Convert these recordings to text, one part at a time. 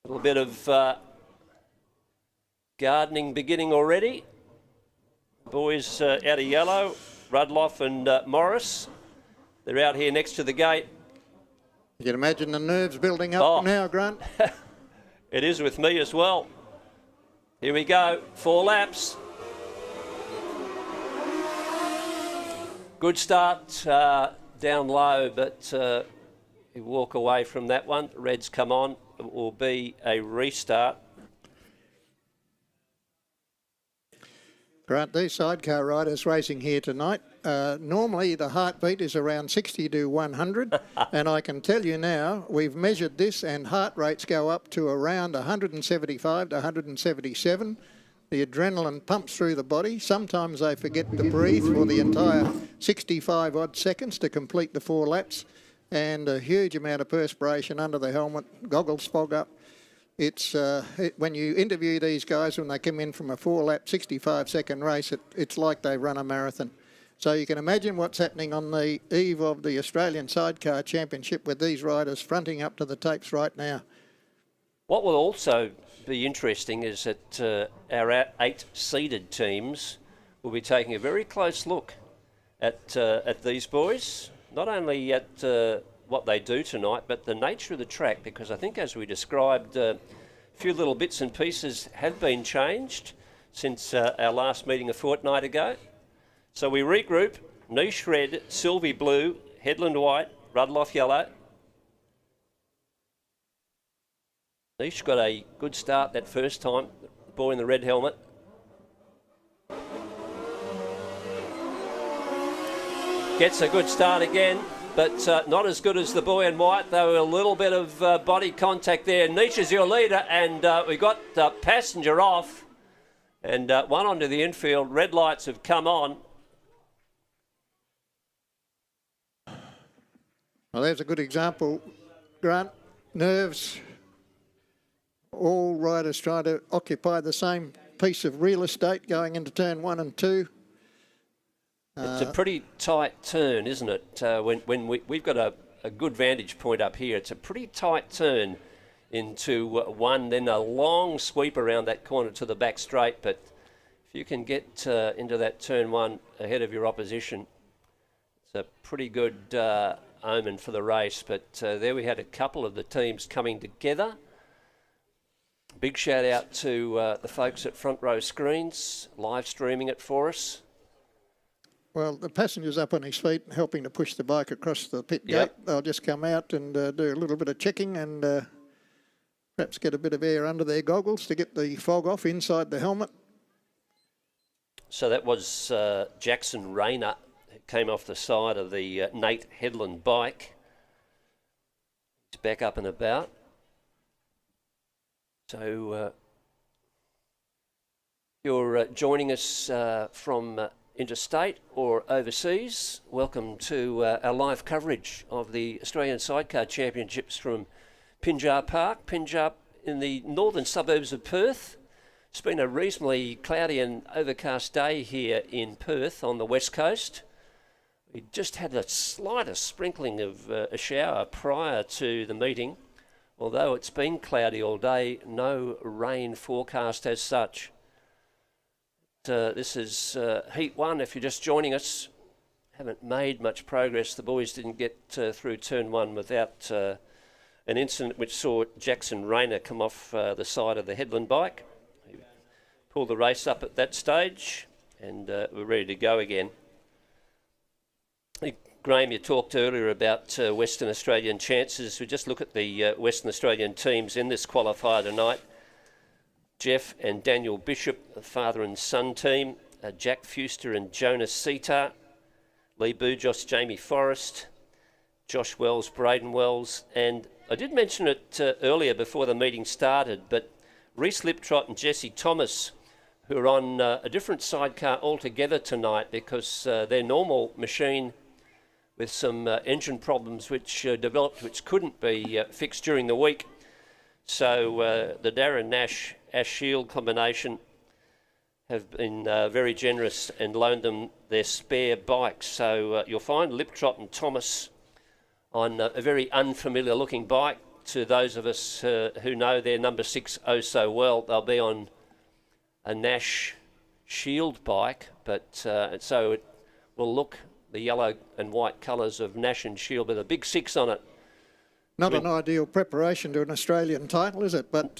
A little bit of gardening beginning already. Boys out of yellow, Rudloff and Morris. They're out here next to the gate. You can imagine the nerves building up now, Grant. It is with me as well. Here we go, 4 laps. Good start down low, but you walk away from that one. Reds come on. It will be a restart. Grant, these sidecar riders racing here tonight, normally the heartbeat is around 60 to 100, and I can tell you now, we've measured this and heart rates go up to around 175 to 177. The adrenaline pumps through the body. Sometimes they forget to breathe for the entire 65 odd seconds to complete the 4 laps, and a huge amount of perspiration under the helmet, goggles fog up. It's when you interview these guys when they come in from a 4-lap, 65-second race, it's like they run a marathon. So you can imagine what's happening on the eve of the Australian Sidecar Championship with these riders fronting up to the tapes right now. What will also be interesting is that our 8 seeded teams will be taking a very close look at these boys, not only at what they do tonight, but the nature of the track, because I think, as we described, a few little bits and pieces have been changed since our last meeting a fortnight ago. So we regroup: Niche red, Sylvie blue, Headland white, Rudloff yellow. Niche got a good start that first time, the boy in the red helmet. Gets a good start again, but not as good as the boy in white. There were a little bit of body contact there. Niche is your leader, and we got Passenger off, and one onto the infield. Red lights have come on. Well, there's a good example, Grant. Nerves. All riders try to occupy the same piece of real estate going into turn 1 and 2. It's a pretty tight turn, isn't it? When we've got a good vantage point up here, it's a pretty tight turn into 1, then a long sweep around that corner to the back straight. But if you can get into that turn 1 ahead of your opposition, it's a pretty good omen for the race. But there we had a couple of the teams coming together. Big shout out to the folks at Front Row Screens, live streaming it for us. Well, the passenger's up on his feet helping to push the bike across the pit gate. They'll just come out and do a little bit of checking and perhaps get a bit of air under their goggles to get the fog off inside the helmet. So that was Jackson Rayner, who came off the side of the Nate Headland bike. He's back up and about. So you're joining us from interstate or overseas. Welcome to our live coverage of the Australian Sidecar Championships from Pinjar Park. Pinjar in the northern suburbs of Perth. It's been a reasonably cloudy and overcast day here in Perth on the west coast. We just had the slightest sprinkling of a shower prior to the meeting. Although it's been cloudy all day, no rain forecast as such. This is Heat 1. If you're just joining us, haven't made much progress. The boys didn't get through turn 1 without an incident which saw Jackson Rayner come off the side of the Headland bike. He pulled the race up at that stage, and we're ready to go again. Graham, you talked earlier about Western Australian chances. We just look at the Western Australian teams in this qualifier tonight. Jeff and Daniel Bishop, a father and son team. Jack Fuster and Jonas Setar. Lee Bujos, Jamie Forrest. Josh Wells, Braden Wells. And I did mention it earlier before the meeting started, but Reece Liptrot and Jesse Thomas, who are on a different sidecar altogether tonight because their normal machine with some engine problems which developed, which couldn't be fixed during the week. So the Darren Nash Ash Shield combination have been very generous and loaned them their spare bikes. So you'll find Liptrot and Thomas on a very unfamiliar looking bike. to those of us who know their number 6 oh so well, they'll be on a Nash Shield bike, but so it will look the yellow and white colours of Nash and Shield with a big 6 on it. Not an ideal preparation to an Australian title, is it? But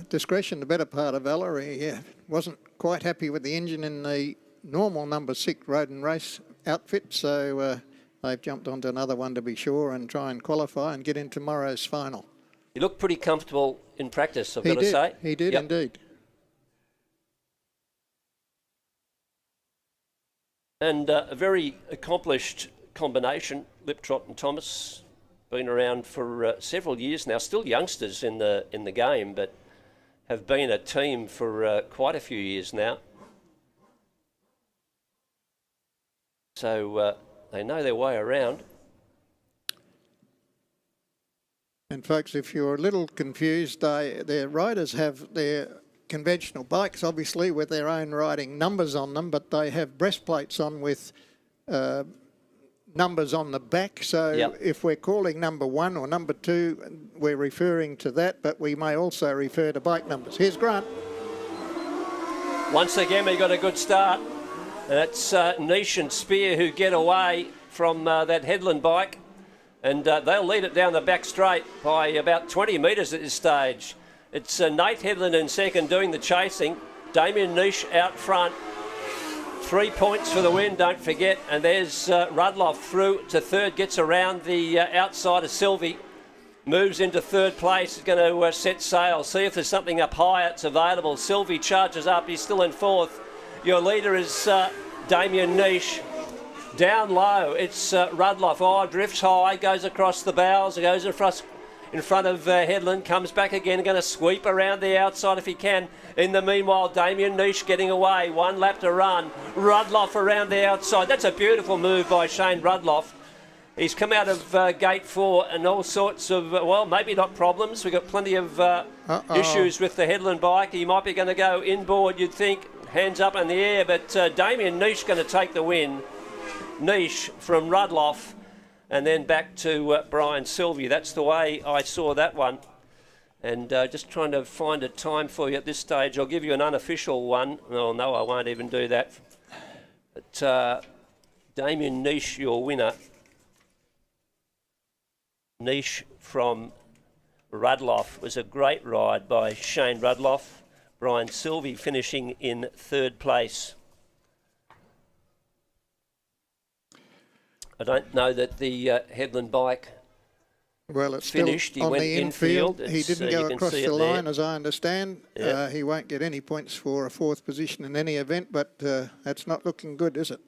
discretion, the better part of Valerie, wasn't quite happy with the engine in the normal number 6 road and race outfit, so they've jumped onto another one to be sure and try and qualify and get in tomorrow's final. He looked pretty comfortable in practice, I've got to say. He did indeed. And a very accomplished combination, Liptrot and Thomas, been around for several years now, still youngsters in the game, but have been a team for quite a few years now. So they know their way around. And folks, if you're a little confused, their riders have their conventional bikes, obviously, with their own riding numbers on them, but they have breastplates on with numbers on the back. So if we're calling number 1 or number 2, we're referring to that, but we may also refer to bike numbers. Here's Grant. Once again, we got a good start. That's Niche and Spear who get away from that Headland bike, and they'll lead it down the back straight by about 20 metres at this stage. It's Nate Headland in second doing the chasing. Damien Niche out front. 3 points for the win, don't forget. And there's Rudloff through to third, gets around the outside of Sylvie. Moves into third place, is going to set sail. See if there's something up high, it's available. Sylvie charges up, he's still in fourth. Your leader is Damien Niche. Down low, it's Rudloff. Oh, drifts high, goes across the bows, goes in front of Headland, comes back again, going to sweep around the outside if he can. In the meanwhile, Damien Niche getting away, 1 lap to run. Rudloff around the outside. That's a beautiful move by Shane Rudloff. He's come out of gate 4 and all sorts of, well, maybe not problems. We've got plenty of issues with the Headland bike. He might be going to go inboard, you'd think, hands up in the air, but Damien Niche going to take the win. Niche from Rudloff. And then back to Brian Sylvie. That's the way I saw that one. And just trying to find a time for you at this stage. I'll give you an unofficial one. Oh, no, I won't even do that. But Damien Niche, your winner. Niche from Rudloff. Was a great ride by Shane Rudloff. Brian Sylvie finishing in third place. I don't know that the Headland bike it's finished. Still he went the infield. He didn't go across the line, as I understand. Yeah. He won't get any points for a 4th position in any event, but that's not looking good, is it?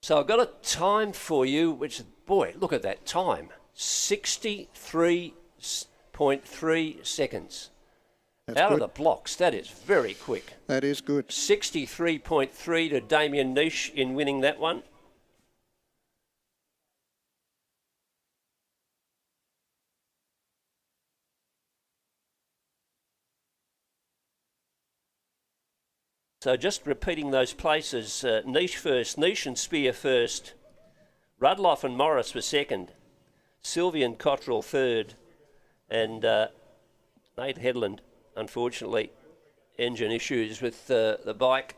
So I've got a time for you, which, boy, look at that time. 63.3 seconds. That's out good. of the blocks. That is very quick. That is good. 63.3 to Damien Niche in winning that one. So just repeating those places, Niche first, Niche and Spear first, Rudloff and Morris were second, Sylvie and Cottrell third, and Nate Headland, unfortunately, engine issues with the bike,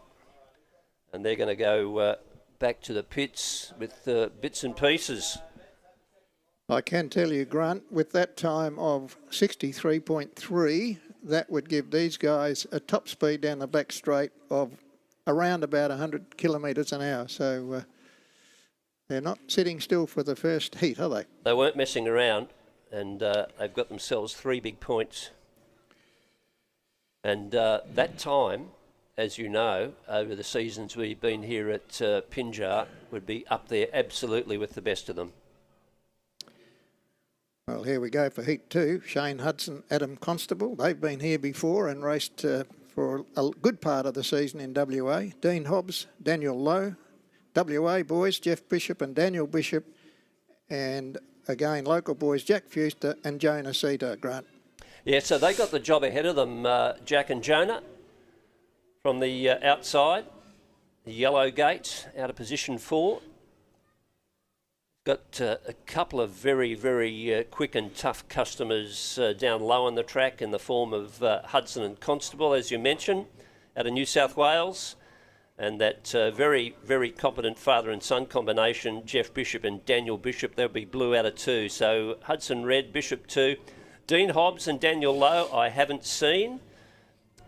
and they're going to go back to the pits with bits and pieces. I can tell you, Grant, with that time of 63.3, that would give these guys a top speed down the back straight of around about 100 kilometres an hour. So they're not sitting still for the first heat, are they? They weren't messing around, and they've got themselves 3 big points. And that time, as you know, over the seasons we've been here at Pinjar, would be up there absolutely with the best of them. Well, here we go for Heat 2. Shane Hudson, Adam Constable. They've been here before and raced for a good part of the season in WA. Dean Hobbs, Daniel Lowe. WA boys, Jeff Bishop and Daniel Bishop. And again, local boys, Jack Fuster and Jonah Sita, Grant. Yeah, so they got the job ahead of them, Jack and Jonah, from the outside. The yellow gate out of position 4. Got a couple of very, very quick and tough customers down low on the track in the form of Hudson and Constable, as you mentioned, out of New South Wales. And that very, very competent father and son combination, Jeff Bishop and Daniel Bishop, they'll be blue out of 2. So Hudson red, Bishop 2. Dean Hobbs and Daniel Lowe, I haven't seen.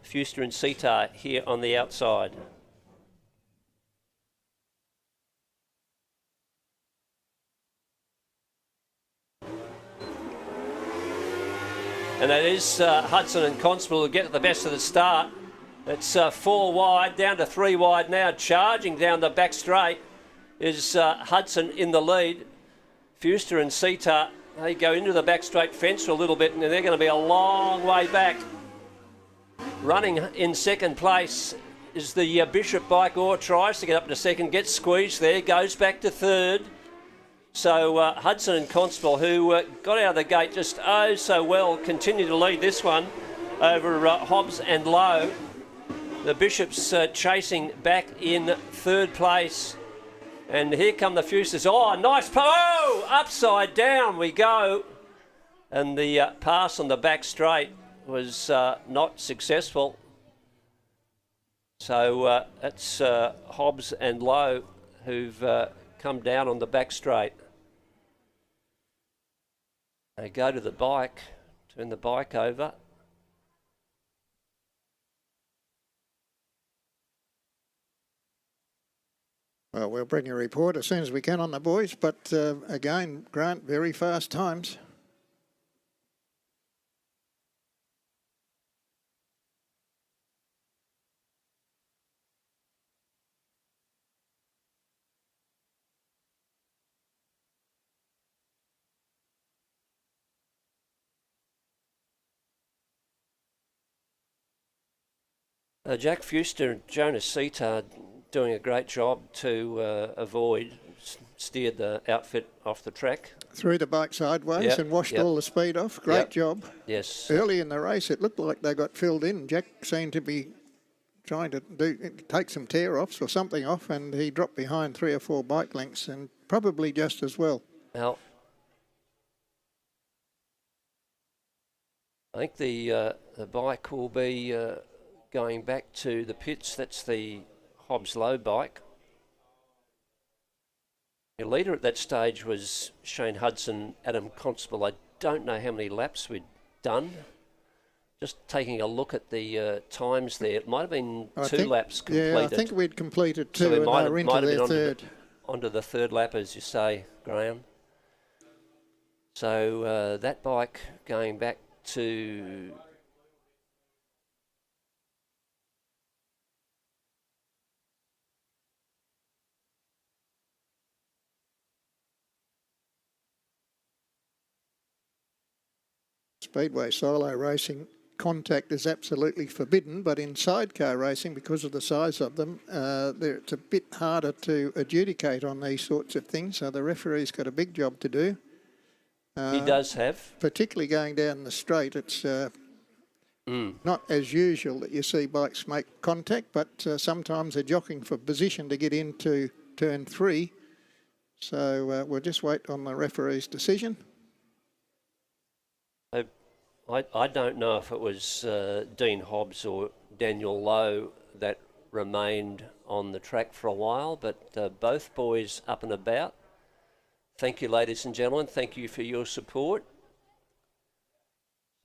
Fuster and Sidecar here on the outside. And that is Hudson and Constable who get the best of the start. It's 4 wide, down to 3 wide now. Charging down the back straight is Hudson in the lead. Fuster and Sidecar, they go into the back straight fence for a little bit, and they're going to be a long way back. Running in second place is the Bishop bike, or tries to get up to second, gets squeezed there, goes back to third. So Hudson and Constable, who got out of the gate just oh so well, continue to lead this one over Hobbs and Lowe. The Bishops chasing back in third place. And here come the Fusters. Oh, nice. Oh, upside down we go. And the pass on the back straight was not successful. So that's Hobbs and Lowe who've come down on the back straight. They go to the bike, turn the bike over. Well, we'll bring a report as soon as we can on the boys, but again, Grant, very fast times. Jack Fuster and Jonas Sidecar doing a great job to avoid, steered the outfit off the track. Threw the bike sideways and washed all the speed off. Great job. Yes. Early in the race, it looked like they got filled in. Jack seemed to be trying to take some tear-offs or something off, and he dropped behind 3 or 4 bike lengths, and probably just as well. Now, I think the bike will be going back to the pits. That's the Hobbs Lowe bike. Your leader at that stage was Shane Hudson, Adam Constable. I don't know how many laps we'd done. Just taking a look at the times there, it might have been two laps completed. Yeah, I think we'd completed 2 and they were into their third. Onto the third lap, as you say, Graham. So that bike going back to Speedway solo racing, contact is absolutely forbidden, but in sidecar racing, because of the size of them, it's a bit harder to adjudicate on these sorts of things, so the referee's got a big job to do. He does have. Particularly going down the straight, it's not as usual that you see bikes make contact, but sometimes they're jockeying for position to get into turn 3. So we'll just wait on the referee's decision. I don't know if it was Dean Hobbs or Daniel Lowe that remained on the track for a while, but both boys up and about. Thank you, ladies and gentlemen. Thank you for your support.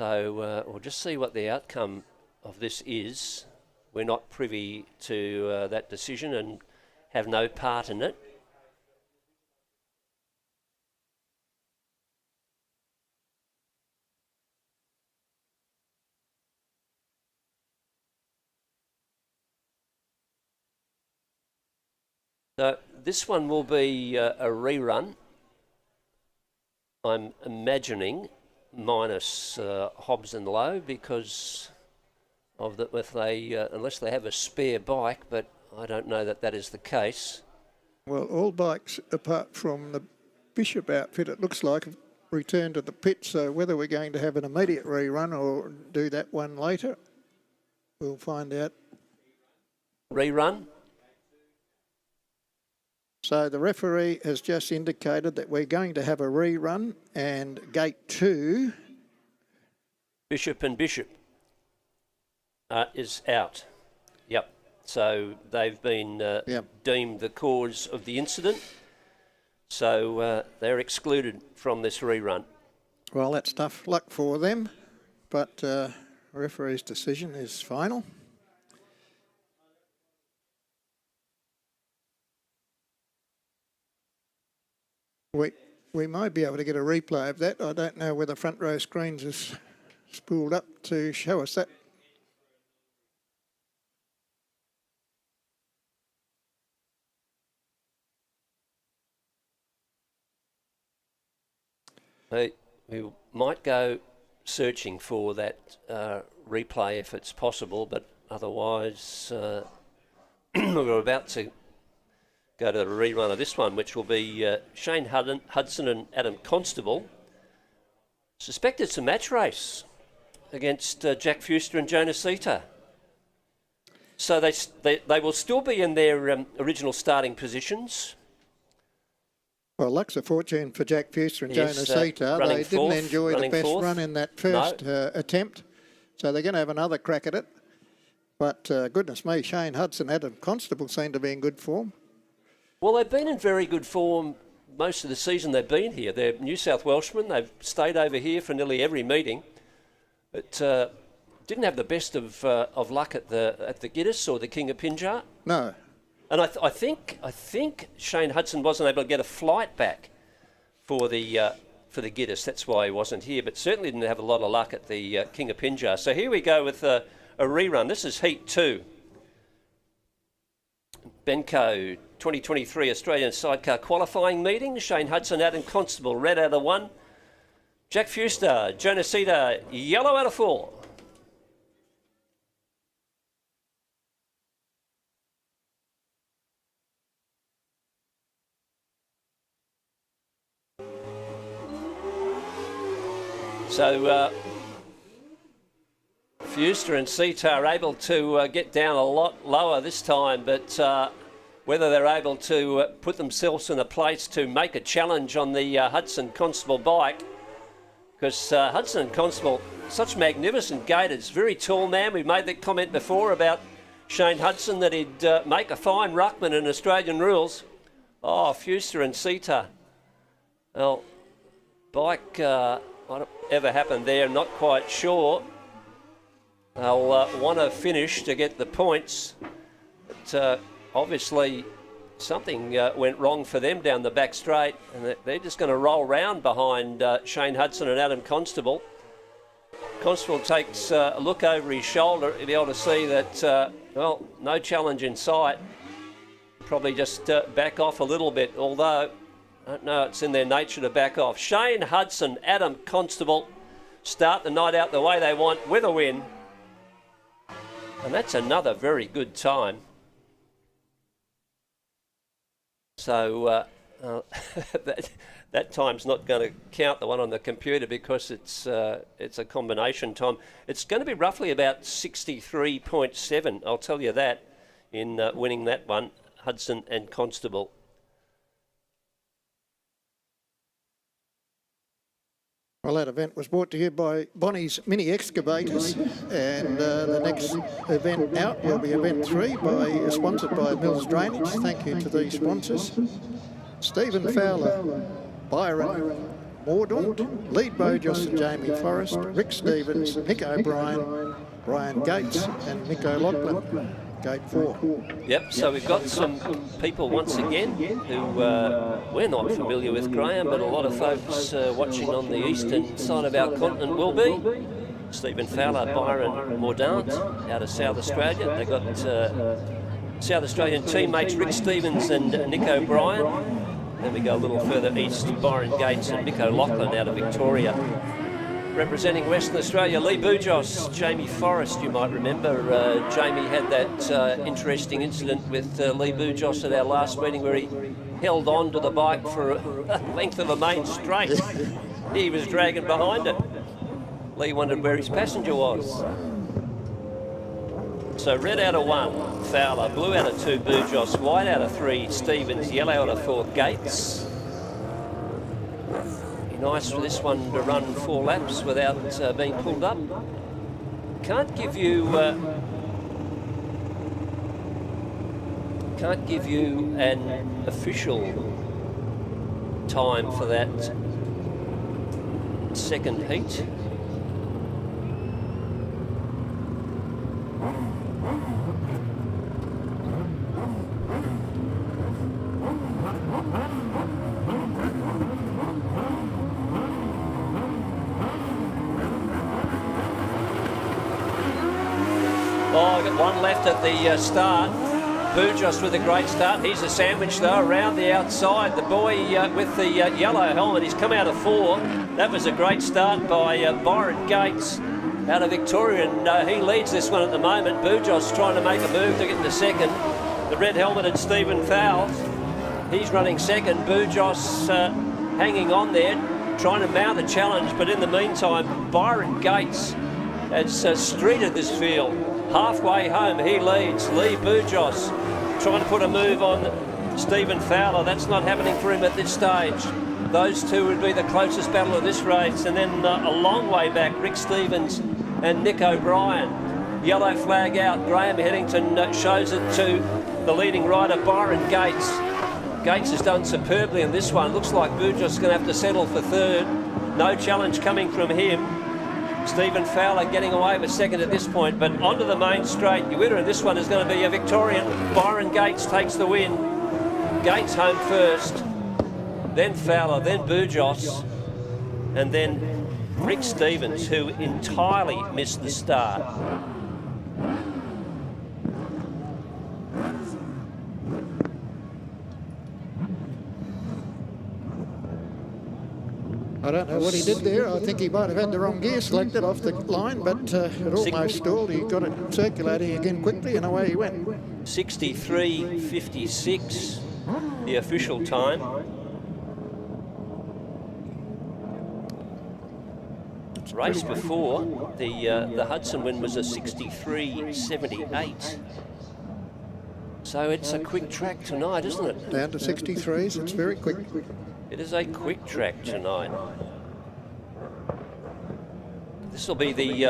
So we'll just see what the outcome of this is. We're not privy to that decision and have no part in it. So this one will be a rerun. I'm imagining minus Hobbs and Lowe because of the, if they unless they have a spare bike, but I don't know that that is the case. Well, all bikes apart from the Bishop outfit, it looks like, have returned to the pit. So whether we're going to have an immediate rerun or do that one later, we'll find out. Rerun. So the referee has just indicated that we're going to have a rerun, and gate 2... Bishop and Bishop is out. Yep. So they've been deemed the cause of the incident. So they're excluded from this rerun. Well, that's tough luck for them, but the referee's decision is final. We might be able to get a replay of that. I don't know whether front row screens is spooled up to show us that. We might go searching for that replay if it's possible, but otherwise we're about to go to the rerun of this one, which will be Shane Hudson and Adam Constable. Suspect it's a match race against Jack Fuster and Jonas Sita. So they will still be in their original starting positions. Well, luck's a fortune for Jack Fuster and Jonas Sita. They didn't enjoy the best run in that first attempt, so they're going to have another crack at it. But goodness me, Shane Hudson, Adam Constable seem to be in good form. Well, they've been in very good form most of the season they've been here. They're New South Welshmen. They've stayed over here for nearly every meeting. But didn't have the best of luck at the Giddis or the King of Pinjar. No. And I think Shane Hudson wasn't able to get a flight back for the Giddis. That's why he wasn't here. But certainly didn't have a lot of luck at the King of Pinjar. So here we go with a rerun. This is Heat 2. Benco 2023 Australian Sidecar qualifying meeting. Shane Hudson, Adam Constable, red out of 1. Jack Fuster, Jonas Sita, yellow out of 4. So Fuster and Sita are able to get down a lot lower this time, but whether they're able to put themselves in a place to make a challenge on the Hudson Constable bike, because Hudson and Constable, such magnificent gait. It's very tall man. We made that comment before about Shane Hudson that he'd make a fine ruckman in Australian rules. Oh, Fuster and Sita. Well, bike, whatever happened there, not quite sure. They'll want to finish to get the points. But obviously something went wrong for them down the back straight, and they're just going to roll round behind Shane Hudson and Adam Constable. Constable takes a look over his shoulder to be able to see that, well, no challenge in sight. Probably just back off a little bit, although I don't know, it's in their nature to back off. Shane Hudson, Adam Constable start the night out the way they want with a win. And that's another very good time. So that time's not going to count, the one on the computer, because it's a combination time. It's going to be roughly about 63.7, I'll tell you that, in winning that one, Hudson and Constable. Well, that event was brought to you by Bonnie's Mini Excavators, and the next event out will be event 3, sponsored by Mills Drainage. Thank you to these sponsors. Stephen Fowler, Byron Mordaunt, lead Bojos and Jamie Forrest, Rick Stevens, Nick O'Brien, Brian Gates and Nick O'Loughlin, gate 4. Yep, so we've got some people once again who we're not familiar with, Graham, but a lot of folks watching on the eastern side of our continent will be. Stephen Fowler, Byron Mordaunt out of South Australia. They've got South Australian teammates Rick Stevens and Nick O'Brien. Then we go a little further east, Byron Gates and Nick O'Loughlin out of Victoria. Representing Western Australia, Lee Bujos, Jamie Forrest, you might remember. Jamie had that interesting incident with Lee Bujos at our last meeting where he held on to the bike for a length of a main straight. He was dragging behind it. Lee wondered where his passenger was. So red out of 1, Fowler. Blue out of 2, Burgos. White out of 3, Stevens. Yellow out of 4, Gates. Be nice for this one to run 4 laps without being pulled up. Can't give you an official time for that second heat. Oh, got one left at the start. Burgos with a great start. He's a sandwich though around the outside. The boy with the yellow helmet, he's come out of 4. That was a great start by Byron Gates out of Victoria, and he leads this one at the moment. Burgos trying to make a move to get into second. The red helmeted Stephen Fowles, he's running second. Burgos hanging on there, trying to mount a challenge, but in the meantime, Byron Gates has streeted this field. Halfway home, he leads. Lee Burgos trying to put a move on Stephen Fowler. That's not happening for him at this stage. Those two would be the closest battle of this race. And then a long way back, Rick Stevens and Nick O'Brien. Yellow flag out. Graham Headington shows it to the leading rider, Byron Gates. Gates has done superbly in this one. Looks like Burgos is going to have to settle for third. No challenge coming from him. Stephen Fowler getting away with second at this point, but onto the main straight. The winner in this one is going to be a Victorian. Byron Gates takes the win. Gates home first, then Fowler, then Burgos, and then Rick Stevens, who entirely missed the start. I don't know what he did there. I think he might have had the wrong gear selected off the line, but it almost stalled. He got it circulating again quickly, and away he went. 63.56, the official time. Race before, the Hudson win was a 63.78. So it's a quick track tonight, isn't it? Down to 63s, it's very quick. It is a quick track tonight. This will be the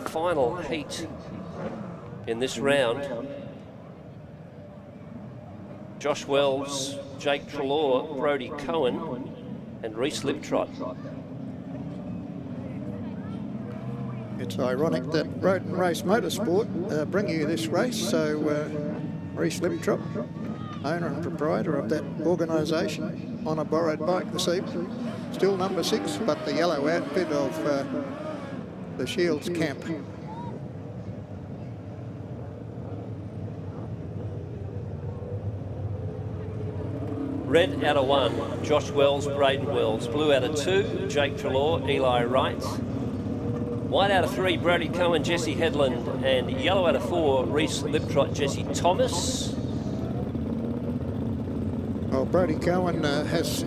final heat in this round. Josh Wells, Jake Treloar, Brodie Cohen and Reese Liptrot. It's ironic that Road and Race Motorsport bring you this race, so Reese Liptrot, owner and proprietor of that organisation, on a borrowed bike this evening. Still number 6, but the yellow outfit of the Shields camp. Red out of 1, Josh Wells, Braden Wells. Blue out of 2, Jake Treloar, Eli Wright. White out of 3, Brodie Cohen, Jesse Headland. And yellow out of 4, Reese Liptrot, Jesse Thomas. Well, Brodie Cohen has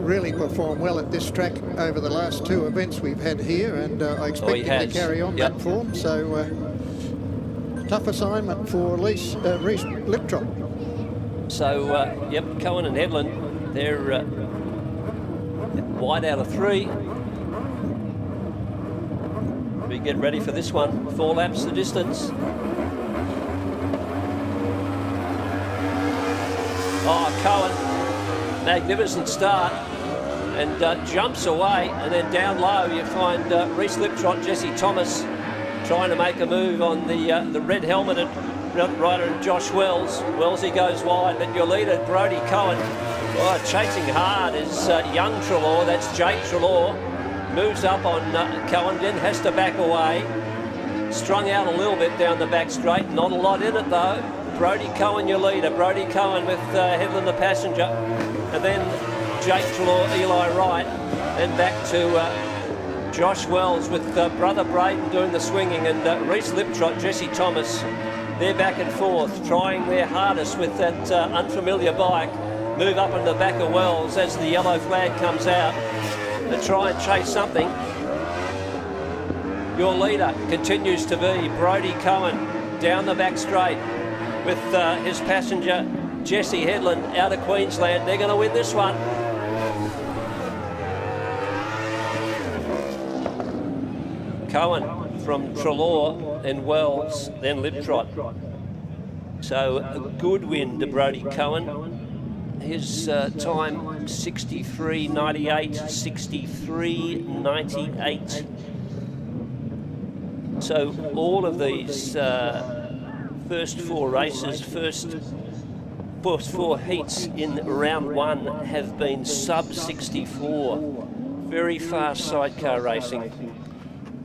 really performed well at this track over the last 2 events we've had here, and I expect him to carry on that form. So tough assignment for Reese Liptrot. So, yep, Cohen and Headland, they're white out of 3. We get ready for this one. 4 laps the distance. Oh, Cohen, magnificent start, and jumps away, and then down low you find Reese Liptrot, Jesse Thomas trying to make a move on the red helmeted rider Josh Wells. Wellsy goes wide, but your leader Brodie Cohen, chasing hard is young Treloar. That's Jake Treloar. Moves up on Cohen, then has to back away. Strung out a little bit down the back straight, not a lot in it though. Brodie Cohen, your leader. Brodie Cohen with Headland the passenger. And then Jake Treloar, Eli Wright. Then back to Josh Wells with brother Braden doing the swinging, and Reese Liptrot, Jesse Thomas. They're back and forth, trying their hardest with that unfamiliar bike. Move up on the back of Wells as the yellow flag comes out. To try and chase something. Your leader continues to be Brodie Cohen. down the back straight with his passenger Jesse Headland out of Queensland. They're going to win this one. Cohen from Trelaw, then Wells, then Liptrot. So a good win to Brodie Cohen. His time 63.98, 63.98. So all of these first four races, first four heats in round one have been sub 64. Very fast sidecar racing.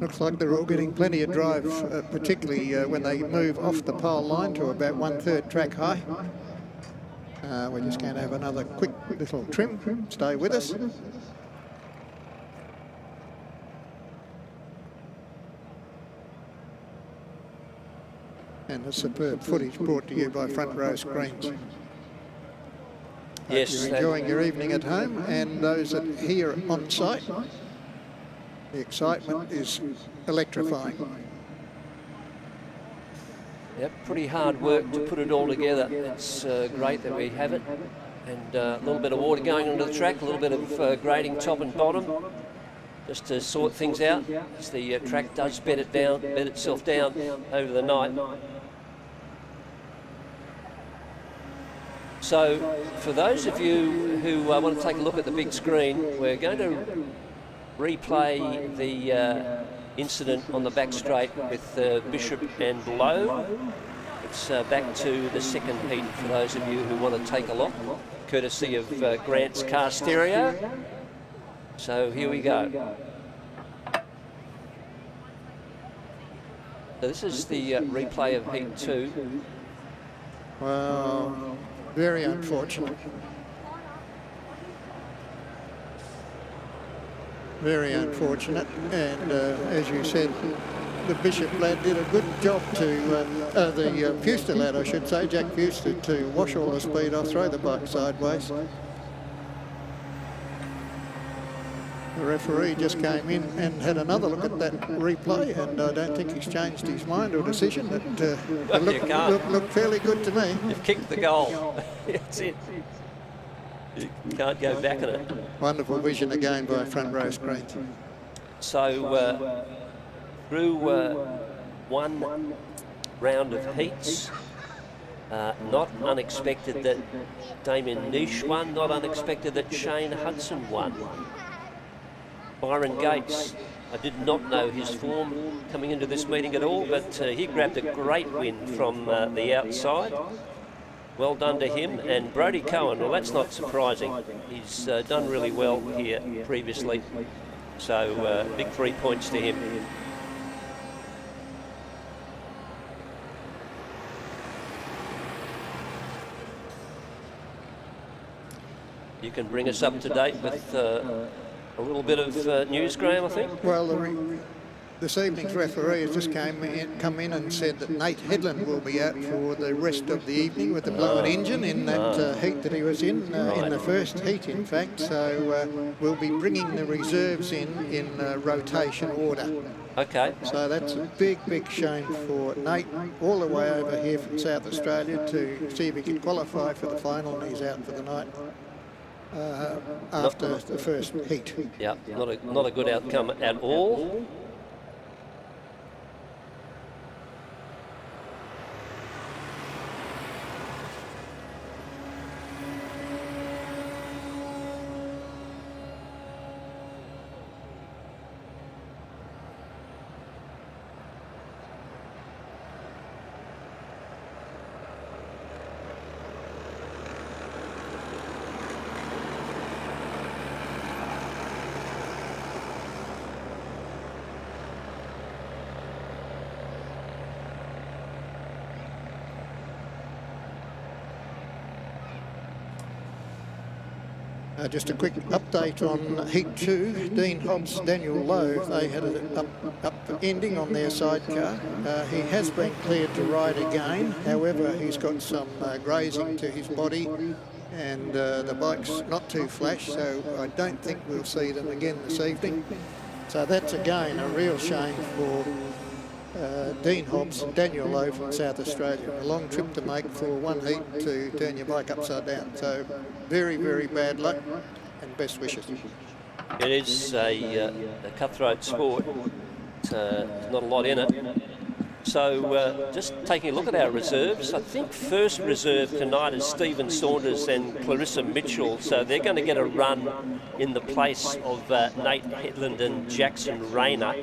Looks like they're all getting plenty of drive, particularly when they move off the pole line to about 1/3 track high. We're just going to have another quick little trim. Stay with us. And the superb footage brought to you by Front Row Screens. Yes, you're enjoying your evening at home, and those that are here on site, the excitement is electrifying. Yep, pretty hard work to put it all together. It's great that we have it. And a little bit of water going onto the track, a little bit of grading top and bottom, just to sort things out as the track does bed itself down over the night. So for those of you who want to take a look at the big screen, we're going to replay the incident on the back straight with Bishop and Lowe. It's back to the second heat for those of you who want to take a look, courtesy of Grant's car stereo. So here we go. So this is the replay of heat 2. Wow, very unfortunate. Very unfortunate, and as you said, the Bishop lad did a good job to, the Fuster lad I should say, Jack Fuster, to wash all the speed off, throw the bike sideways. The referee just came in and had another look at that replay, and I don't think he's changed his mind or decision. It looked fairly good to me. You've kicked the goal. That's it. You can't go back on it. Wonderful vision again by Front Row Screens. So through one round of heats, not unexpected that Damien Niche won, not unexpected that Shane Hudson won. Byron Gates, I did not know his form coming into this meeting at all, but he grabbed a great win from the outside. Well done to him. And Brodie Cohen, well, that's not surprising. He's done really well here previously. So big 3 points to him. You can bring us up to date with a little bit of news, Graham, I think. Well, this evening's referee has just come in and said that Nate Headland will be out for the rest of the evening with the blown engine in that heat that he was in the first heat, in fact. So we'll be bringing the reserves in rotation order. Okay. So that's a big, big shame for Nate, all the way over here from South Australia to see if he can qualify for the final, and he's out for the night. After the first heat. Yeah, not a good outcome at all. Just a quick update on Heat 2. Dean Hobbs, Daniel Lowe, they had an up ending on their sidecar. He has been cleared to ride again. However, he's got some grazing to his body, and the bike's not too flash, so I don't think we'll see them again this evening. So that's again a real shame for Dean Hobbs and Daniel Lowe from South Australia. A long trip to make for one heat to turn your bike upside down. So very, very bad luck and best wishes. It is a cutthroat sport. There's not a lot in it. So just taking a look at our reserves, I think first reserve tonight is Stephen Saunders and Clarissa Mitchell. So they're going to get a run in the place of Nate Headland and Jackson Rayner.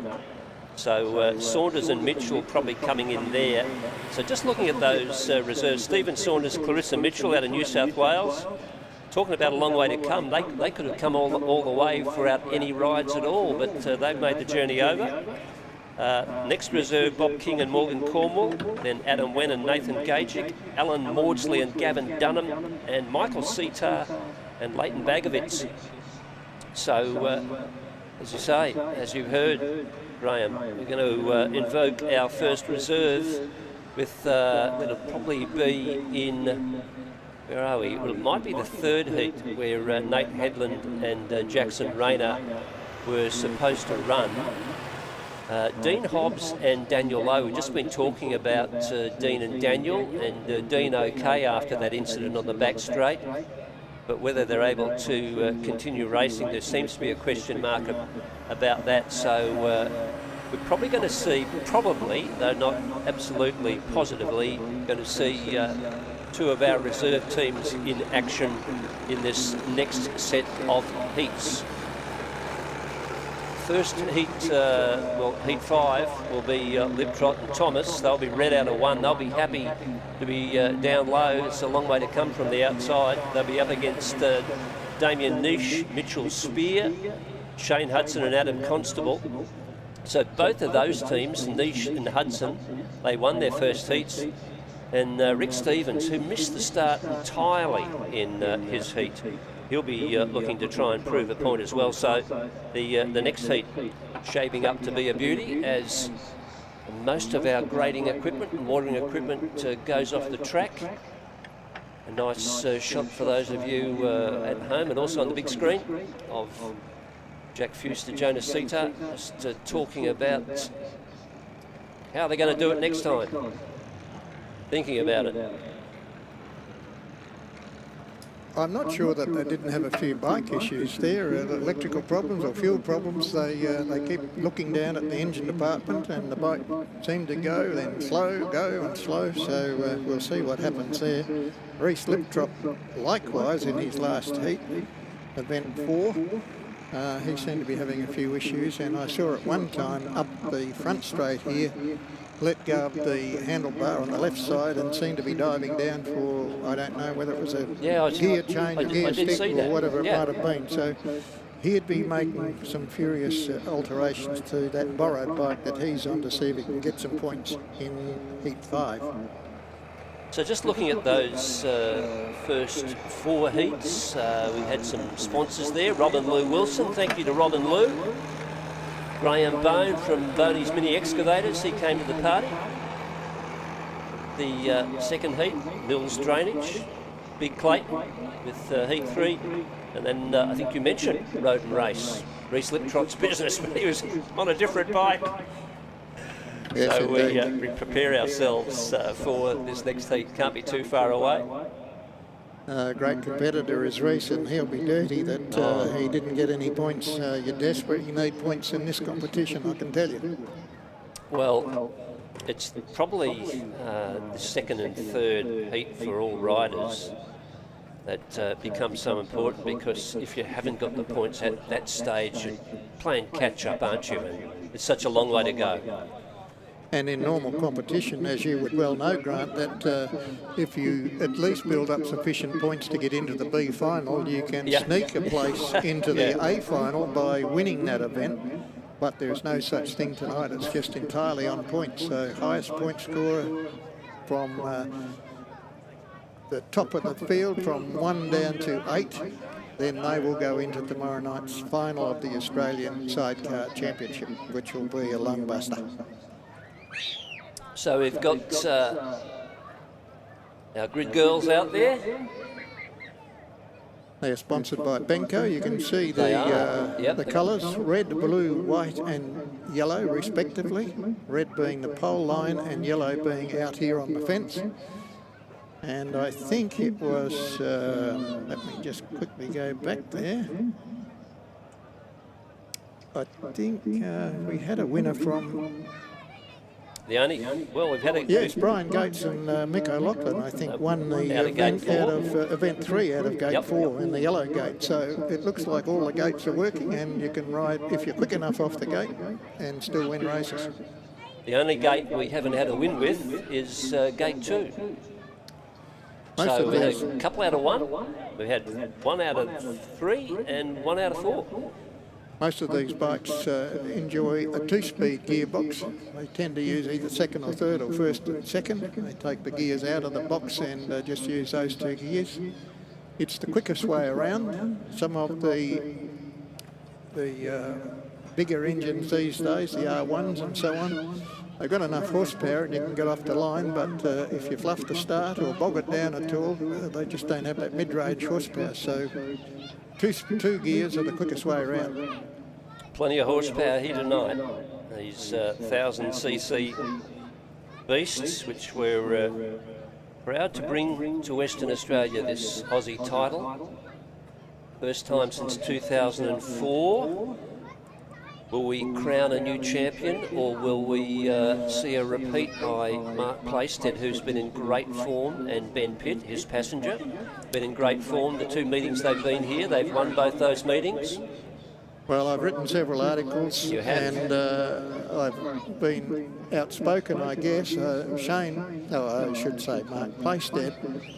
So Saunders and Mitchell probably coming in there. So just looking at those reserves, Stephen Saunders, Clarissa Mitchell out of New South Wales. Talking about a long way to come. They could have come all the way without any rides at all, but they've made the journey over. Next reserve, Bob King and Morgan Cornwall, then Adam Wen and Nathan Gajic, Alan Maudsley and Gavin Dunham, and Michael Sitar and Leighton Bagovitz. So, as you say, as you've heard, Graham, we're going to invoke our first reserve with, it'll probably be in, where are we? Well, it might be the third heat where Nate Headland and Jackson Rayner were supposed to run. Dean Hobbs and Daniel Lowe, we've just been talking about Dean and Daniel, and Dean okay after that incident on the back straight, but whether they're able to continue racing, there seems to be a question mark about that. So we're probably going to see, though not absolutely positively, going to see two of our reserve teams in action in this next set of heats. First heat, heat 5 will be Liptrot and Thomas. They'll be red out of 1. They'll be happy to be down low. It's a long way to come from the outside. They'll be up against Damien Niche, Mitchell Spear, Shane Hudson and Adam Constable. So both of those teams, Niche and Hudson, they won their first heats. And Rick Stevens, who missed the start entirely in his heat, he'll be looking to try and prove a point as well. So the next heat shaping up to be a beauty, as most of our grading equipment and watering equipment goes off the track. A nice shot for those of you at home and also on the big screen of Jack Fuster, Jonas Sitar, just talking about how they're going to do it next time. Thinking about it. I'm not sure that they didn't have a few bike issues there, electrical problems or fuel problems. They keep looking down at the engine department and the bike seemed to go, then slow, go and slow. So we'll see what happens there. Reece Liptrop, likewise in his last heat, event 4. He seemed to be having a few issues, and I saw at one time up the front straight here, let go of the handlebar on the left side and seemed to be diving down for, I don't know whether it was a gear change, a gear stick or whatever it might have been. So he'd be making some furious alterations to that borrowed bike that he's on to see if he can get some points in heat 5. So just looking at those first 4 heats, we had some sponsors there. Robin Lou Wilson, thank you to Robin Lou. Graham Bone from Boney's Mini Excavators, he came to the party. The second heat, Mills Drainage, Big Clayton with heat 3. And then I think you mentioned Road and Race, Reece Liptrot's business, but he was on a different bike. Yes, so we prepare ourselves for this next heat. Can't be too far away. Great competitor is Reece, and he'll be dirty that he didn't get any points. You're desperate, you need points in this competition, I can tell you. Well, it's probably the second and third heat for all riders that becomes so important, because if you haven't got the points at that stage, you're playing catch up, aren't you? And it's such a long way to go. And in normal competition, as you would well know, Grant, that if you at least build up sufficient points to get into the B final, you can sneak a place into the A final by winning that event. But there's no such thing tonight. It's just entirely on points. So highest point scorer from the top of the field, from 1 down to 8, then they will go into tomorrow night's final of the Australian Sidecar Championship, which will be a lung buster. So we've got our grid girls out there. They're sponsored by Benko. You can see the colours, red, blue, white and yellow respectively. Red being the pole line and yellow being out here on the fence. And I think it was, let me just quickly go back there. I think we had a winner from... Well, we've had a... Yes, Brian Gates and Mick O'Loughlin, I think, won the event out of event 3 out of gate 4 in the yellow gate. So it looks like all the gates are working, and you can ride, if you're quick enough, off the gate and still win races. The only gate we haven't had a win with is gate 2. So we had a couple out of 1. We had 1 out of 3 and 1 out of 4. Most of these bikes enjoy a 2-speed gearbox. They tend to use either second or third or first and second. They take the gears out of the box and just use those 2 gears. It's the quickest way around. Some of the bigger engines these days, the R1s and so on, they've got enough horsepower and you can get off the line, but if you fluff the start or bog it down at all, they just don't have that mid-range horsepower. So two gears are the quickest way around. Plenty of horsepower here tonight. These 1000cc beasts, which we're proud to bring to Western Australia, this Aussie title. First time since 2004. Will we crown a new champion, or will we see a repeat by Mark Playstead, who's been in great form, and Ben Pitt, his passenger, been in great form. The 2 meetings they've been here, they've won both those meetings. Well, I've written several articles, and I've been outspoken, I guess. Shane, I should say Mark Playstead,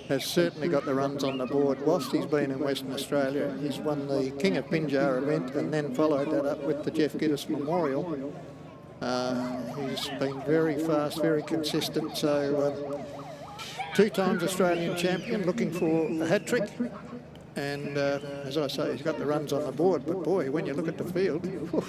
has certainly got the runs on the board whilst he's been in Western Australia. He's won the King of Pinjar event and then followed that up with the Jeff Giddis Memorial. He's been very fast, very consistent, so 2 times Australian champion, looking for a hat-trick. And as I say, he's got the runs on the board, but boy, when you look at the field, whew.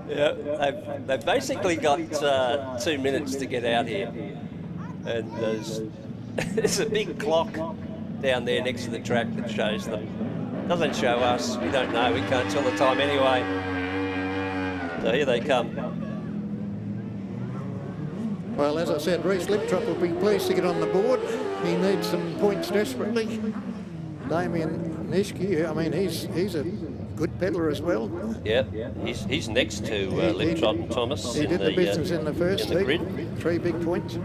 Yeah, they've basically got 2 minutes to get out here, and there's a big clock down there next to the track that shows them. Doesn't show us, we don't know, we can't tell the time anyway. So here they come. Well, as I said, Reece Liptrop will be pleased to get on the board. He needs some points desperately. Damien Nischke, I mean, he's a good peddler as well. Yeah, he's next to Liptrop and Thomas. He did the business in the first heat. 3 big points.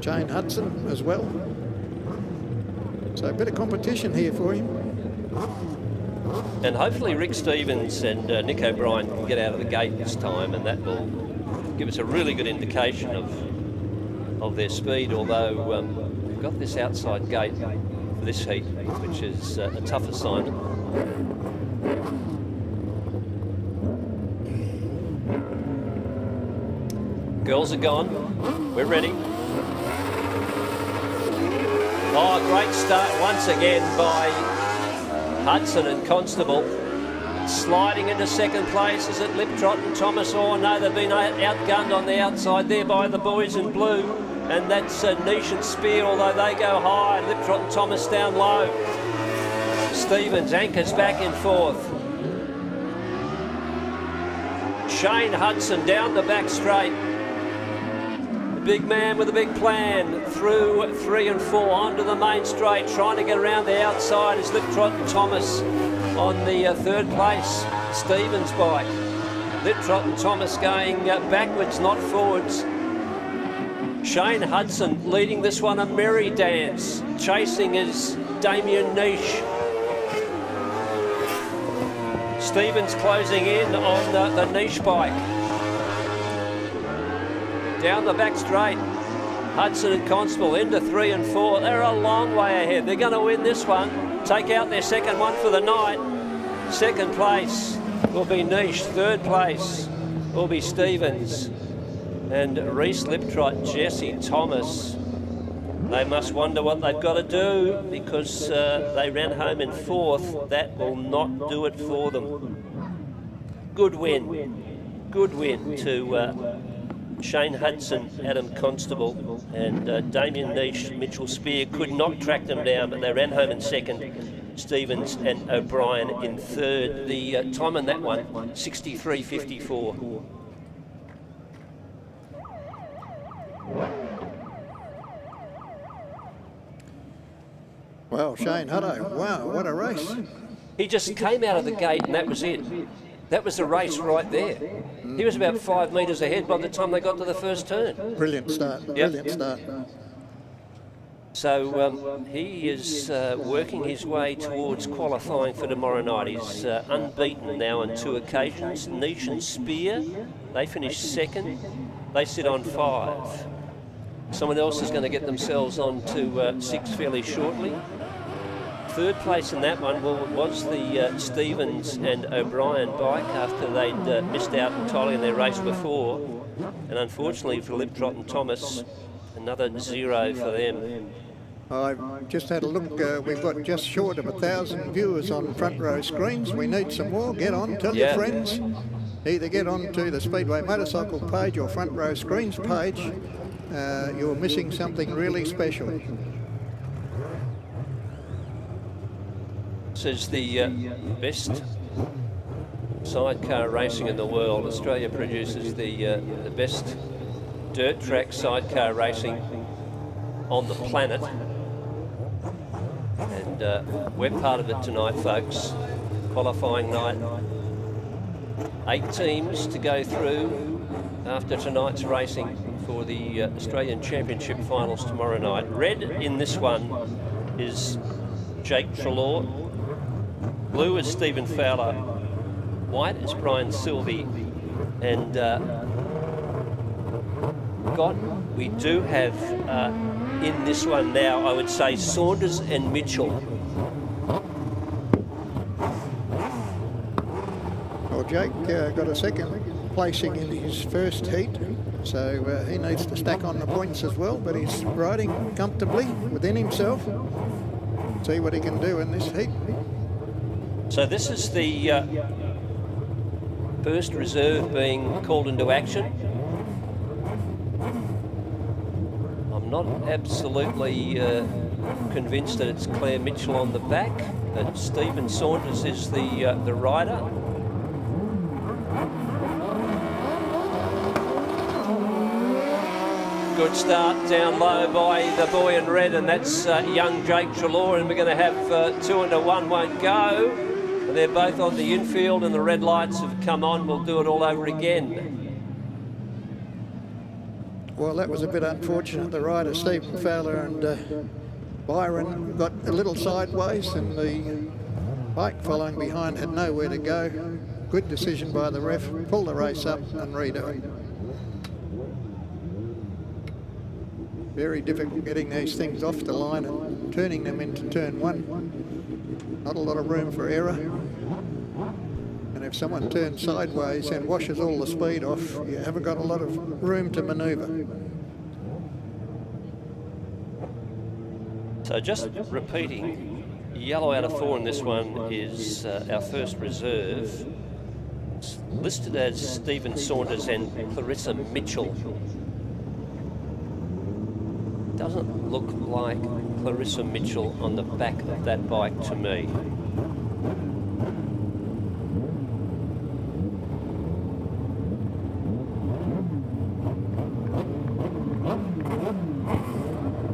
Shane Hudson as well. So a bit of competition here for him. And hopefully Rick Stevens and Nick O'Brien can get out of the gate this time, and that will give us a really good indication of their speed, although we've got this outside gate for this heat, which is a tough assignment. Girls are gone. We're ready. Oh, great start once again by Hudson and Constable. Sliding into second place. Is it Liptrot and Thomas? Oh no, they've been outgunned on the outside there by the boys in blue. And that's Niche and Spear, although they go high. Liptrot and Thomas down low. Stevens anchors back in 4th. Shane Hudson down the back straight. The big man with a big plan through 3 and 4 onto the main straight, trying to get around the outside is Liptrot and Thomas on the 3rd place Stevens bike. Liptrot and Thomas going backwards, not forwards. Shane Hudson leading this one a merry dance. Chasing is Damien Niche. Stevens closing in on the Niche bike. Down the back straight, Hudson and Constable into 3 and 4. They're a long way ahead. They're going to win this one, take out their second one for the night. 2nd place will be Niche. 3rd place will be Stevens. And Reese Liptrot, Jesse Thomas, they must wonder what they've got to do, because they ran home in 4th. That will not do it for them. Good win. Good win to Shane Hudson, Adam Constable, and Damien Niche, Mitchell Spear could not track them down, but they ran home in 2nd. Stevens and O'Brien in 3rd. The time on that one, 63.54. Well, Shane Hutto, wow, what a race. He just came out of the gate and that was it. That was the race right there. He was about 5 metres ahead by the time they got to the first turn. Brilliant start, brilliant start. So he is working his way towards qualifying for tomorrow night. He's unbeaten now on 2 occasions. Niche and Spear, they finished 2nd. They sit on 5. Someone else is going to get themselves on to 6 fairly shortly. 3rd place in that one was the Stevens and O'Brien bike after they'd missed out entirely in their race before. And unfortunately for Liptrot and Thomas, another 0 for them. I've just had a look. We've got just short of 1,000 viewers on front row screens. We need some more. Get on, tell your friends. Either get on to the Speedway Motorcycle page or front row screens page. You're missing something really special. This is the best sidecar racing in the world. Australia produces the best dirt track sidecar racing on the planet. And we're part of it tonight, folks. Qualifying night. 8 teams to go through after tonight's racing for the Australian Championship finals tomorrow night. Red in this one is Jake Trelaw. Blue is Stephen Fowler. White is Brian Sylvie. And we do have in this one now, I would say, Saunders and Mitchell. Well, Jake got a 2nd placing in his first heat, so he needs to stack on the points as well, but he's riding comfortably within himself. See what he can do in this heat. So this is the first reserve being called into action. I'm not absolutely convinced that it's Claire Mitchell on the back, but Stephen Saunders is the rider. Good start down low by the boy in red, and that's young Jake Trelaw, and we're going to have 2 into 1 won't go. And they're both on the infield and the red lights have come on. We'll do it all over again. Well, that was a bit unfortunate. The rider, Stephen Fowler and Byron, got a little sideways, and the bike following behind had nowhere to go. Good decision by the ref. Pull the race up and redo it. Very difficult getting these things off the line and turning them into turn 1. Not a lot of room for error. And if someone turns sideways and washes all the speed off, you haven't got a lot of room to manoeuvre. So just repeating, yellow out of 4 in this one is our first reserve. It's listed as Stephen Saunders and Clarissa Mitchell. Doesn't look like Clarissa Mitchell on the back of that bike to me.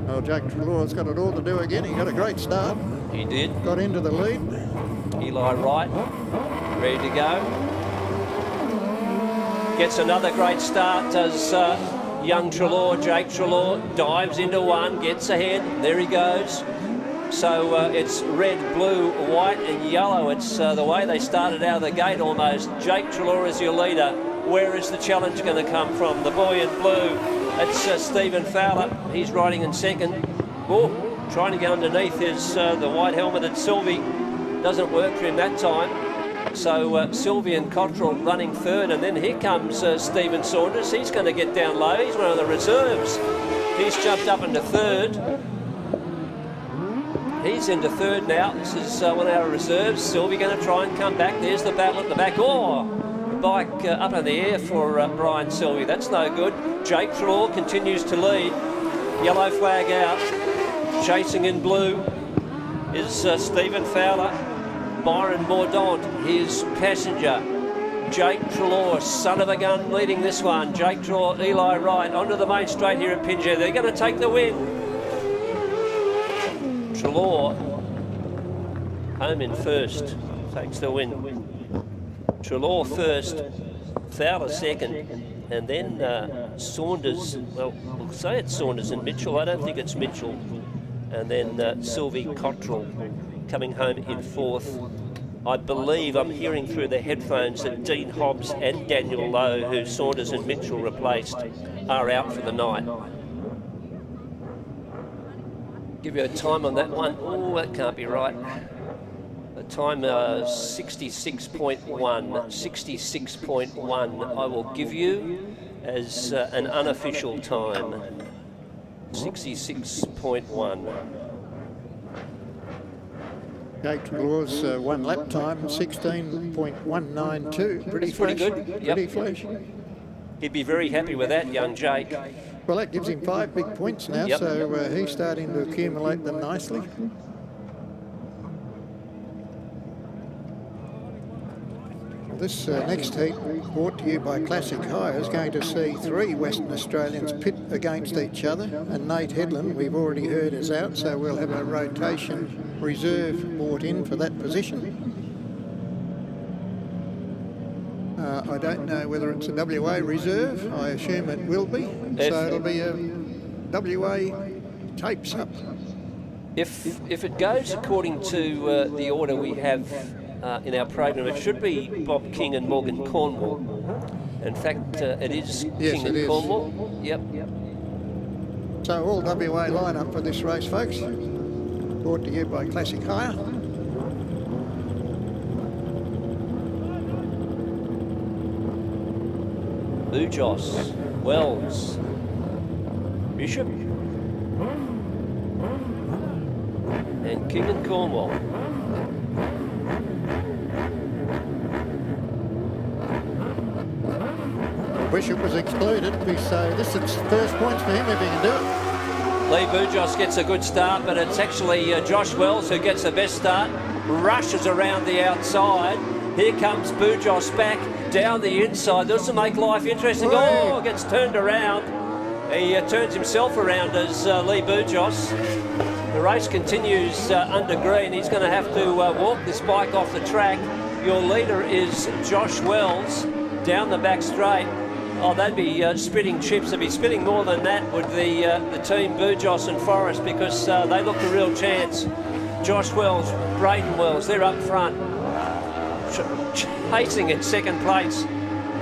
Well, Jake Trelaw's got it all to do again. He got a great start. He did. Got into the lead. Eli Wright, ready to go. Gets another great start as young Trelaw, Jake Trelaw, dives into one, gets ahead, there he goes. So it's red, blue, white and yellow. It's the way they started out of the gate almost. Jake Trelaw is your leader. Where is the challenge going to come from? The boy in blue, it's Stephen Fowler. He's riding in 2nd. Oh, trying to get underneath is the white helmeted Sylvie. Doesn't work for him that time. out. So Sylvian Cottrell running third, and then here comes Stephen Saunders. He's going to get down low. He's one of the reserves. He's jumped up into third. He's into third now. This is one of our reserves. Sylvie going to try and come back. There's the battle at the back. Oh, the bike up in the air for Brian Sylvie. That's no good. Jake Trelaw continues to lead. Yellow flag out. Chasing in blue is Stephen Fowler. Byron Mordaunt, his passenger. Jake Trelaw, son of a gun, leading this one. Jake Trelaw, Eli Wright, onto the main straight here at Pinjar. They're going to take the win. Trelaw, home in first, takes the win. Trelaw first, Fowler second, and then Saunders, well, we'll say it's Saunders and Mitchell. I don't think it's Mitchell. And then Sylvie Cottrell coming home in fourth. I believe I'm hearing through the headphones that Dean Hobbs and Daniel Lowe, who Saunders and Mitchell replaced, are out for the night. Give you a time on that one. Oh, that can't be right. The time 66.1. 66.1 I will give you as an unofficial time. 66.1. Jake Trelaw's one lap time, 16.192. Pretty good. Pretty flashy. He'd be very happy with that, young Jake. Well, that gives him 5 big points now, so he's starting to accumulate them nicely. This next heat, brought to you by Classic Hire, is going to see 3 Western Australians pit against each other, and Nate Headland, we've already heard, is out, so we'll have a rotation reserve brought in for that position. I don't know whether it's a WA reserve. I assume it will be. So it'll be a WA tapes up. If it goes according to the order we have in our program, it should be Bob King and Morgan Cornwall. In fact, it is King and Cornwall. Yep. So all WA lineup for this race, folks. Brought to you by Classic Hire. Bujos, Wells, Bishop, and King and Cornwall. Bishop was excluded, so this is first points for him if he can do it. Lee Bujos gets a good start, but it's actually Josh Wells who gets the best start. Rushes around the outside. Here comes Bujos back down the inside. Doesn't make life interesting. Oh, gets turned around. He turns himself around as Lee Bujos. The race continues under green. He's going to have to walk this bike off the track. Your leader is Josh Wells down the back straight. Oh, they'd be spitting chips. They'd be spitting more than that with the team Bujos and Forrest, because they look a real chance. Josh Wells, Braden Wells, they're up front. Chasing in second place,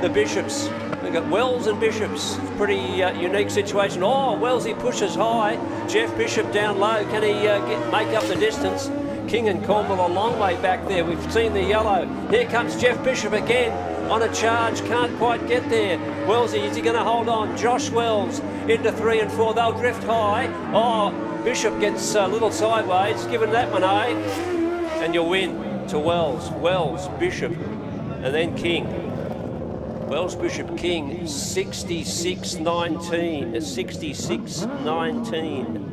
the Bishops. We've got Wells and Bishops. Pretty unique situation. Oh, Wells, he pushes high. Jeff Bishop down low. Can he make up the distance? King and Cornwall a long way back there. We've seen the yellow. Here comes Jeff Bishop again on a charge. Can't quite get there. Wellesley, is he going to hold on? Josh Wells into 3 and 4. They'll drift high. Oh, Bishop gets a little sideways. Given that one, and you'll win to Wells. Wells, Bishop, and then King. Wells, Bishop, King, 66.19. 66.19.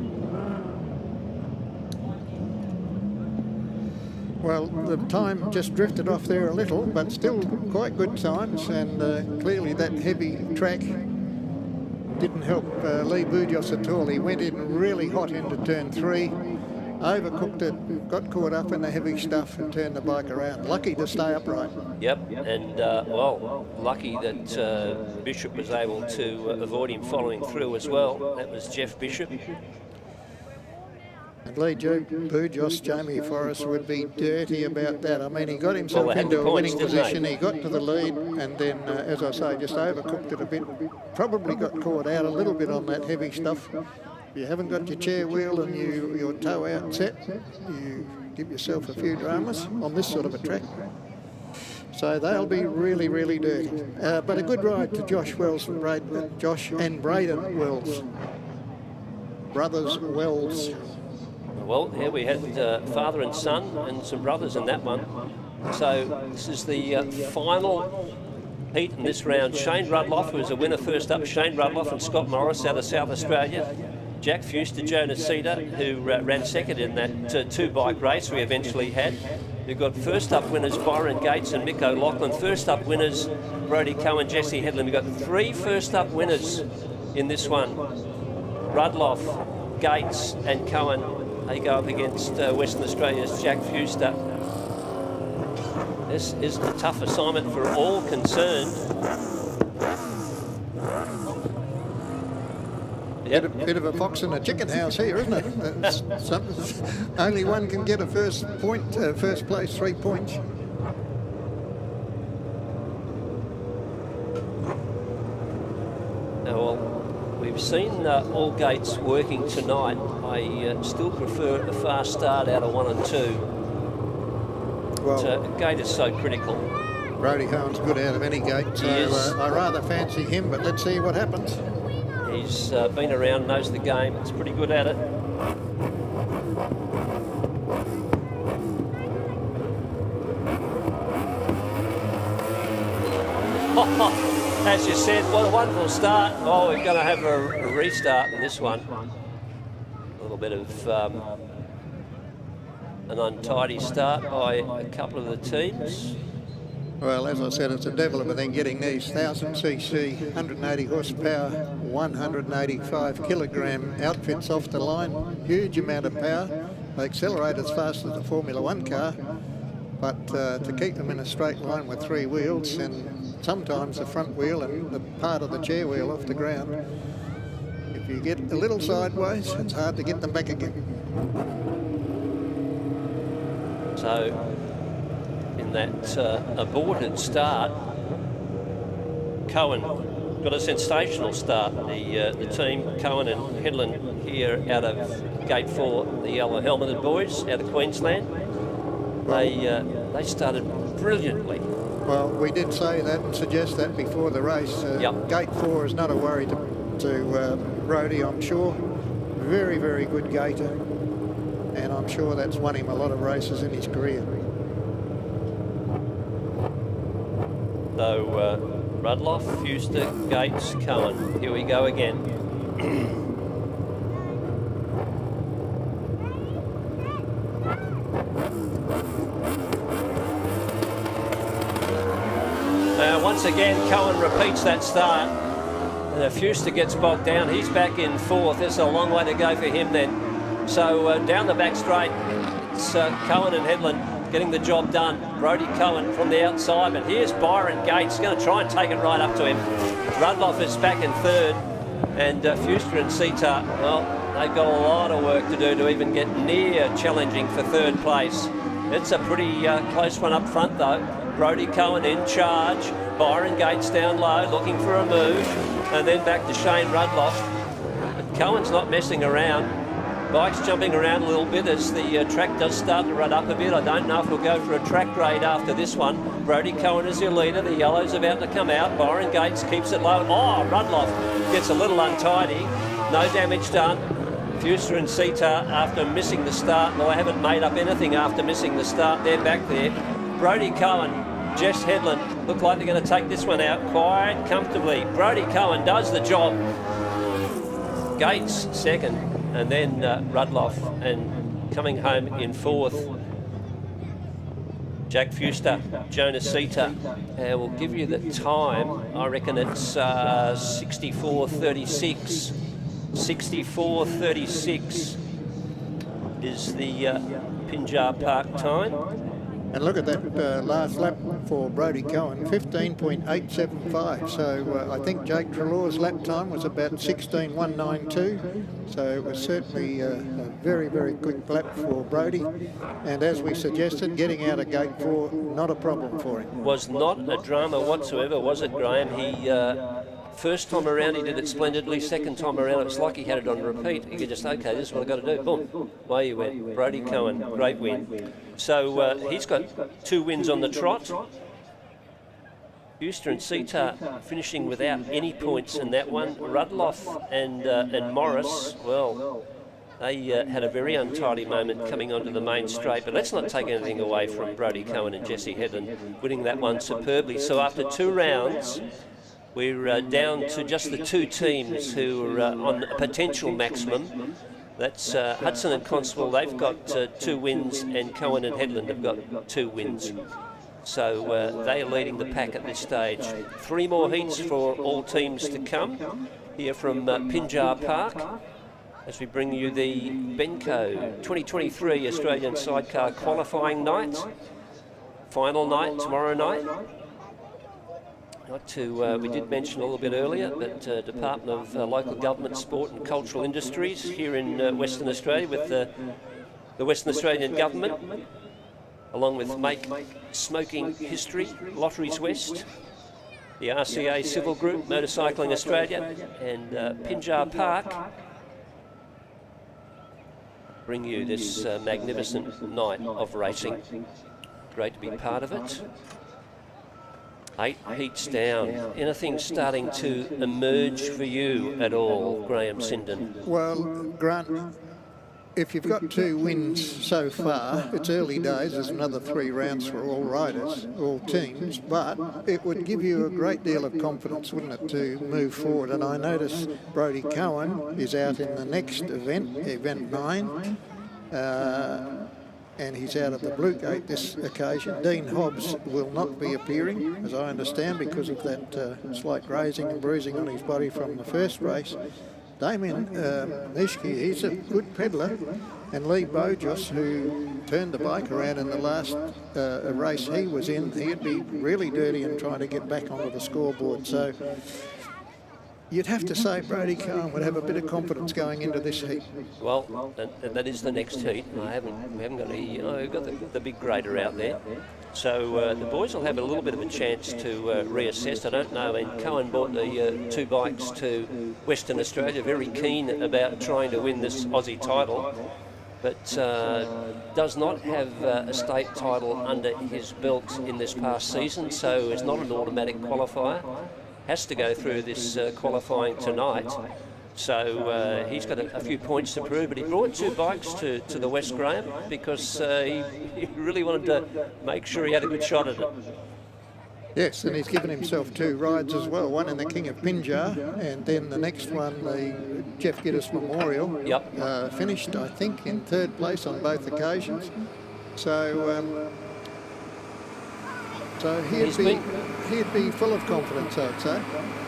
Well, the time just drifted off there a little, but still quite good times, and clearly that heavy track didn't help Lee Bujos at all. He went in really hot into turn 3, overcooked it, got caught up in the heavy stuff and turned the bike around. Lucky to stay upright. Yep, and well, lucky that Bishop was able to avoid him following through as well. That was Jeff Bishop. And Lee Bujos, Jamie Forrest would be dirty about that. I mean, he got himself into a winning position. He got to the lead, and then, as I say, just overcooked it a bit. Probably got caught out a little bit on that heavy stuff. If you haven't got your chair wheel and your toe out set, you give yourself a few dramas on this sort of a track. So they'll be really, really dirty. But a good ride to Josh Wells and Josh and Braden Wells. Brothers Wells. Well, here we had father and son and some brothers in that one. So this is the final heat in this round. Shane Rudloff, who was a winner first up. Shane Rudloff and Scott Morris out of South Australia. Jack Fuster, Jonas Cedar, who ran second in that two-bike race we eventually had. We've got first up winners Byron Gates and Mick O'Loughlin. First up winners Brodie Cohen, Jesse Headland. We've got 3 first up winners in this one. Rudloff, Gates and Cohen. They go up against Western Australia's Jack Fuster. This is a tough assignment for all concerned. Bit of a fox in a chicken house here, isn't it? Only one can get a first place, 3 points. Now, well, we've seen all gates working tonight. I still prefer a fast start out of 1 and 2. Well, a gate is so critical. Brodie Cohen's good out of any gate, so I rather fancy him, but let's see what happens. He's been around, knows the game. It's pretty good at it. As you said, what a wonderful start. Oh, we're going to have a restart in this one. A little bit of an untidy start by a couple of the teams. Well, as I said, it's a devil of a thing getting these 1000cc, 180 horsepower, 185 kilogram outfits off the line. Huge amount of power. They accelerate as fast as a Formula 1 car, but to keep them in a straight line with 3 wheels and sometimes the front wheel and the part of the chair wheel off the ground, if you get a little sideways, it's hard to get them back again. So, in that aborted start, Cohen got a sensational start. The team, Cohen and Headland here out of Gate 4, the yellow helmeted boys out of Queensland. They started brilliantly. Well, we did say that and suggest that before the race. Gate 4 is not a worry to Brodie, I'm sure. Very, very good gator. And I'm sure that's won him a lot of races in his career. So Rudloff, Fuster, Gates, Cohen. Here we go again. Now once again Cohen repeats that start. And Fuster gets bogged down. He's back in 4th. There's a long way to go for him then. So down the back straight, it's Cohen and Headland getting the job done. Brodie Cohen from the outside, but here's Byron Gates going to try and take it right up to him. Rudloff is back in 3rd, and Fuster and Sidecar, well, they've got a lot of work to do to even get near challenging for 3rd place. It's a pretty close one up front though. Brodie Cohen in charge, Byron Gates down low looking for a move, and then back to Shane Rudloff. But Cohen's not messing around. Bike's jumping around a little bit as the track does start to run up a bit. I don't know if we'll go for a track grade after this one. Brodie Cohen is your leader. The yellow's about to come out. Byron Gates keeps it low. Oh, Rudloff gets a little untidy. No damage done. Fuster and Sidecar, after missing the start, well, they haven't made up anything after missing the start. They're back there. Brodie Cohen, Jess Headland look like they're going to take this one out quite comfortably. Brodie Cohen does the job. Gates second. And then Rudloff, and coming home in 4th, Jack Fuster, Jonas Cedar. We'll give you the time. I reckon it's 64:36. 64:36 is the Pinjar Park time. And look at that last lap for Brodie Cohen, 15.875. So I think Jake Treloar's lap time was about 16.192. So it was certainly a very, very quick lap for Brodie. And as we suggested, getting out of Gate 4, not a problem for him. Was not a drama whatsoever, was it, Graham? First time around he did it splendidly. Second time around it was like he had it on repeat. He could just, okay, this is what I've got to do. Boom, away you went. Brodie Cohen, great win. So he's got 2 wins on the trot. Euster and Sidecar finishing without any points in that one. Rudloff and Morris, well, they had a very untidy moment coming onto the main straight, but let's not take anything away from Brodie Cohen and Jesse Headland winning that one superbly. So after 2 rounds, we're down to just the 2 teams who are on a potential maximum. That's Hudson and Constable. They've got 2 wins, and Cohen and Headland have got 2 wins. So they are leading the pack at this stage. 3 more heats for all teams to come here from Pinjar Park, as we bring you the Benco 2023 Australian Sidecar qualifying night. Final night, tomorrow night. We did mention a little bit earlier, but Department of Local Government, Sport and Cultural Industries here in Western Australia with the Western Australian Government, along with Make Smoking History, Lotteries West, the RCA Civil Group, Motorcycling Australia, and Pinjar Park bring you this magnificent night of racing. Great to be part of it. 8 heats down. Anything starting to emerge for you at all, Graham Sinden? Well, Grant, if you've got 2 wins so far, it's early days. There's another 3 rounds for all riders, all teams, but it would give you a great deal of confidence, wouldn't it, to move forward. And I notice Brodie Cohen is out in the next event, event 9. And he's out of the Blue Gate this occasion. Dean Hobbs will not be appearing, as I understand, because of that slight grazing and bruising on his body from the first race. Damien Nishki, he's a good peddler, and Lee Bojos, who turned the bike around in the last race he was in, he'd be really dirty and trying to get back onto the scoreboard. So you'd have to say Brodie Cohen would have a bit of confidence going into this heat. Well, that is the next heat. We haven't got any. We've got the big grader out there, so the boys will have a little bit of a chance to reassess. I don't know. And Cohen brought the 2 bikes to Western Australia, very keen about trying to win this Aussie title, but does not have a state title under his belt in this past season, so it's not an automatic qualifier. Has to go through this qualifying tonight, so he's got a few points to prove, but he brought 2 bikes to the West, Graham, because he really wanted to make sure he had a good shot at it. Yes, and he's given himself 2 rides as well, one in the King of Pinjar, and then the next one, the Jeff Giddis Memorial. Yep. Finished, I think, in 3rd place on both occasions. So he'd be full of confidence, I'd say.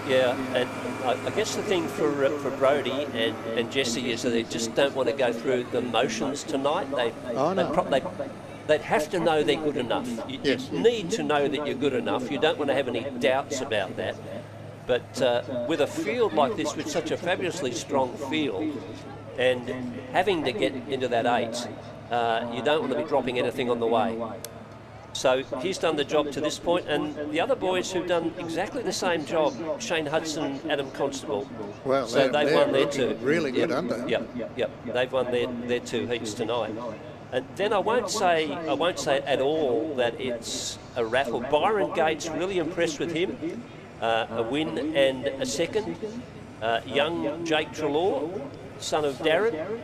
Yeah, and I guess the thing for Brodie and Jesse is that they just don't want to go through the motions tonight. They'd have to know they're good enough. You need to know that you're good enough. You don't want to have any doubts about that. But with a field like this, with such a fabulously strong field, and having to get into that 8, you don't want to be dropping anything on the way. So he's done the job to this point, and the other boys who've done exactly the same job, Shane Hudson and Adam Constable. Well, so they've won their 2. Really good under. Yep. They've won their 2 heats tonight. And then I won't say at all that it's a raffle. Byron Gates, really impressed with him. A win and a second. Young Jake Trelaw, son of Darren.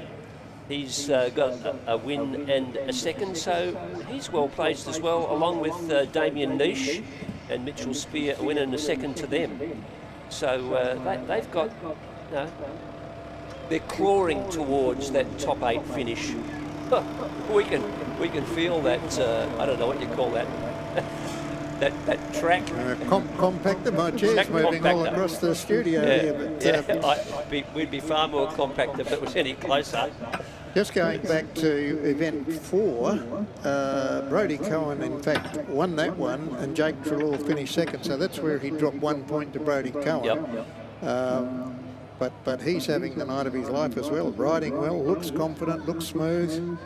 He's got a win and a second, so he's well placed as well, along with Damien Niche and Mitchell Spear, a win and a second to them. So they've got, they're clawing towards that top 8 finish. We can feel that. I don't know what you call that. that track. Compactor. My chair's moving all across the studio here. But, we'd be far more compact if it was any closer. Just going back to event 4, Brodie Cohen, in fact, won that one, and Jake Trelaw finished second, so that's where he dropped 1 point to Brodie Cohen. Yep. But he's having the night of his life as well, riding well, looks confident, looks smooth,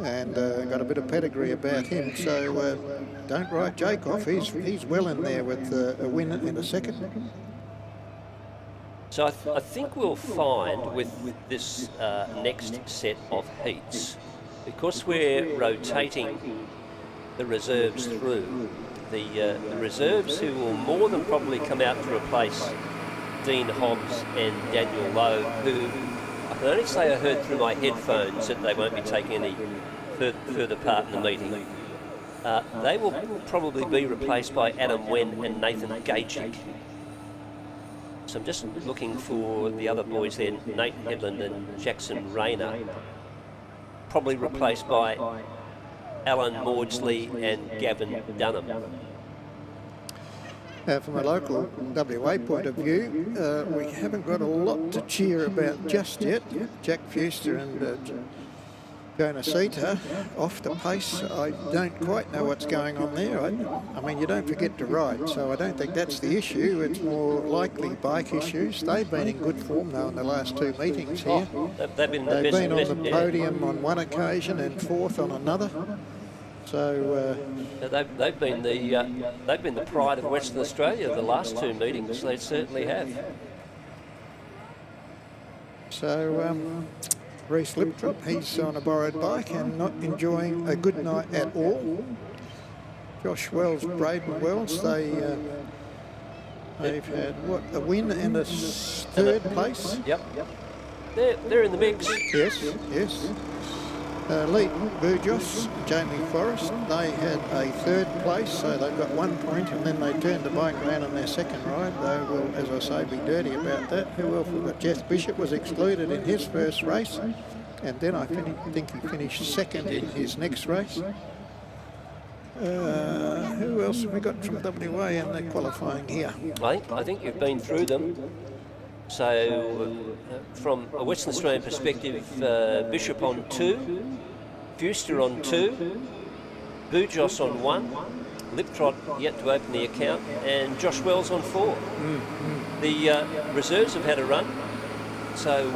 and got a bit of pedigree about him. So don't write Jake off. He's well in there with a win and a second. So I think we'll find with this next set of heats, because we're rotating the reserves through, the reserves who will more than probably come out to replace Dean Hobbs and Daniel Lowe, who I can only say I heard through my headphones that they won't be taking any further part in the meeting. They will probably be replaced by Adam Wen and Nathan Gajic. So I'm just looking for the other boys there, Nate Headland and Jackson Rayner, probably replaced by Alan Maudsley and Gavin Dunham. From a local WA point of view, we haven't got a lot to cheer about just yet. Jack Fuster and Jonah Sita off the pace. I don't quite know what's going on there. I mean, you don't forget to ride, so I don't think that's the issue. It's more likely bike issues. They've been in good form, though, in the last two meetings here. They've been on the podium on one occasion and fourth on another. So they've been the pride of Western Australia the last two meetings. They certainly have. So Reece Liptrop, he's on a borrowed bike and not enjoying a good night at all. Josh Wells, Braden Wells, they've had a win and a third place. Yep. They're in the mix. Yes. Lee Burgos, Jamie Forrest, they had a third place, so they've got 1 point, and then they turned the bike around on their second ride. They will, as I say, be dirty about that. Who else we've got? Jeff Bishop was excluded in his first race, and then I think he finished second in his next race. Who else have we got from WA in the qualifying here? I think you've been through them. So, from a Western Australian perspective, Bishop on 2, Fuster on 2, Bujos on 1, Liptrot yet to open the account, and Josh Wells on 4. The reserves have had a run, so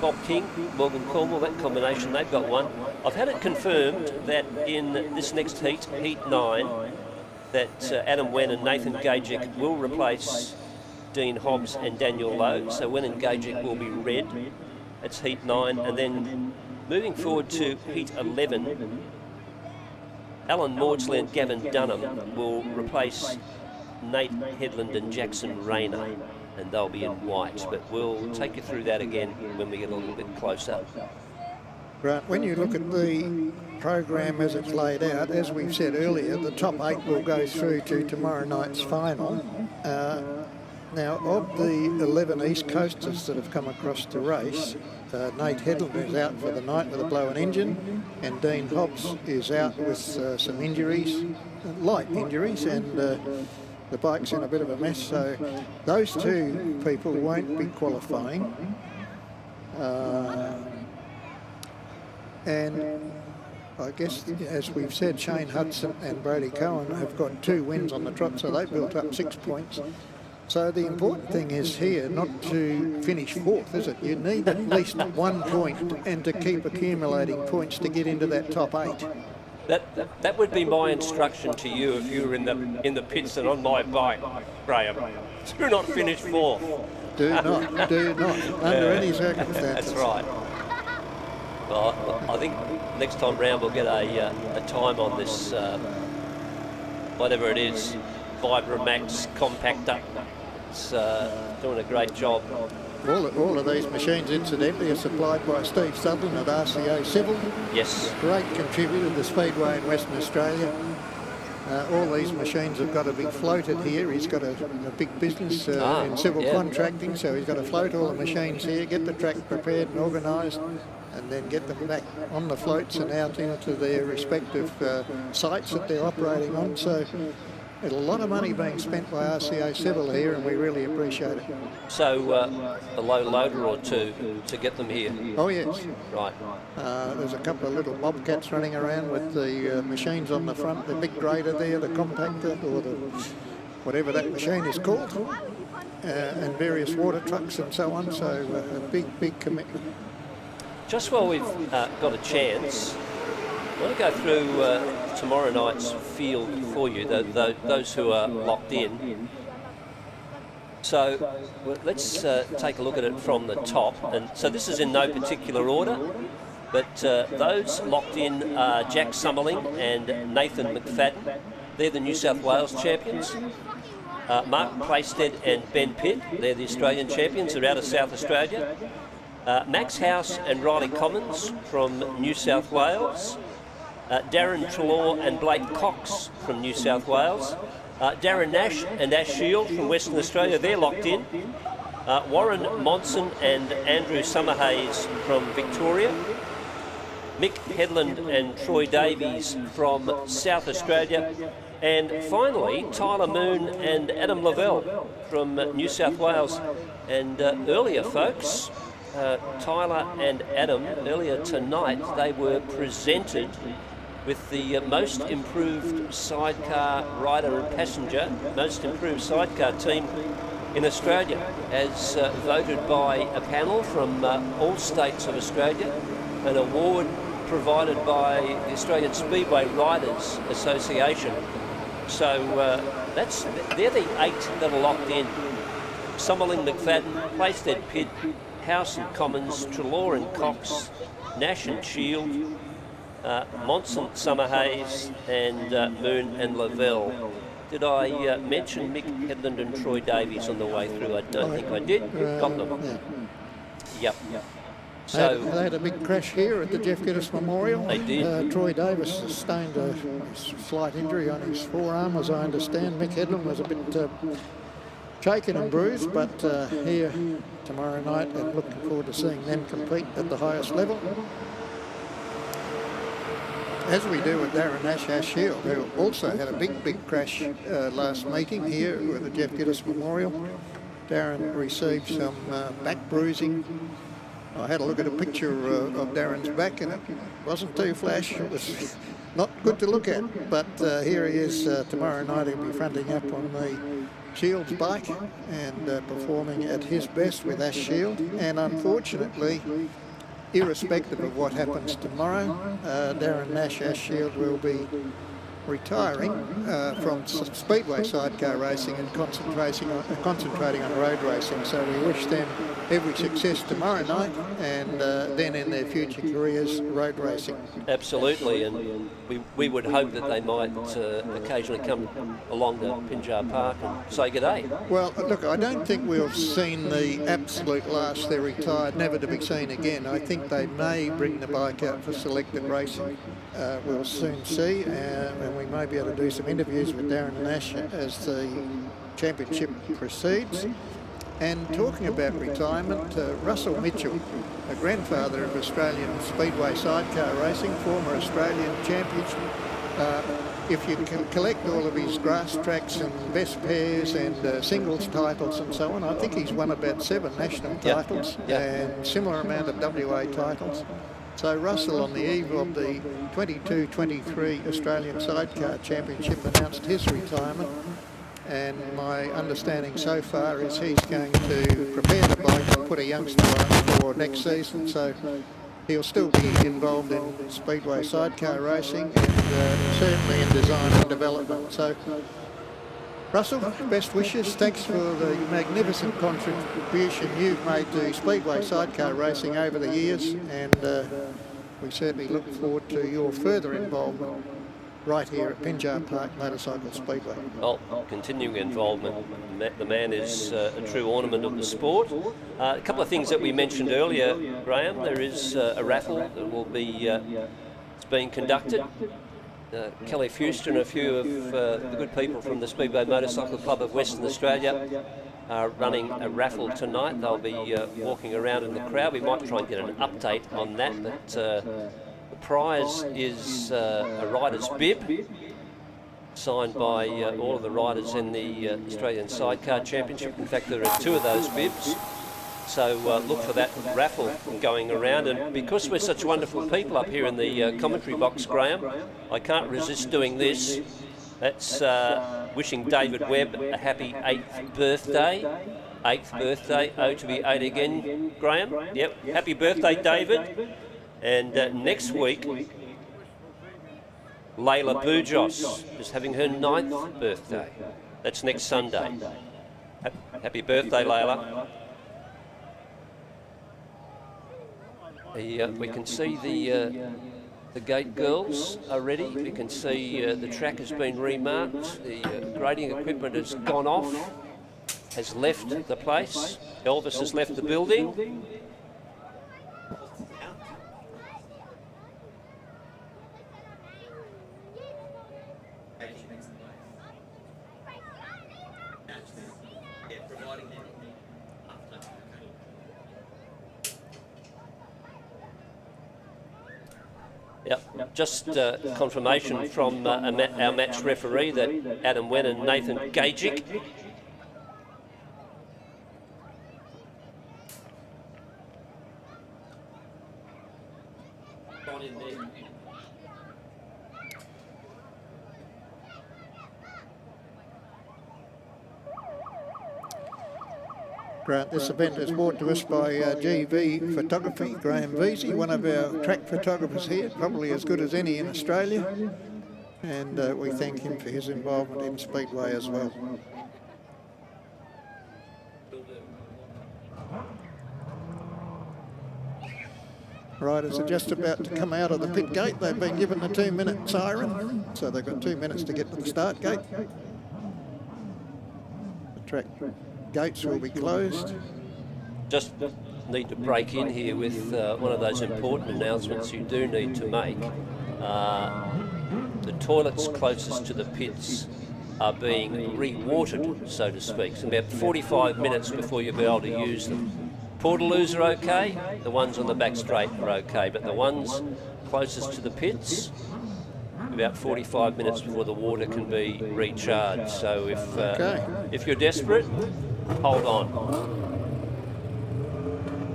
Bob King, Morgan Cornwall, that combination, they've got 1. I've had it confirmed that in this next heat, Heat 9, that Adam Wen and Nathan Gajic will replace Dean Hobbs and Daniel Lowe. So Wen and Gajic will be red. It's Heat 9. And then moving forward to Heat 11, Alan Maudsley and Gavin Dunham will replace Nate Headland and Jackson Rayner, and they'll be in white. But we'll take you through that again when we get a little bit closer. Right, when you look at the program as it's laid out, as we've said earlier, the top 8 will go through to tomorrow night's final. Now, of the 11 East Coasters that have come across the race, Nate Headland is out for the night with a blown engine, and Dean Hobbs is out with some injuries, light injuries, and the bike's in a bit of a mess. So those two people won't be qualifying. And I guess, as we've said, Shane Hudson and Brody Cohen have got 2 wins on the trot, so they've built up 6 points. So the important thing is here not to finish 4th, is it? You need at least 1 point and to keep accumulating points to get into that top 8. That would be my instruction to you if you were in the pits and on my bike, Graham. Do not finish 4th. Do not, under any circumstances. That's right. Well, I think next time round we'll get a time on this, whatever it is, Vibramax compactor. It's doing a great job. All of these machines, incidentally, are supplied by Steve Sutherland at RCA Civil. Yes. Great contributor to the Speedway in Western Australia. All these machines have got to be floated here. He's got a big business in civil contracting, so he's got to float all the machines here, get the track prepared and organised, and then get them back on the floats and out into their respective sites that they're operating on. So a lot of money being spent by RCA Civil here, and we really appreciate it. So a low loader or 2 to get them here? Oh, yes. Right. There's a couple of little bobcats running around with the machines on the front, the big grader there, the compactor, or the whatever that machine is called, and various water trucks and so on. So a big commitment. Just while we've got a chance, I want to go through tomorrow night's field for you, those who are locked in. So let's take a look at it from the top. And so this is in no particular order, but those locked in are Jack Summerling and Nathan McFadden. They're the New South Wales champions. Mark Plaisted and Ben Pitt, they're the Australian champions. They're out of South Australia. Max House and Riley Commons from New South Wales. Darren Trelaw and Blake Cox from New South Wales. Darren Nash and Ash Shield from Western Australia, they're locked in. Warren Monson and Andrew Summerhays from Victoria. Mick Headland and Troy Davies from South Australia. And finally, Tyler Moon and Adam Lavelle from New South Wales. And earlier, folks, Tyler and Adam, earlier tonight, they were presented with the most improved sidecar rider and passenger, most improved sidecar team in Australia, as voted by a panel from all states of Australia, an award provided by the Australian Speedway Riders Association. So they're the 8 that are locked in. Summerling, McFadden, Plaisted, Pitt, House and Commons, Trelaw and Cox, Nash and Shield, Monson, Summerhays and Moon and Lavelle. Did I mention Mick Headland and Troy Davies on the way through? I don't think I did. Got them. Yeah. Yep. So they had a big crash here at the Jeff Geddes Memorial. They did. Troy Davis sustained a slight injury on his forearm, as I understand. Mick Headland was a bit shaken and bruised, but here tomorrow night, and looking forward to seeing them compete at the highest level. As we do with Darren Nash, Ash Shield, who also had a big crash last meeting here with the Jeff Geddes Memorial. Darren received some back bruising. I had a look at a picture of Darren's back, and it wasn't too flash. It was not good to look at, but here he is tomorrow night. He'll be fronting up on the Shield's bike and performing at his best with Ash Shield. And unfortunately, irrespective of what happens tomorrow, Darren Nash, Ash Shield, will be retiring from speedway sidecar racing and concentrating on road racing. So we wish them every success tomorrow night, and then in their future careers, road racing. Absolutely, and we would hope that they might occasionally come along to Pinjar Park and say good day. Well, look, I don't think we've seen the absolute last. They're retired, never to be seen again. I think they may bring the bike out for selected racing. We'll soon see, and we may be able to do some interviews with Darren Nash as the championship proceeds. And talking about retirement, Russell Mitchell, a grandfather of Australian Speedway sidecar racing, former Australian champion. If you can collect all of his grass tracks and best pairs and singles titles and so on, I think he's won about 7 national titles and similar amount of WA titles. So Russell, on the eve of the 22-23 Australian Sidecar Championship, announced his retirement. And my understanding so far is he's going to prepare the bike and put a youngster on for next season. So he'll still be involved in speedway sidecar racing and certainly in design and development. So Russell, best wishes. Thanks for the magnificent contribution you've made to speedway sidecar racing over the years, and we certainly look forward to your further involvement right here at Pinjar Park Motorcycle Speedway. Well, continuing involvement. The man is a true ornament of the sport. A couple of things that we mentioned earlier, Graham. There is a raffle that will be it's being conducted. Kelly Fuster and a few of the good people from the Speedway Motorcycle Club of Western Australia are running a raffle tonight. They'll be walking around in the crowd. We might try and get an update on that, but the prize is a rider's bib signed by all of the riders in the Australian Sidecar Championship. In fact, there are 2 of those bibs. So look for that raffle going around. And because we're such wonderful people up here in the commentary box, Graham, I can't resist doing this. That's wishing David Webb a happy 8th birthday. 8th birthday, oh to be 8 again, Graham. Yep, happy birthday, David. And next week, Layla Bujos is having her 9th birthday. That's next Sunday. Happy birthday, Layla. We can see the gate girls are ready. We can see the track has been remarked. The grading equipment has gone off, has left the place. Elvis has left the building. Yep, just confirmation from our match referee that Adam Wen and Nathan Gajic Grant, this event is brought to us by GV Photography, Graham Veazey, one of our track photographers here, probably as good as any in Australia. And we thank him for his involvement in Speedway as well. Riders are just about to come out of the pit gate. They've been given the 2-minute siren, so they've got 2 minutes to get to the start gate. The track gates will be closed. Just need to break in here with one of those important announcements you do need to make. The toilets closest to the pits are being re-watered, so to speak. So about 45 minutes before you'll be able to use them. Portaloos are okay, the ones on the back straight are okay, but the ones closest to the pits, about 45 minutes before the water can be recharged. So if you're desperate, hold on.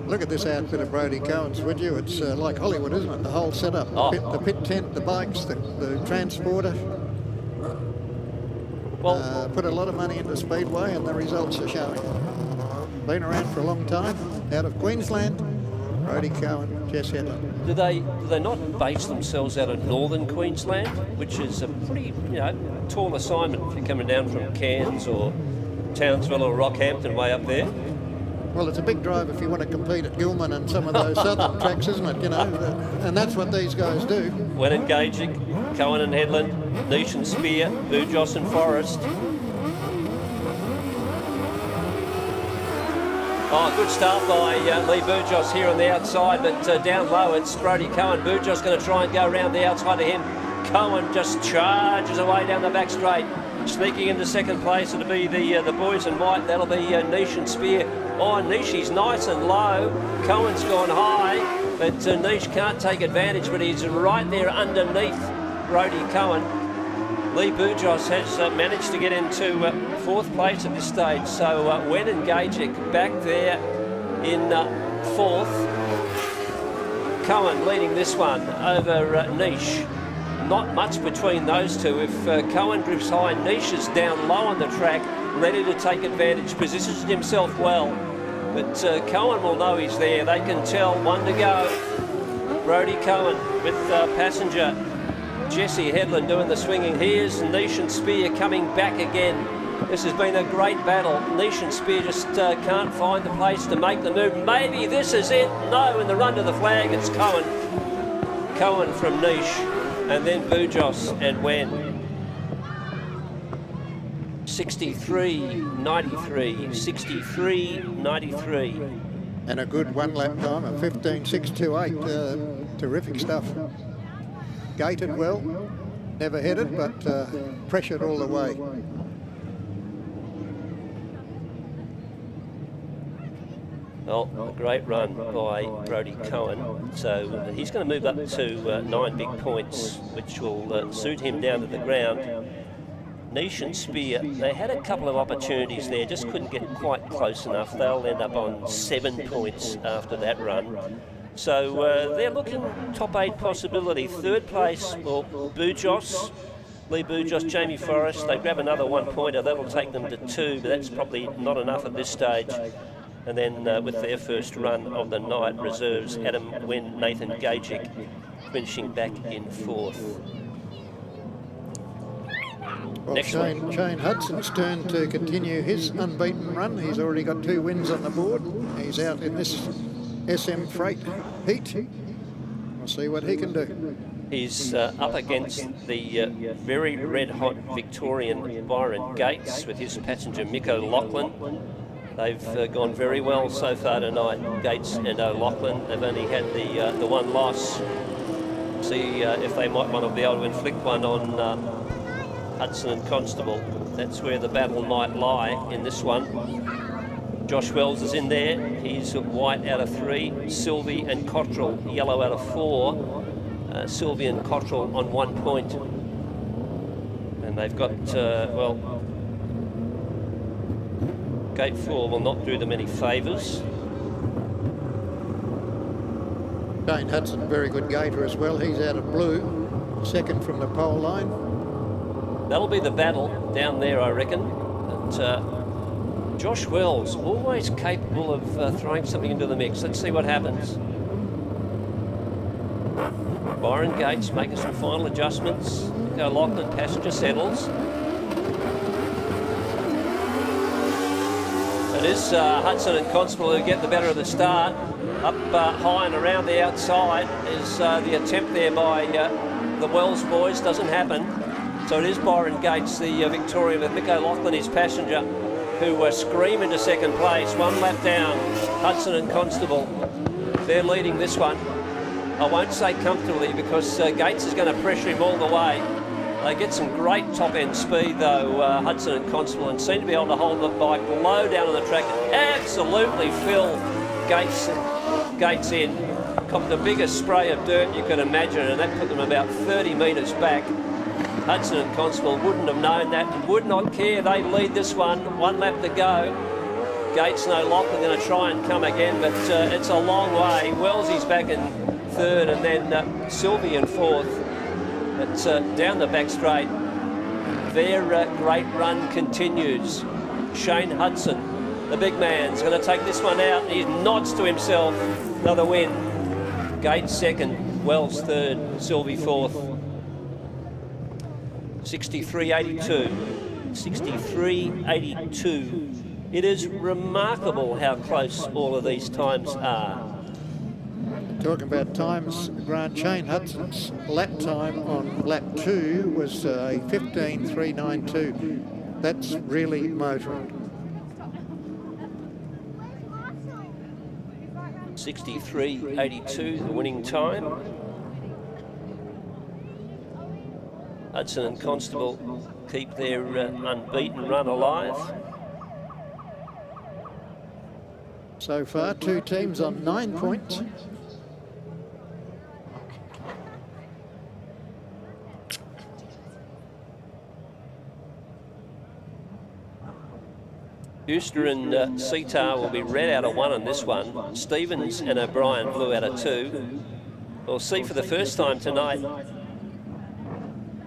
Look at this outfit of Brodie Cohen's, would you? It's like Hollywood, isn't it? The whole setup, the pit tent, the bikes, the transporter. Well, put a lot of money into Speedway and the results are showing. Been around for a long time, out of Queensland. Brodie Cohen, Jess Hedlund. Do they not base themselves out of northern Queensland, which is a pretty, tall assignment if you're coming down from Cairns or Townsville or Rockhampton way up there? Well, it's a big drive if you want to compete at Gilman and some of those southern tracks, isn't it? And that's what these guys do. Wen and Gajic, Cohen and Hedlund, Niche and Spear, Bujos and Forrest. Oh, good start by Lee Bujos here on the outside, but down low it's Brodie Cohen. Bujos going to try and go around the outside of him. Cohen just charges away down the back straight. Sneaking into second place, it'll be the boys in white. That'll be Niche and Spear. Oh, Niche, he's nice and low. Cohen's gone high, but Niche can't take advantage, but he's right there underneath Brodie Cohen. Lee Bujos has managed to get into fourth place at this stage. So Wen and Gajic back there in fourth. Cohen leading this one over Niche. Not much between those two. If Cohen drifts high, Niche is down low on the track, ready to take advantage, positions himself well. But Cohen will know he's there. They can tell. One to go. Brodie Cohen with passenger Jesse Hedlund doing the swinging. Here's Niche and Spear coming back again. This has been a great battle. Niche and Spear just can't find the place to make the move. Maybe this is it. No, in the run to the flag, it's Cohen. Cohen from Niche. And then Bujos and Wen. 63.93, 63.93. And a good one-lap time of 15.628. Terrific stuff. Gated well, never headed, but pressured all the way. Well, a great run by Brodie Cohen. So he's going to move up to 9 big points, which will suit him down to the ground. Niche and Spear, they had a couple of opportunities there, just couldn't get quite close enough. They'll end up on 7 points after that run. So they're looking top 8 possibility. Third place, well, Bujos, Lee Bujos, Jamie Forrest. They grab another 1 pointer. That'll take them to 2, but that's probably not enough at this stage. And then with their first run of the night, reserves Adam Wen, Nathan Gajic finishing back in fourth. Well, next one. Shane Hudson's turn to continue his unbeaten run. He's already got 2 wins on the board. He's out in this SM Freight heat. We'll see what he can do. He's up against the very red-hot Victorian Byron Gates with his passenger Mick O'Loughlin. They've gone very well so far tonight, Gates and O'Loughlin. They've only had the one loss. See if they might want to be able to inflict one on Hudson and Constable. That's where the battle might lie in this one. Josh Wells is in there. He's white out of 3. Sylvie and Cottrell yellow out of 4. Sylvie and Cottrell on 1 point. And they've got, well, gate 4 will not do them any favours. Shane Hudson, very good gaiter as well. He's out of blue, second from the pole line. That'll be the battle down there, I reckon. But Josh Wells, always capable of throwing something into the mix. Let's see what happens. Byron Gates making some final adjustments. O'Loughlin, passenger settles. It is Hudson and Constable who get the better of the start. Up high and around the outside is the attempt there by the Wells boys. Doesn't happen. So it is Byron Gates, the Victorian, with Mick O'Loughlin, his passenger, who scream into second place. 1 lap down, Hudson and Constable. They're leading this one. I won't say comfortably because Gates is going to pressure him all the way. They get some great top-end speed though, Hudson and Constable, and seem to be able to hold the bike low down on the track. Absolutely fill Gates in. Copped the biggest spray of dirt you could imagine, and that put them about 30 metres back. Hudson and Constable wouldn't have known that and would not care. They lead this one, 1 lap to go. Gates and O'Loughlin going to try and come again, but it's a long way. Wellesley's back in 3rd, and then Sylvie in 4th. It's down the back straight. Their great run continues. Shane Hudson, the big man's going to take this one out. He nods to himself. Another win. Gates 2nd, Wells 3rd, Sylvie 4th. 63.82. 63.82. It is remarkable how close all of these times are. Talking about times, Grant, Shane Hudson's lap time on lap 2 was a 15.392. That's really motoring. 63.82, the winning time. Hudson and Constable keep their unbeaten run alive. So far, 2 teams on 9 points. Huster and Sidecar will be red out of 1 on this one. Stevens and O'Brien blue out of 2. We'll see for the first time tonight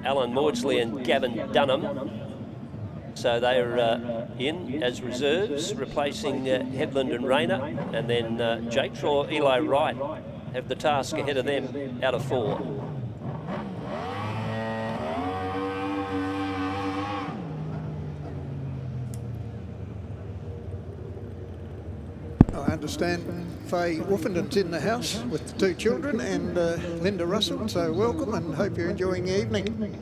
Alan Maudsley and Gavin Dunham. So they're in as reserves, replacing Headland and Rayner. And then Jake Shaw, Eli Wright have the task ahead of them out of 4. I understand Faye Woofenden's in the house with the 2 children and Linda Russell, so welcome and hope you're enjoying the evening.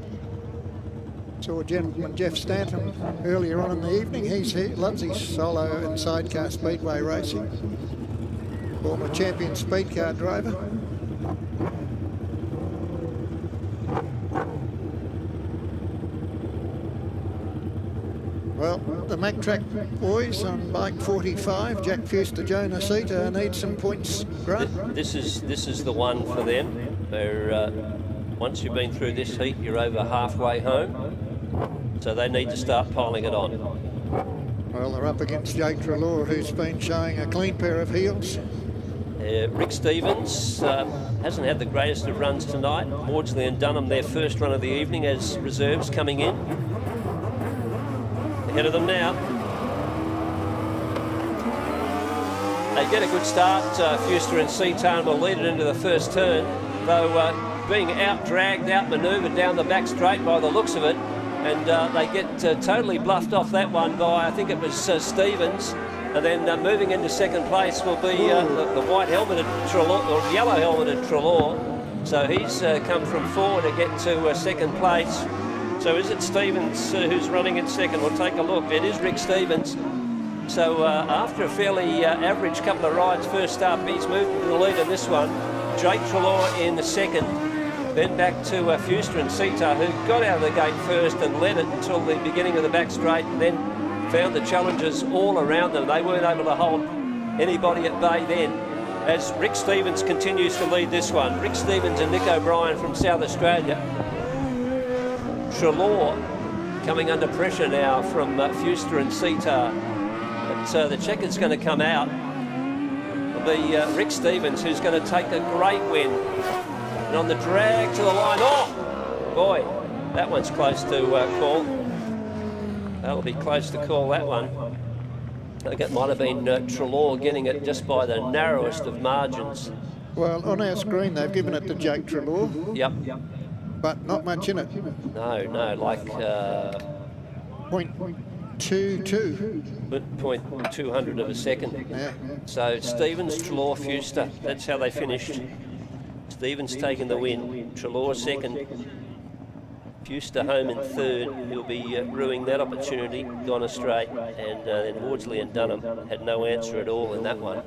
Saw gentleman Jeff Stanton earlier on in the evening. He's here, loves his solo and sidecar speedway racing. Former champion speedcar driver. Well, the Mack Track boys on bike 45, Jack Fuster, Jonah Sita, need some points, Grant. This is the one for them. They're once you've been through this heat, you're over halfway home. So they need to start piling it on. Well, they're up against Jake Trelaw, who's been showing a clean pair of heels. Rick Stevens hasn't had the greatest of runs tonight. Maudsley and Dunham, their first run of the evening as reserves coming in. Ahead of them now. They get a good start, Fuster and Seatarn will lead it into the first turn, though being out-dragged, out-manoeuvred down the back straight by the looks of it. and they get totally bluffed off that one by, I think it was Stevens. And then moving into second place will be the white helmeted Trelaw, or yellow helmeted Trelaw. So he's come from 4 to get to second place. So is it Stevens who's running in second? We'll take a look. It is Rick Stevens. So after a fairly average couple of rides first up, he's moved to the lead in this one. Jake Trelaw in the second. Then back to Fuster and Sidecar, who got out of the gate first and led it until the beginning of the back straight, and then found the challenges all around them. They weren't able to hold anybody at bay then, as Rick Stevens continues to lead this one. Rick Stevens and Nick O'Brien from South Australia. Trelaw coming under pressure now from Fuster and Sidecar. But the checker's going to come out. It'll be Rick Stevens who's going to take a great win. And on the drag to the line, oh boy, that one's close to call. That'll be close to call, that one. I think it might have been Trelaw getting it just by the narrowest of margins. Well, on our screen they've given it to Jake Trelaw. Yep. But not much in it. No, like... 0.22. 0.200 of a second. Yeah. So Stevens, Trelaw, Fuster, that's how they finished. Stevens taking the win, Trelaw second. Fuster home in third. He'll be ruining that opportunity, gone astray. And then Maudsley and Dunham had no answer at all in that one.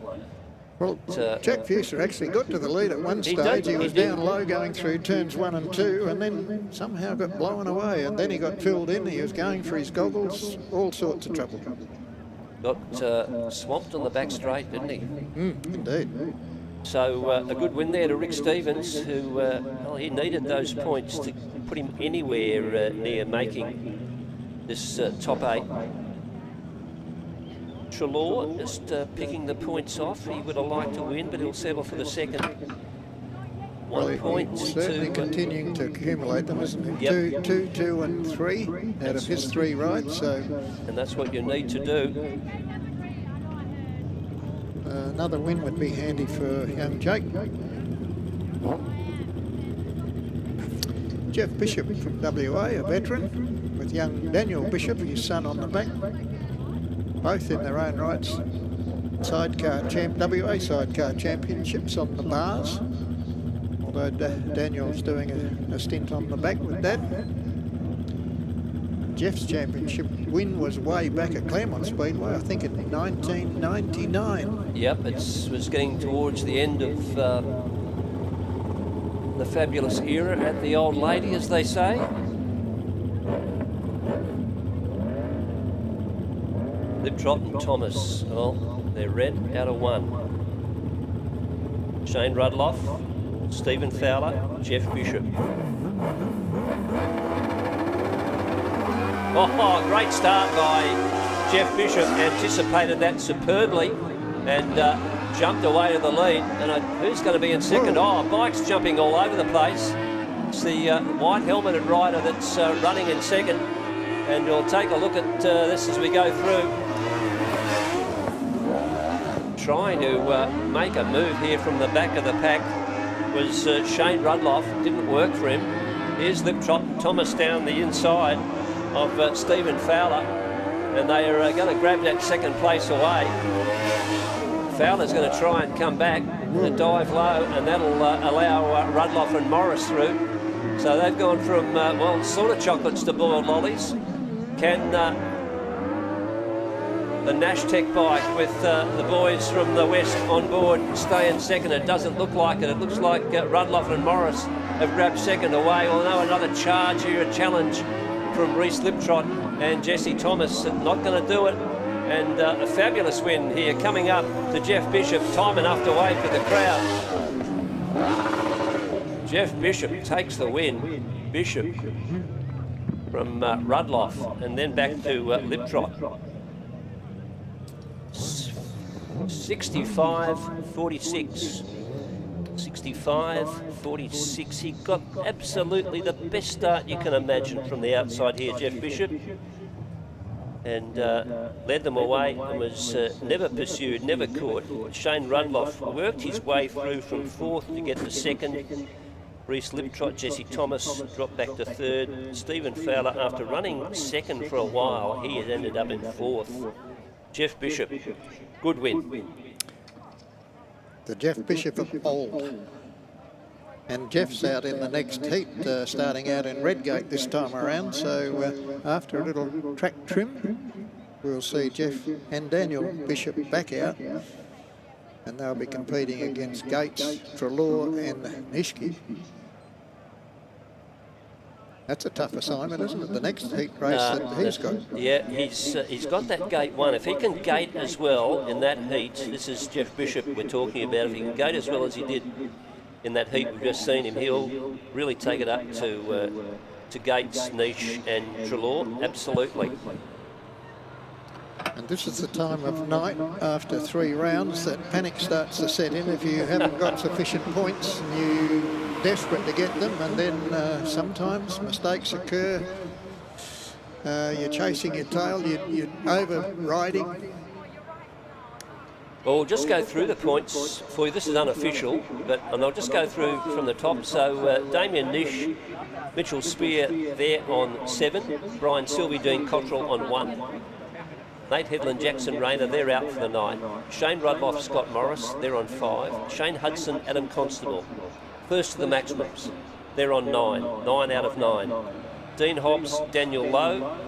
Well, Jack Fuster actually got to the lead at one stage. He was down low going through turns 1 and 2, and then somehow got blown away, and then he got filled in. He was going for his goggles, all sorts of trouble. Got swamped on the back straight, didn't he? Indeed. So a good win there to Rick Stevens, who well, he needed those points to put him anywhere near making this top 8. Trelaw just picking the points off. He would have liked to win, but he'll settle for the second. One point. He's certainly continuing to accumulate them, isn't he? Yep. 2, and 3 out of his 3 rides. So, and that's what you need to do. Another win would be handy for young Jake. Jeff Bishop from WA, a veteran, with young Daniel Bishop, his son, on the back. Both in their own rights. WA Sidecar Championships on the bars. Although Daniel's doing a stint on the back with Dad. Jeff's championship win was way back at Claremont Speedway, I think in 1999. Yep, it was getting towards the end of the fabulous era at the old lady, as they say. Liptrot and Thomas, well, they're red out of 1. Shane Rudloff, Stephen Fowler, Jeff Bishop. Oh, great start by Jeff Bishop. Anticipated that superbly and jumped away to the lead. And who's going to be in second? Oh, Bike's jumping all over the place. It's the white helmeted rider that's running in second. And we'll take a look at this as we go through. Trying to make a move here from the back of the pack was Shane Rudloff. Didn't work for him. Here's Liptrot and Thomas down the inside of Stephen Fowler, and they are going to grab that second place away. Fowler's going to try and come back with a dive low, and that'll allow Rudloff and Morris through. So they've gone from, well, sort of chocolates to boiled lollies. Can the Nash Tech bike with the boys from the west on board stay in second? It doesn't look like it. It looks like Rudloff and Morris have grabbed second away, although another charge here, a challenge from Reese Liptrot and Jesse Thomas. Not going to do it. And a fabulous win here coming up to Jeff Bishop. Time enough to wave for the crowd. Jeff Bishop takes the win. Bishop from Rudloff, and then back to Liptrot. 65-46. 65-46. He got absolutely the best start you can imagine from the outside here, Jeff Bishop, and led them away and was never pursued, never caught. Shane Rudloff worked his way through from 4th to get to 2nd, Reese Liptrot, Jesse Thomas dropped back to third. Stephen Fowler, after running second for a while, he had ended up in fourth. Jeff Bishop, good win. The Jeff Bishop of old. And Jeff's out in the next heat, starting out in Redgate this time around. So after a little track trim, we'll see Jeff and Daniel Bishop back out. And they'll be competing against Gates, Trelaw and Nishki. That's a tough assignment, isn't it? The next heat race that he's got. Yeah, he's got that gate one. If he can gate as well in that heat, this is Jeff Bishop we're talking about. If he can gate as well as he did in that heat we've just seen him, he'll really take it up to Gates, Niche and Trelaw. Absolutely. And this is the time of night after 3 rounds that panic starts to set in if you haven't got sufficient points and you're desperate to get them, and then sometimes mistakes occur. You're chasing your tail, you're overriding. Well, we'll just go through the points for you. This is unofficial, and I'll just go through from the top. So Damien Nish, Mitchell Spear, they're on 7. Brian Sylvie, Dean Cottrell on 1. Nate Headland, Jackson Rayner, they're out for the night. Shane Rudloff, Scott Morris, they're on 5. Shane Hudson, Adam Constable, first to the maximums. They're on 9. 9 out of 9. Dean Hobbs, Daniel Lowe,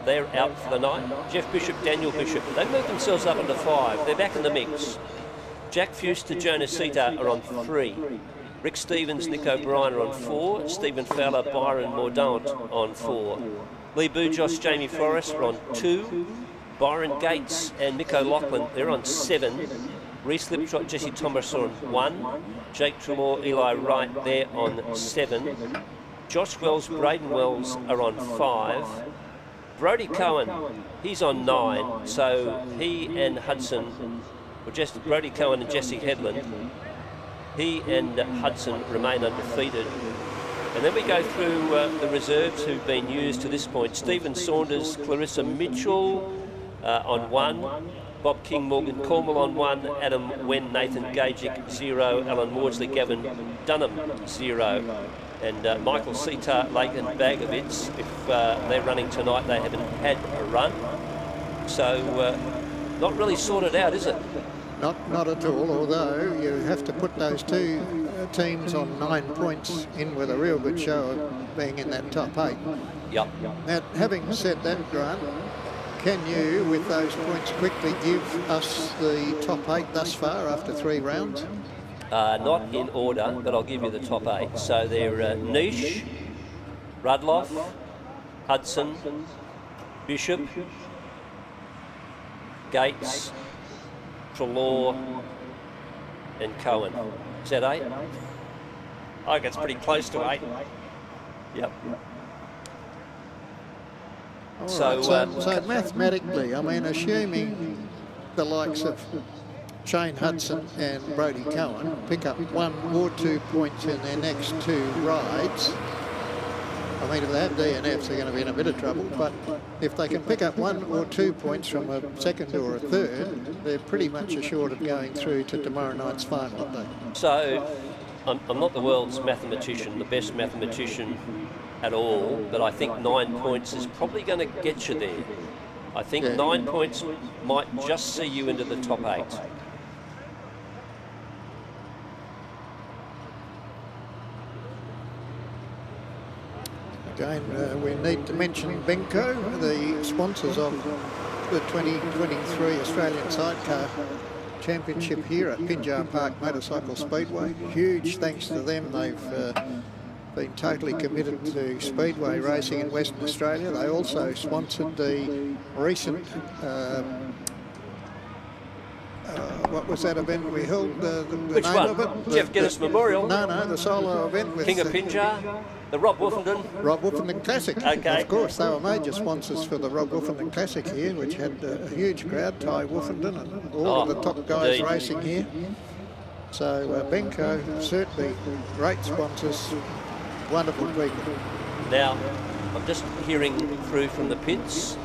they're out for the night. Jeff Bishop, Daniel Bishop, they've moved themselves up into 5. They're back in the mix. Jack Fuster, Jonas Sita are on 3. Rick Stevens, Nick O'Brien are on 4. Stephen Fowler, Byron Mordaunt on 4. Lee Boujos, Jamie Forrest are on 2. Byron Gates and Mick O'Loughlin, they're on 7. Reese Liptrot, Jesse Thomas are on 1. Jake Trelaw, Eli Wright, they're on 7. Josh Wells, Braden Wells are on 5. Brodie Cohen, he's on 9. So he and Hudson, or just Brodie Cohen and Jesse Headland, he and Hudson remain undefeated. And then we go through the reserves who've been used to this point. Stephen Saunders, Clarissa Mitchell on 1. Bob King, Morgan Cornwall on 1. Adam Wen, Nathan Gajic, 0. Alan Maudsley, Gavin Dunham, 0. And Michael Sitar, Leighton Bagovitz, if they're running tonight, they haven't had a run. So not really sorted out, is it? Not at all, although you have to put those 2 teams on 9 points in with a real good show of being in that top 8. Yep. Now, having said that, Grant, can you, with those points, quickly give us the top 8 thus far after 3 rounds? Not in order, but I'll give you the top 8. So they're Niche, Rudloff, Hudson, Bishop, Gates, Trelaw and Cohen. Is that 8? I think it's pretty close to 8. Yep. So mathematically, I mean, assuming the likes of Shane Hudson and Brodie Cohen pick up 1 or 2 points in their next 2 rides, I mean, if they have DNFs, they're going to be in a bit of trouble, but if they can pick up 1 or 2 points from a second or a third, they're pretty much assured of going through to tomorrow night's final, aren't they? So, I'm not the world's mathematician, the best mathematician at all, but I think 9 points is probably going to get you there. I think 9 points might just see you into the top 8. Again, we need to mention Benko, the sponsors of the 2023 Australian Sidecar Championship here at Pinjar Park Motorcycle Speedway. Huge thanks to them. They've been totally committed to speedway racing in Western Australia. They also sponsored the recent what was that event we held? Which name one? of it? Jeff Guinness Memorial? No, the solo event with King of Pinjar? The Rob Wolfenden? Rob Wolfenden Classic. Okay. Of course, they were major sponsors for the Rob Wolfenden Classic here, which had a huge crowd, Ty Wolfenden and all of the top guys racing here. So Benko, certainly great sponsors, wonderful people. Now, I'm just hearing through from the pits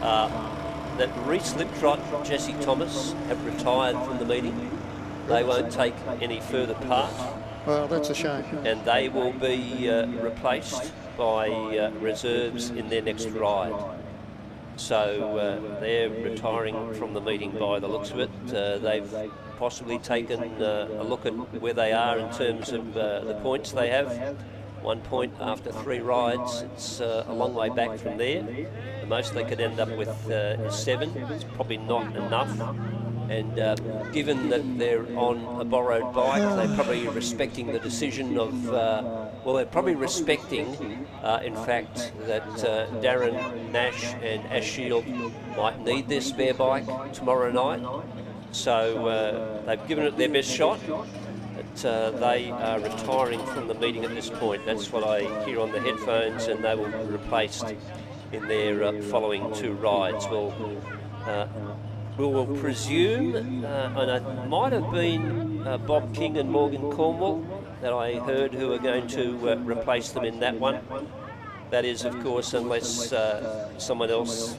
that Reese Liptrot, Jesse Thomas have retired from the meeting. They won't take any further part. Well, that's a shame. And they will be replaced by reserves in their next ride. So they're retiring from the meeting by the looks of it. They've possibly taken a look at where they are in terms of the points they have. 1 point after 3 rides. It's a long way back from there. The most they could end up with is 7. It's probably not enough. And given that they're on a borrowed bike, they're probably respecting the decision of, well, they're probably respecting, in fact, that Darren Nash and Ash Shield might need their spare bike tomorrow night. So they've given it their best shot. But they are retiring from the meeting at this point. That's what I hear on the headphones, and they will be replaced in their following 2 rides. We will presume, and it might have been Bob King and Morgan Cornwall that I heard who are going to replace them in that one. That is, of course, unless someone else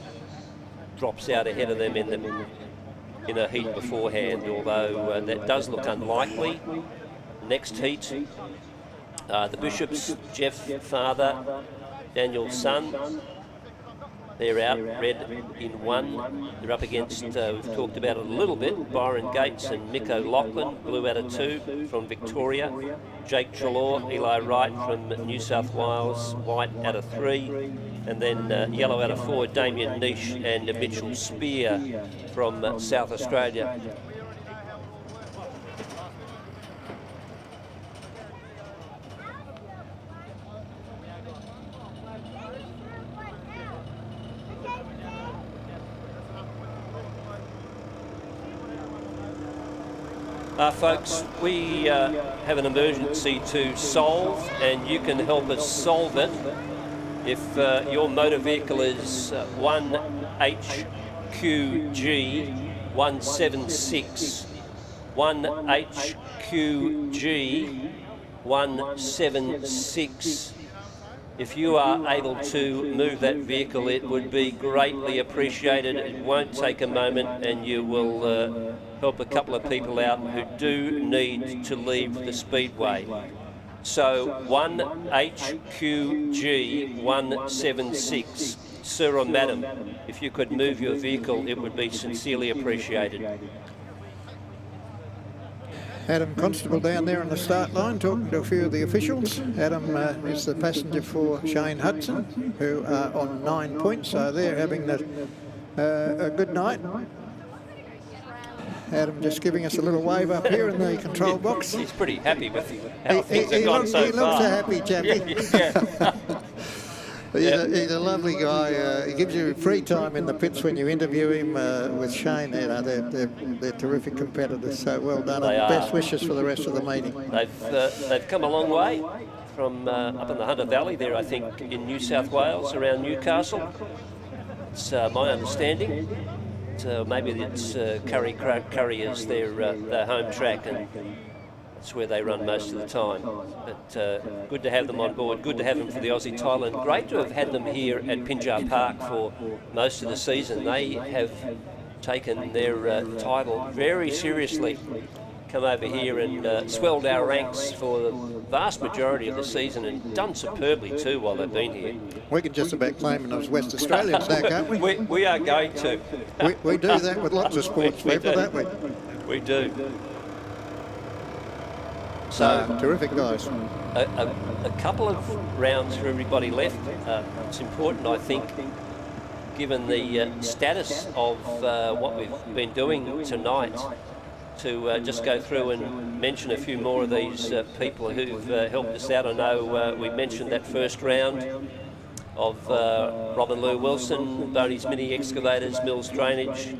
drops out ahead of them in a heat beforehand, although that does look unlikely. Next heat, the Bishops, Jeff Father, Daniel Son. They're out, red in 1. They're up against, we've talked about it a little bit, Byron Gates and Mick O'Loughlin, blue out of 2 from Victoria. Jake Trelaw, Eli Wright from New South Wales, white out of 3. And then yellow out of 4, Damien Niche and Mitchell Spear from South Australia. Folks, we have an emergency to solve, and you can help us solve it. If your motor vehicle is 1HQG 176, 1HQG 176, if you are able to move that vehicle, it would be greatly appreciated. It won't take a moment, and you will help a couple of people out who do need to leave the speedway. So 1HQG 176, sir or madam, if you could move your vehicle, it would be sincerely appreciated. Adam Constable down there on the start line talking to a few of the officials. Adam is the passenger for Shane Hudson, who are on 9 points, so they're having a good night. Adam just giving us a little wave up here in the control box. He's pretty happy with how things have gone so far. He looks a happy chappy. He's a lovely guy. He gives you free time in the pits when you interview him with Shane. They're terrific competitors, so well done. They and are. Best wishes for the rest of the meeting. They've come a long way from up in the Hunter Valley there, I think, in New South Wales, around Newcastle. It's my understanding. So maybe it's Curry is their home track, and that's where they run most of the time. But good to have them on board, good to have them for the Aussie title, and great to have had them here at Pinjar Park for most of the season. They have taken their title very seriously, come over here and swelled our ranks for the vast majority of the season, and done superbly too while they've been here. We can just about claim them as West Australians now, can't we? We are going to. We do that with lots of sports people, don't we? We do. So, terrific guys. A couple of rounds for everybody left. It's important, I think, given the status of what we've been doing tonight, to just go through and mention a few more of these people who've helped us out. I know we mentioned that first round of Robin Lou Wilson, Boney's Mini Excavators, Mills Drainage,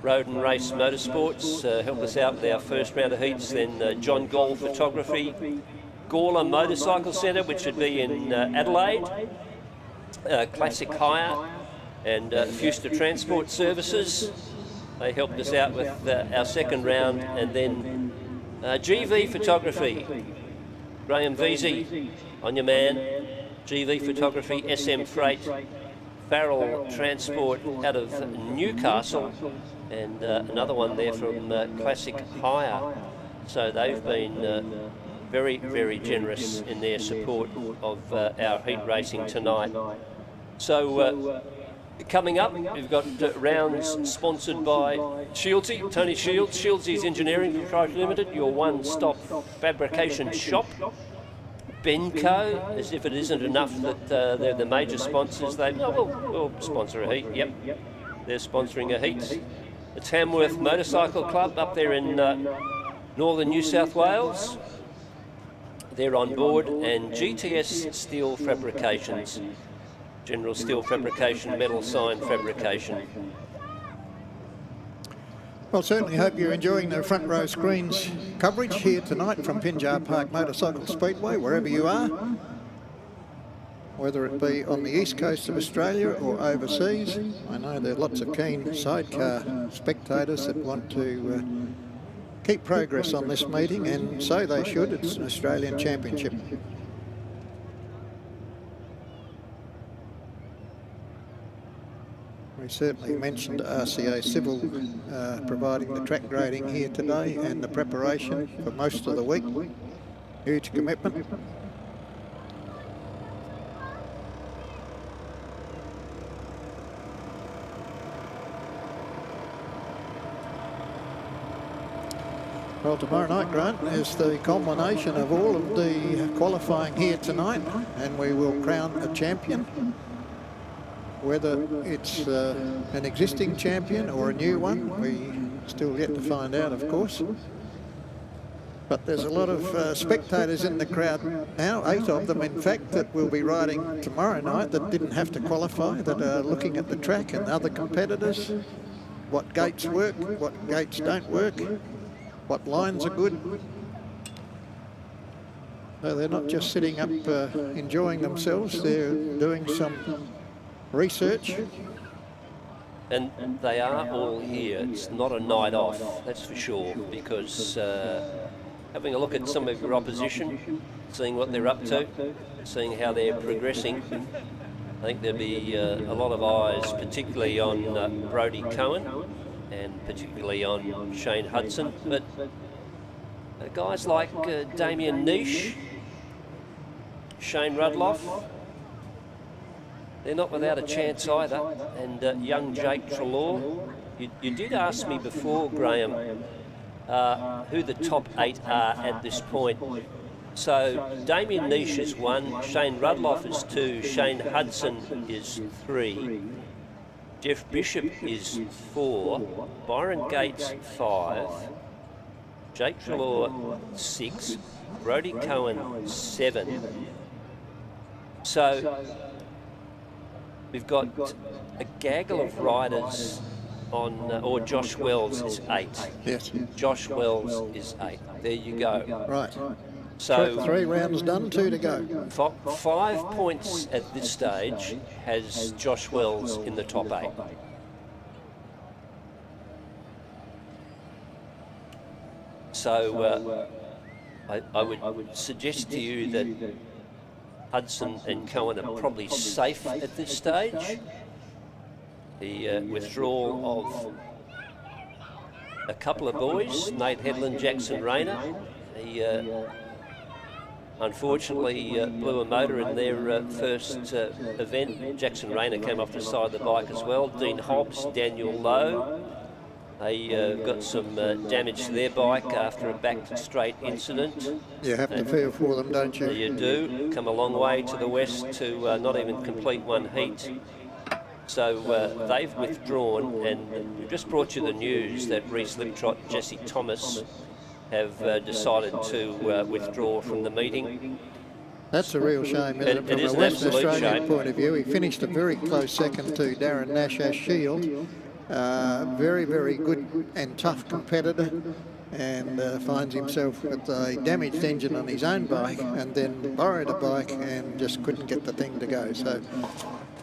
Road and Race Motorsports helped us out with our first round of heats. Then John Gall Photography, Gawler Motorcycle Centre, which would be in Adelaide, Classic Hire, and Fuster Transport Services. They helped us out with our second round, and then GV Photography, Graham Veazey, on your man, GV Photography, SM Freight, Farrell Transport out of Newcastle, and another one there from Classic Hire. So they've been very, very generous in their support of our heat racing tonight. So coming up, we've got rounds sponsored by Shieldsy, Tony Shields, Shieldsy Engineering Proprietary Limited, your one-stop fabrication shop. Benco, as if it isn't enough that they're the major sponsors, we'll sponsor a heat, yep. They're sponsoring a heat. The Tamworth Motorcycle Club up there in northern New South Wales. They're on board, and GTS Steel Fabrications, General Steel Fabrication, Metal Sign Fabrication. Well, certainly hope you're enjoying the front row screens coverage here tonight from Pinjar Park Motorcycle Speedway, wherever you are, whether it be on the east coast of Australia or overseas. I know there are lots of keen sidecar spectators that want to keep progress on this meeting, and so they should. It's an Australian Championship. We certainly mentioned RCA Civil providing the track grading here today and the preparation for most of the week. Huge commitment. Well, tomorrow night, Grant, is the culmination of all of the qualifying here tonight, and we will crown a champion. Whether it's an existing champion or a new one, we still yet to find out, of course. But there's a lot of spectators in the crowd now, 8 of them in fact, that will be riding tomorrow night that didn't have to qualify, that are looking at the track and other competitors, what gates work, what gates don't work, what lines are good. So they're not just sitting up enjoying themselves, they're doing some research. And they are all here. It's not a night off, that's for sure, because having a look at some of your opposition, seeing what they're up to, seeing how they're progressing, I think there'll be a lot of eyes, particularly on Brodie Cohen and particularly on Shane Hudson. But guys like Damien Niche, Shane Rudloff, they're not without a chance either, and young Jake Trelaw. You did ask me before, Graham, who the top 8 are at this point. So Damien Niche is 1, Shane Rudloff is 2, Shane Hudson is 3, Jeff Bishop is 4, Byron Gates 5, Jake Trelaw 6, Brodie Cohen 7. So we've got a gaggle of riders on, or Josh Wells is 8. Yes. Josh Wells is 8. There you go. Right. So 3 rounds done, 2 to go. 5 points at this stage has Josh Wells in the top 8. So I would suggest to you that Hudson and Cohen are probably safe at this stage. The withdrawal of a couple of boys, Nate Headland, Jackson Rayner. He unfortunately blew a motor in their first event. Jackson Rayner came off the side of the bike as well. Dean Hobbs, Daniel Lowe. They got some damage to their bike after a back straight incident. You have to feel for them, don't you? You do. Come a long way to the west to not even complete one heat. So they've withdrawn, and we've just brought you the news that Reece Liptrot and Jesse Thomas have decided to withdraw from the meeting. That's a real shame, isn't it? From a Western Australian point of view, he finished a very close second to Darren Nash Shield. Very, very good and tough competitor, and finds himself with a damaged engine on his own bike, and then borrowed a bike and just couldn't get the thing to go. So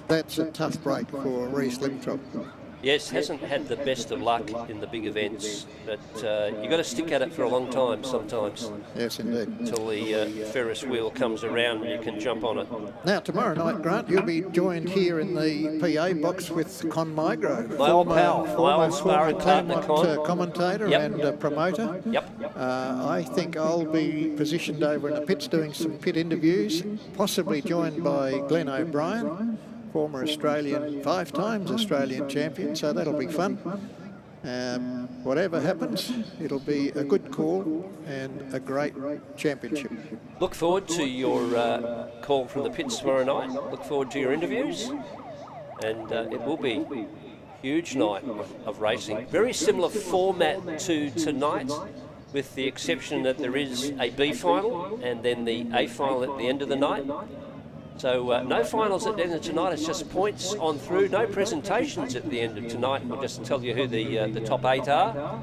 that's a tough break for Reece Liptrot. Yes, hasn't had the best of luck in the big events, but you've got to stick at it for a long time sometimes. Yes, indeed. Until the Ferris wheel comes around and you can jump on it. Now, tomorrow night, Grant, you'll be joined here in the PA box with Con Migro, My old pal, my old sparring partner, Con. Commentator and promoter. Yep. I think I'll be positioned over in the pits doing some pit interviews, possibly joined by Glenn O'Brien, former Australian, 5 times Australian champion, so that'll be fun. Whatever happens, it'll be a good call and a great championship. Look forward to your call from the pits tomorrow night. Look forward to your interviews, and it will be a huge night of racing. Very similar format to tonight, with the exception that there is a B final and then the A final at the end of the night. So no finals at the end of tonight, it's just points on through. No presentations at the end of tonight. We'll just tell you who the top 8 are.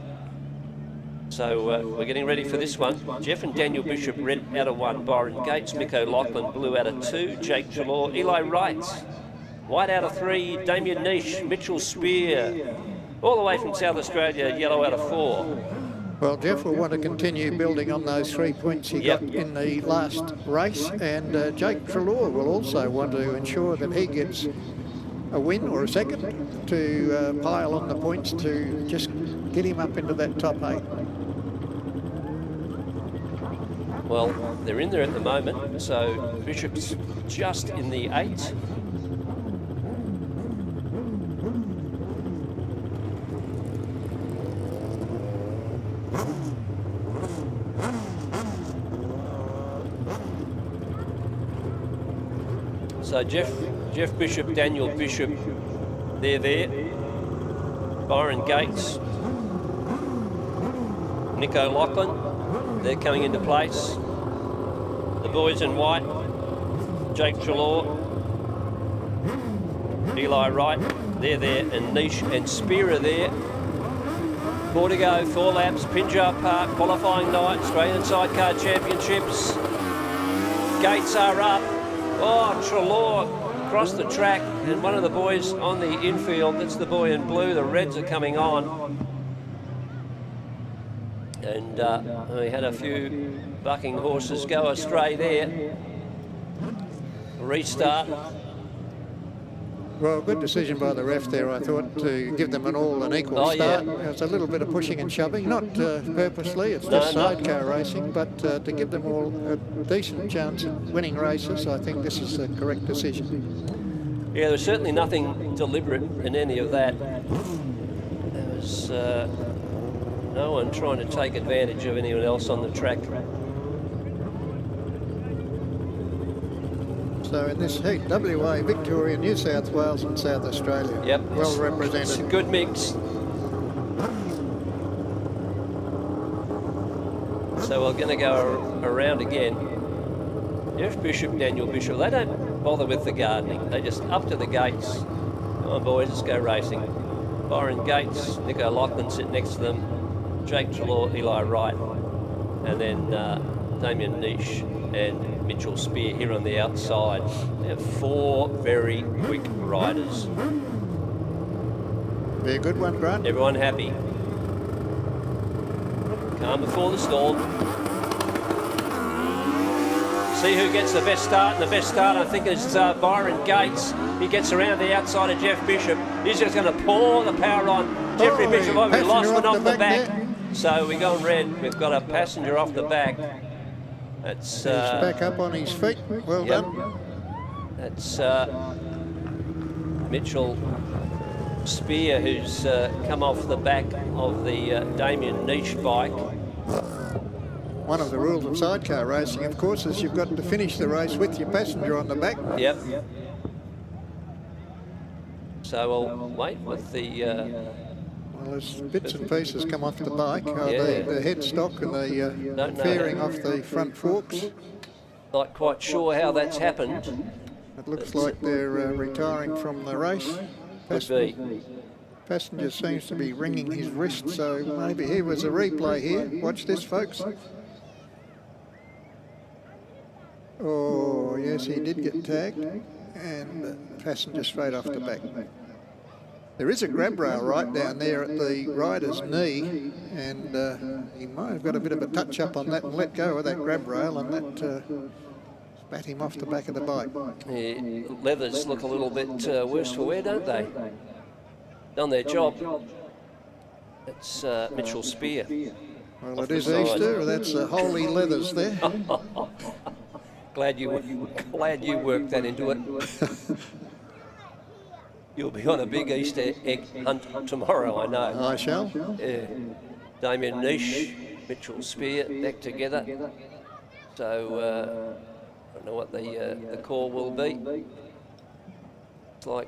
So we're getting ready for this one. Jeff and Daniel Bishop, red out of 1. Byron Gates, Mick O'Loughlin, blue out of 2. Jake Trelaw, Eli Wright, white out of 3. Damien Niche, Mitchell Spear, all the way from South Australia, yellow out of 4. Well, Jeff will want to continue building on those 3 points he got in the last race, and Jake Trelaw will also want to ensure that he gets a win or a second to pile on the points to just get him up into that top 8. Well, they're in there at the moment, so Bishop's just in the 8. So Jeff Bishop, Daniel Bishop, they're there. Byron Gates, Nick O'Loughlin, they're coming into place. The boys in white, Jake Trelaw, Eli Wright, they're there, and Niche and Spear are there. 4 to go, 4 laps, Pinjar Park, qualifying night, Australian Sidecar Championships. Gates are up. Oh, Trelaw across the track, and one of the boys on the infield, that's the boy in blue, the Reds are coming on. And we had a few bucking horses go astray there. Restart. Well, good decision by the ref there, I thought, to give them an equal start. Yeah. It's a little bit of pushing and shoving, not purposely, it's just sidecar racing, but to give them all a decent chance of winning races, I think this is the correct decision. Yeah, there's certainly nothing deliberate in any of that. There was no one trying to take advantage of anyone else on the track. So in this heat, WA, Victoria, New South Wales and South Australia. Yep. Well represented. It's a good mix. So we're going to go around again. Jeff Bishop, Daniel Bishop, they don't bother with the gardening. They just up to the gates. Come on boys, let's go racing. Byron Gates, Nick O'Loughlin sit next to them. Jake Trelaw, Eli Wright. And then Damien Niche and Mitchell Spear here on the outside. They have 4 very quick riders. Be a good one, Grant. Everyone happy. Calm before the storm. See who gets the best start, and the best start I think is Byron Gates. He gets around the outside of Jeff Bishop. He's just going to pour the power on Jeffrey Bishop. Oh, we lost one off the back. So we go on red. We've got a passenger off the back. That's he's back up on his feet. Well done. That's Mitchell Spear, who's come off the back of the Damien Niche bike. One of the rules of sidecar racing, of course, is you've got to finish the race with your passenger on the back. Yep. So we'll wait with the... Well, as bits and pieces come off the bike, the headstock and the fairing off the front forks. Not quite sure how that's happened. It looks like they're retiring from the race. Passenger seems to be wringing his wrist, so maybe here was a replay here. Watch this, folks. Oh, yes, he did get tagged, and passenger straight off the back. There is a grab rail right down there at the rider's knee, and he might have got a bit of a touch-up on that and let go of that grab rail, and that spat him off the back of the bike. Yeah, leathers look a little bit worse for wear, don't they? Done their job. It's Mitchell Spear. Well, it is Easter. That's the holy leathers there. Glad you worked that into it. You'll be on a big Easter egg hunt tomorrow, I know. I shall. Yeah. Damien Niche, Mitchell Spear back together. So I don't know what the call will be. It's like.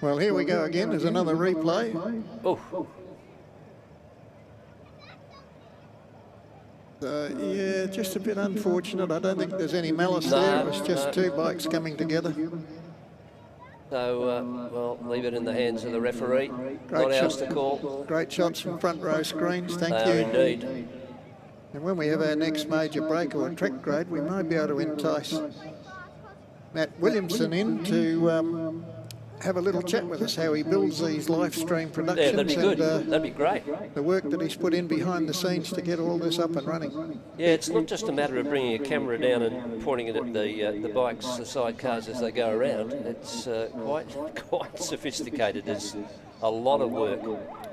Well, here we go again. There's another replay. Oh. Yeah, just a bit unfortunate. I don't think there's any malice there. It was just two bikes coming together. So, well, leave it in the hands of the referee. Not ours to call. Great shots from front row screens. Thank They you. are indeed. And when we have our next major break or trek grade, we may be able to entice Matt Williamson in to have a little chat with us, how he builds these live stream productions. Yeah, that'd be good. And, that'd be great. The work that he's put in behind the scenes to get all this up and running. Yeah, it's not just a matter of bringing a camera down and pointing it at the bikes, the sidecars as they go around. It's quite sophisticated. There's a lot of work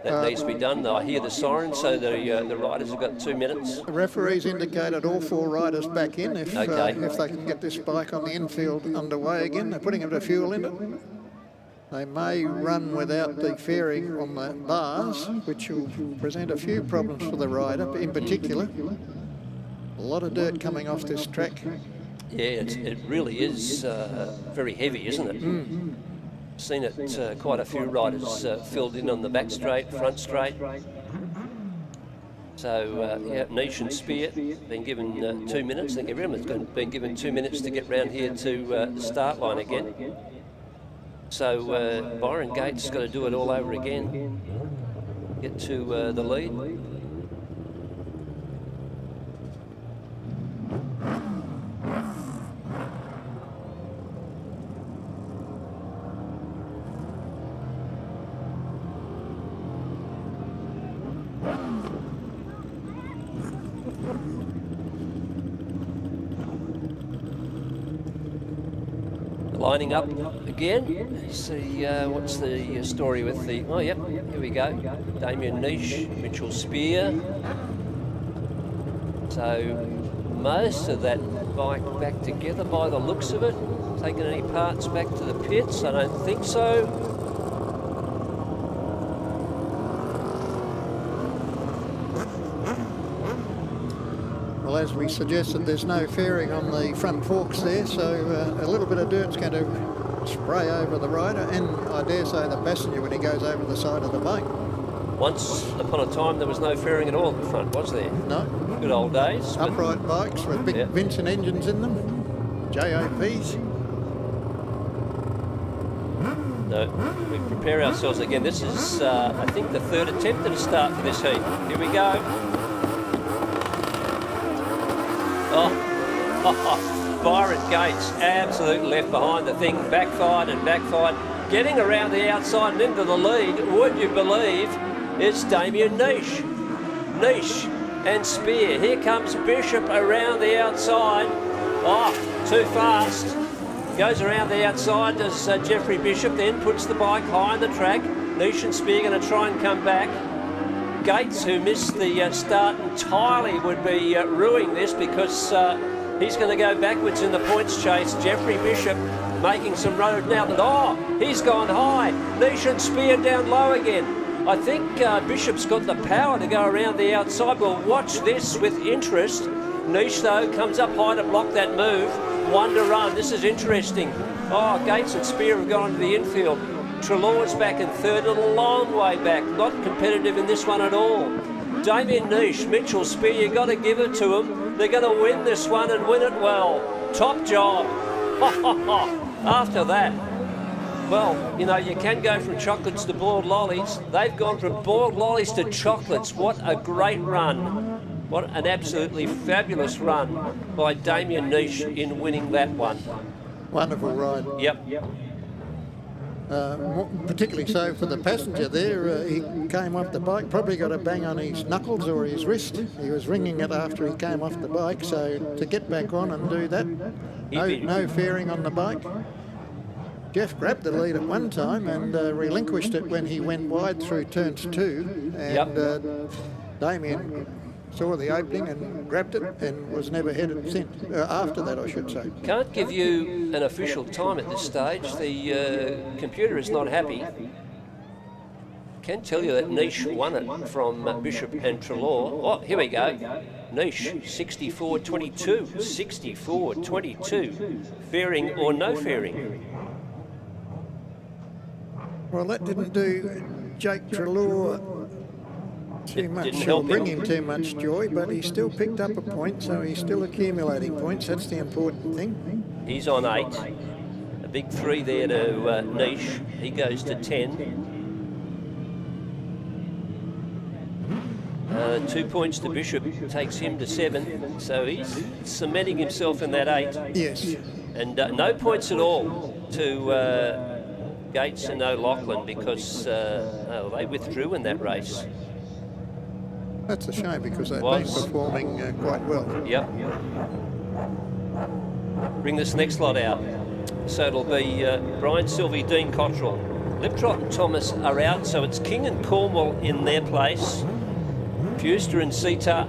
that needs to be done. I hear the siren, so the riders have got 2 minutes. The referees indicated all four riders back in if they can get this bike on the infield underway again. They're putting a bit of fuel in it. They may run without the fairing on the bars, which will present a few problems for the rider, in particular. A lot of dirt coming off this track. Yeah, it really is very heavy, isn't it? Mm. Seen it, quite a few riders filled in on the back straight, front straight. So, yeah, Niche and Spear been given 2 minutes. I think everyone's been given 2 minutes to get round here to the start line again. So Byron Gates has got to do it all over again, get to the lead. Lining up again. See what's the story with the... Oh, yep, here we go. Damien Niche, Mitchell Spear. So most of that bike back together by the looks of it. Taking any parts back to the pits? I don't think so. Well, as we suggested, there's no fairing on the front forks there, so a little bit of dirt's going to spray over the rider and, I dare say, the passenger when he goes over the side of the bike. Once upon a time, there was no fairing at all at the front, was there? No. Good old days. Upright bikes with big Vincent engines in them, JOPs. No, we prepare ourselves again. This is, I think, the third attempt at a start for this heat. Here we go. Oh, Byron Gates absolutely left behind the thing, backfired and backfired, getting around the outside and into the lead. Would you believe it's Damien Niche and Spear. Here comes Bishop around the outside. Oh, too fast. Goes around the outside, does Jeffrey Bishop, then puts the bike high on the track. Niche and Spear going to try and come back. Gates, who missed the start entirely, would be ruining this because he's going to go backwards in the points chase. Jeffrey Bishop making some road now. Oh, he's gone high. Niche and Spear down low again. I think Bishop's got the power to go around the outside. We'll watch this with interest. Niche, though, comes up high to block that move. One to run. This is interesting. Oh, Gates and Spear have gone to the infield. Treloar's back in third, a long way back. Not competitive in this one at all. Damien Niche, Mitchell Spear, you've got to give it to them. They're going to win this one and win it well. Top job. After that, well, you know, you can go from chocolates to boiled lollies. They've gone from boiled lollies to chocolates. What a great run. What an absolutely fabulous run by Damien Niche in winning that one. Wonderful ride. Yep. Particularly so for the passenger there. He came off the bike, probably got a bang on his knuckles or his wrist. He was ringing it after he came off the bike, so to get back on and do that, no fairing on the bike. Jeff grabbed the lead at one time and relinquished it when he went wide through turns 2, and Damien saw the opening and grabbed it and was never headed since. After that, I should say. Can't give you an official time at this stage. The computer is not happy. Can tell you that Niche won it from Bishop and Trelaw. Oh, here we go. Niche, 64.22. 64.22. Fairing or no fairing? Well, that didn't do Jake Trelaw too much, or bring him too much joy, but he still picked up a point, so he's still accumulating points. That's the important thing. He's on 8. A big 3 there to Niche. He goes to 10. 2 points to Bishop, takes him to 7. So he's cementing himself in that 8. Yes. And no points at all to Gates and O'Loughlin because they withdrew in that race. That's a shame because they've been performing quite well. Yep. Bring this next lot out. So it'll be Brian Sylvie, Dean Cottrell. Liptrot and Thomas are out, so it's King and Cornwall in their place. Fuster and Sidecar.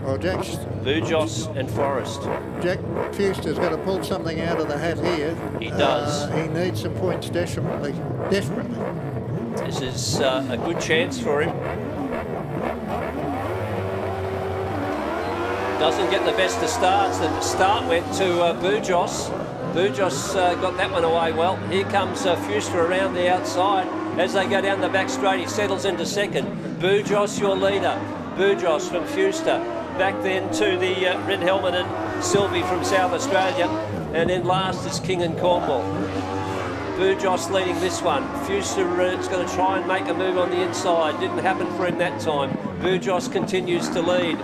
Well, Bujos and Forrest. Jack Fuster's got to pull something out of the hat here. He does. He needs some points desperately. This is a good chance for him. Doesn't get the best of starts. The start went to Bujos. Bujos got that one away well. Here comes Fuster around the outside. As they go down the back straight, he settles into second. Bujos, your leader. Bujos from Fuster. Back then to the red helmet and Sylvie from South Australia. And then last is King and Cornwall. Bujos leading this one. Fuster is going to try and make a move on the inside. Didn't happen for him that time. Bujos continues to lead.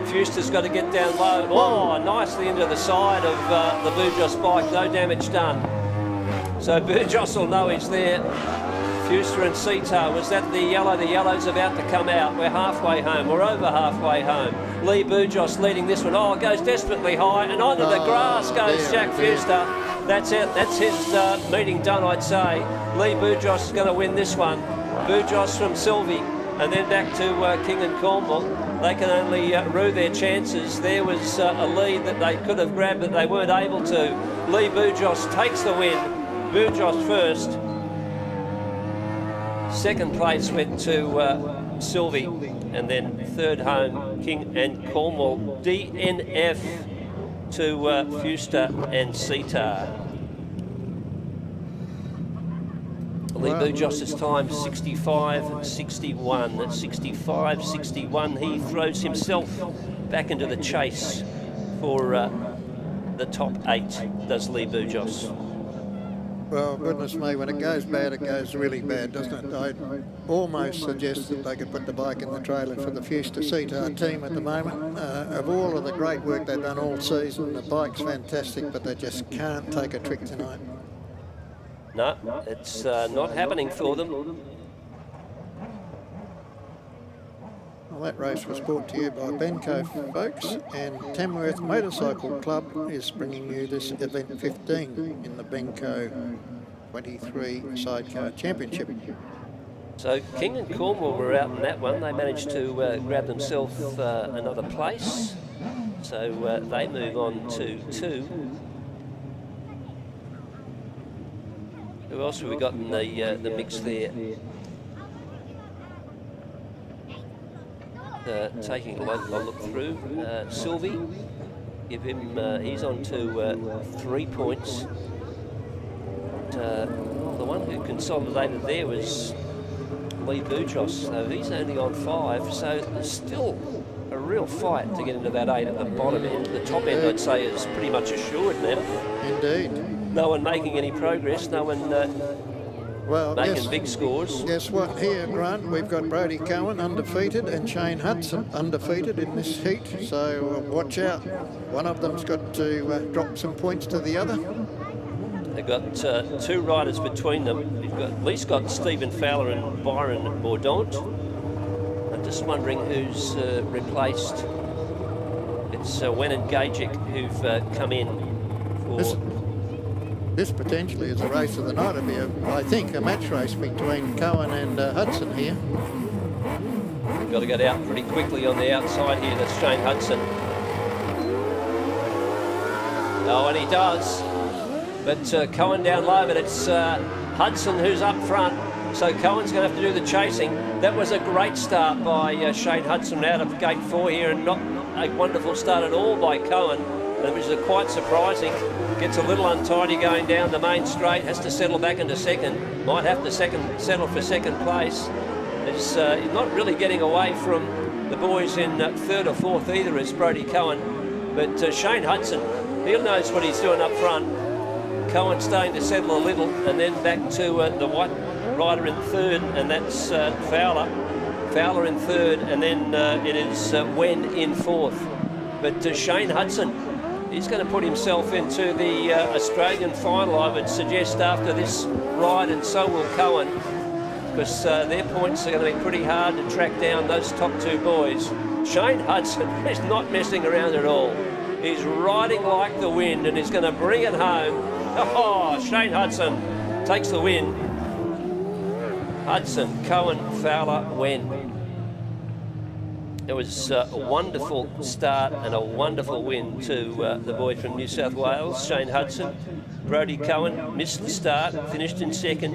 Fuster's got to get down low. Oh, nicely into the side of the Bujos bike. No damage done. So Bujos will know he's there. Fuster and Sidecar, was that the yellow? The yellow's about to come out. We're halfway home. We're over halfway home. Lee Bujos leading this one. Oh, goes desperately high. And onto the grass goes Jack Fuster. That's it. That's his meeting done, I'd say. Lee Bujos is going to win this one. Bujos from Sylvie. And then back to King and Cornwall. They can only rue their chances. There was a lead that they could have grabbed, but they weren't able to. Lee Bujos takes the win. Bujos first. Second place went to Sylvie. And then third home, King and Cornwall. DNF to Fuster and Sidecar. Lee Bujos' time 65.61. At 65.61, he throws himself back into the chase for the top 8, does Lee Bujos. Well, goodness me, when it goes bad, it goes really bad, doesn't it? I'd almost suggest that they could put the bike in the trailer for the Fuster Sidecar team at the moment. Of all of the great work they've done all season, the bike's fantastic, but they just can't take a trick tonight. No, it's not happening for them. Well, that race was brought to you by Benco, folks, and Tamworth Motorcycle Club is bringing you this event 15 in the Benco 23 Sidecar Championship. So King and Cornwall were out in that one. They managed to grab themselves another place. So they move on to 2. Who else have we got in the mix there? Taking a look through. Sylvie, give him, he's on to 3 points. The one who consolidated there was Lee Bujos, so he's only on 5, so there's still a real fight to get into that 8 at the bottom end. The top end, I'd say, is pretty much assured now. Indeed. No one making any progress, no one making big scores. Guess what here, Grant? We've got Brodie Cohen undefeated and Shane Hudson undefeated in this heat, so watch out. One of them's got to drop some points to the other. They've got two riders between them. They've got at least got Stephen Fowler and Byron Mordaunt. I'm just wondering who's replaced. It's Wen and Gajic who've come in for... This potentially is the race of the night. It'll be, I think, a match race between Cohen and Hudson here. Got to get out pretty quickly on the outside here. That's Shane Hudson. Oh, and he does. But Cohen down low, but it's Hudson who's up front. So Cohen's going to have to do the chasing. That was a great start by Shane Hudson out of gate 4 here, and not a wonderful start at all by Cohen, which is quite surprising. Gets a little untidy going down the main straight, has to settle back into second. Might have to settle for second place. He's not really getting away from the boys in third or fourth either, as Brodie Cohen. But Shane Hudson, he knows what he's doing up front. Cohen starting to settle a little, and then back to the white rider in third, and that's Fowler. Fowler in third, and then it is Wen in fourth. But Shane Hudson, he's going to put himself into the Australian final, I would suggest, after this ride, and so will Cohen, because their points are going to be pretty hard to track down those top two boys. Shane Hudson is not messing around at all. He's riding like the wind, and he's going to bring it home. Oh, Shane Hudson takes the win. Hudson, Cohen, Fowler, Wen. It was a wonderful start and a wonderful win to the boy from New South Wales, Shane Hudson. Brodie Cohen missed the start, finished in second,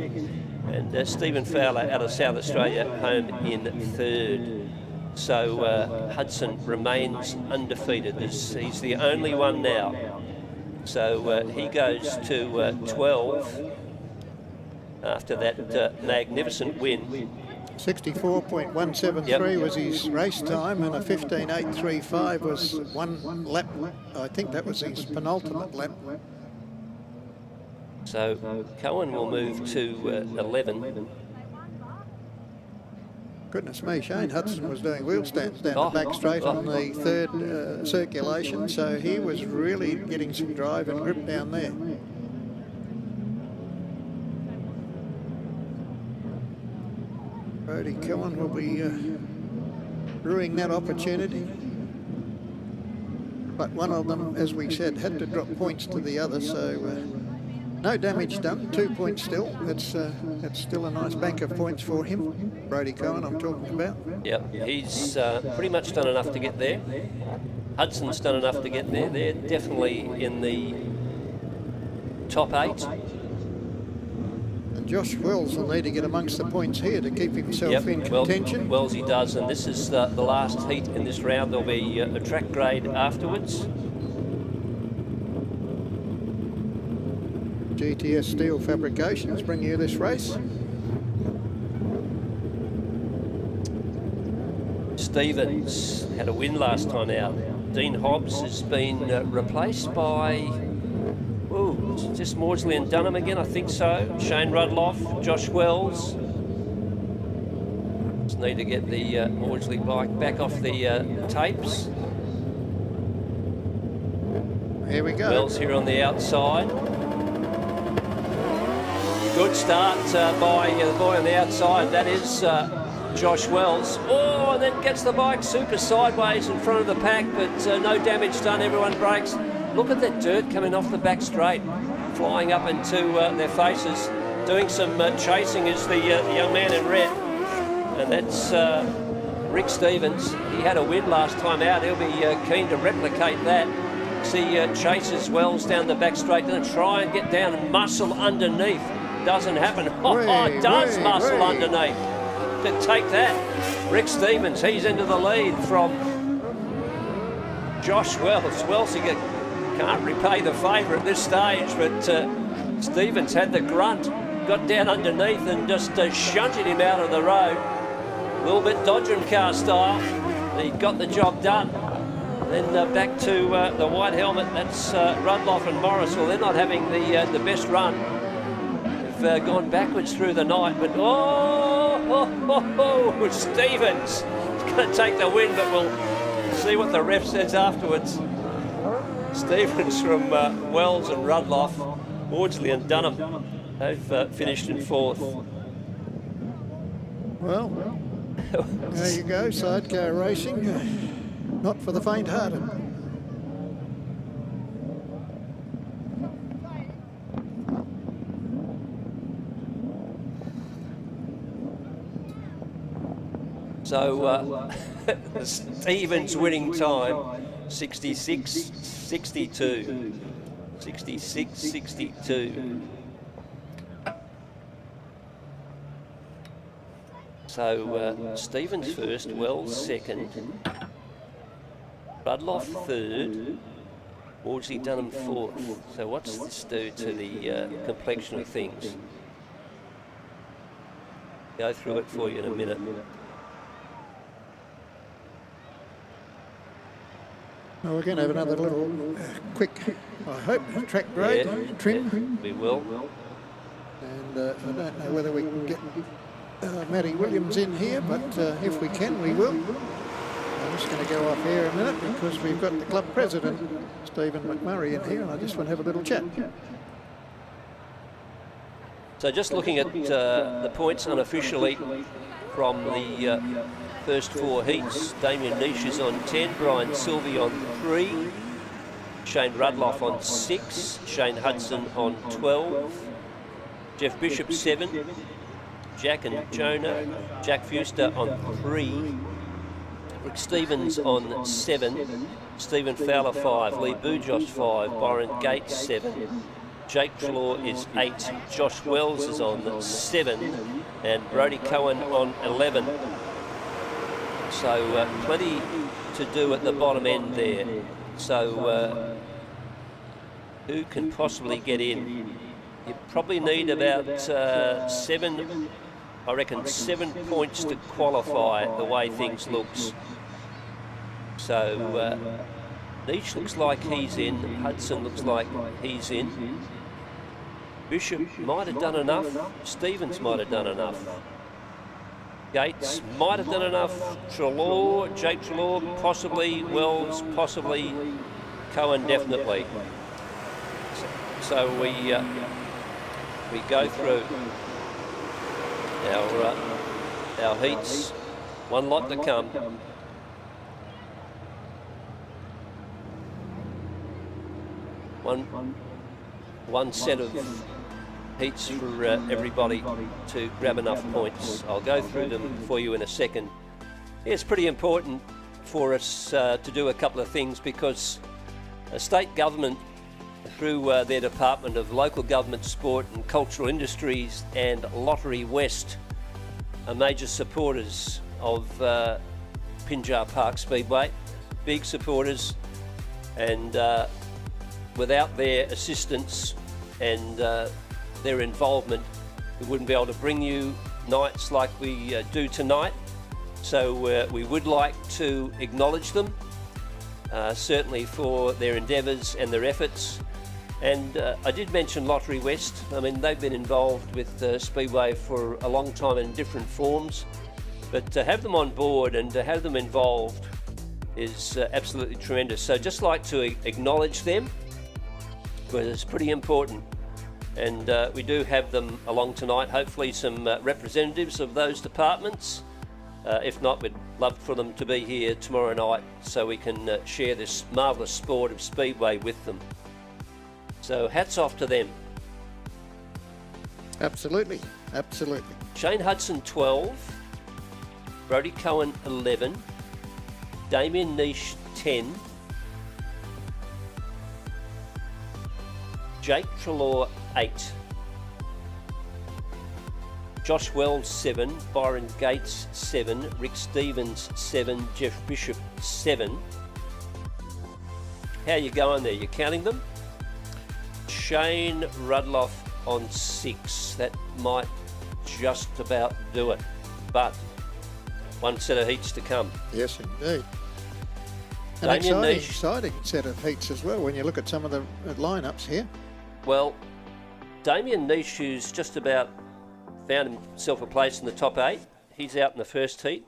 and Stephen Fowler out of South Australia home in third. So Hudson remains undefeated. He's the only one now. So he goes to 12 after that magnificent win. 64.173 was his race time, and a 15.835 was one lap. I think that was his penultimate lap. So Cohen will move to 11. Goodness me, Shane Hudson was doing wheel stands down the back straight on the third circulation, so he was really getting some drive and grip down there. Brodie Cohen will be ruining that opportunity. But one of them, as we said, had to drop points to the other, so no damage done, 2 points still. That's still a nice bank of points for him. Brodie Cohen I'm talking about. Yep, he's pretty much done enough to get there. Hudson's done enough to get there. They're definitely in the top 8. And Josh Wells will need to get amongst the points here to keep himself in contention. Wells he does, and this is the last heat in this round. There'll be a track grade afterwards. GTS Steel Fabrications bring you this race. Stevens had a win last time out. Dean Hobbs has been replaced by, just Maudsley and Dunham again, I think so. Shane Rudloff, Josh Wells. Just need to get the Maudsley bike back off the tapes. Here we go. Wells here on the outside. Good start by the boy on the outside. That is Josh Wells. Oh, and then gets the bike super sideways in front of the pack, but no damage done. Everyone brakes. Look at that dirt coming off the back straight, flying up into their faces. Doing some chasing is the young man in red, and that's Rick Stevens. He had a win last time out. He'll be keen to replicate that. See chases Wells down the back straight, going to try and get down and muscle underneath. Doesn't happen. Does muscle underneath to take that. Rick Stevens, he's into the lead from Josh Wells. Wells can't repay the favour at this stage, but Stevens had the grunt, got down underneath and just shunted him out of the road. A little bit Dodgem car style. He got the job done. Then back to the white helmet. That's Rudloff and Morris. Well, they're not having the best run. Gone backwards through the night, but Stevens is going to take the win, but we'll see what the ref says afterwards. Stevens from Wells and Rudloff Maudsley and Dunham, they've finished in 4th. Well, there you go, Sidecar racing. Not for the faint-hearted. So Stevens winning time, 66.62. 66.62. So Stevens first, Wells second, Rudloff third, Maudsley Dunham fourth. So what's this do to the complexion of things? Go through it for you in a minute. Well, we're going to have another little quick, I hope, track grade trim. Yeah, we will. And I don't know whether we can get Matty Williams in here, but if we can, we will. I'm just going to go off here a minute because we've got the club president, Stephen McMurray, in here, and I just want to have a little chat. So just looking at the points unofficially from the first 4 heats, Damien Niche is on 10, Brian Sylvie on 3, Shane Rudloff on 6, Shane Hudson on 12, Jeff Bishop 7, Jack and Jonah, Jack Fuster on 3, Rick Stevens on 7, Stephen Fowler 5, Lee Boujos 5, Byron Gates 7, Jake Trelaw is 8, Josh Wells is on 7, and Brodie Cohen on 11. So plenty to do at the bottom end there. So who can possibly get in? You probably need about 7 points to qualify the way things looks. So Niche looks like he's in, Hudson looks like he's in. Bishop might have done enough, Stevens might have done enough. Gates might have done enough, Trelaw, Jake Trelaw, possibly, Wells, possibly, Cohen definitely. So we go through our heats, one lot to come. One set of heats for everybody to grab enough points. I'll go through them for you in a second. It's pretty important for us to do a couple of things because a state government, through their Department of Local Government, Sport and Cultural Industries and Lottery West, are major supporters of Pinjar Park Speedway, big supporters, and without their assistance and their involvement, we wouldn't be able to bring you nights like we do tonight. So we would like to acknowledge them, certainly for their endeavours and their efforts. And I did mention Lottery West. I mean, they've been involved with Speedway for a long time in different forms, but to have them on board and to have them involved is absolutely tremendous. So just like to acknowledge them, because it's pretty important. And we do have them along tonight, hopefully some representatives of those departments. If not, we'd love for them to be here tomorrow night so we can share this marvellous sport of Speedway with them. So hats off to them. Absolutely, absolutely. Shane Hudson 12, Brodie Cohen 11, Damien Niche 10, Jake Trelaw 8, Josh Wells 7, Byron Gates 7, Rick Stevens 7, Jeff Bishop 7. How are you going there? You counting them? Shane Rudloff on 6. That might just about do it, but one set of heats to come. Yes, indeed. An exciting set of heats as well when you look at some of the lineups here. Well, Damien Niche, who's just about found himself a place in the top 8. He's out in the first heat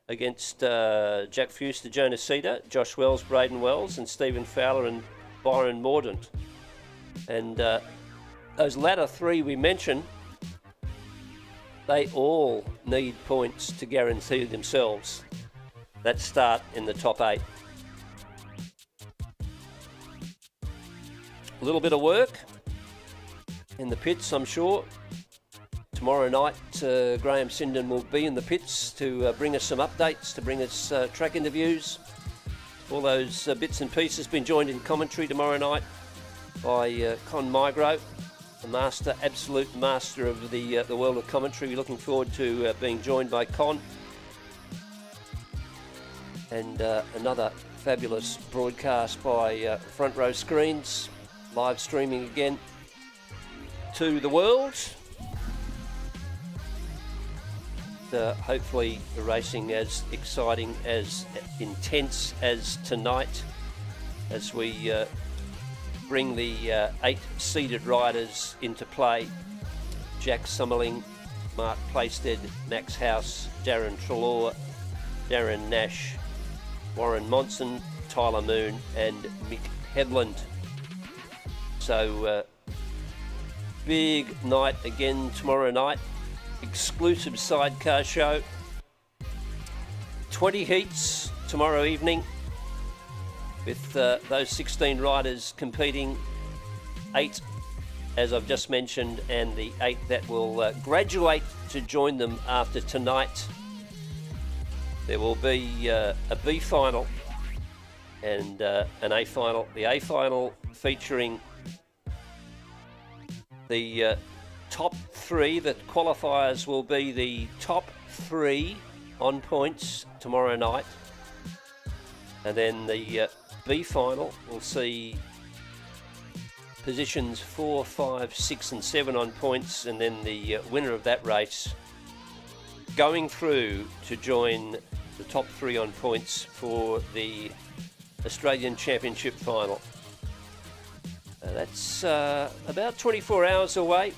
against Jack Fuster, Jonah Cedar, Josh Wells, Braden Wells, and Stephen Fowler and Byron Mordaunt. And those latter three we mentioned, they all need points to guarantee themselves that start in the top 8. A little bit of work in the pits, I'm sure. Tomorrow night, Graham Sindon will be in the pits to bring us some updates, to bring us track interviews, all those bits and pieces. Been joined in commentary tomorrow night by Con Migro, the master, absolute master of the world of commentary. We're looking forward to being joined by Con. And another fabulous broadcast by Front Row Screens, live streaming again to the world. Hopefully the racing as exciting, as intense as tonight, as we bring the 8 seeded riders into play. Jack Summerling, Mark Plaisted, Max House, Darren Treloar, Darren Nash, Warren Monson, Tyler Moon and Mick Headland. So big night again tomorrow night. Exclusive Sidecar show. 20 heats tomorrow evening with those 16 riders competing. 8, as I've just mentioned, and the 8 that will graduate to join them after tonight. There will be a B final and an A final. The A final featuring the top 3. The qualifiers will be the top 3 on points tomorrow night. And then the B final will see positions 4, 5, 6 and 7 on points, and then the winner of that race going through to join the top 3 on points for the Australian Championship final. That's about 24 hours away.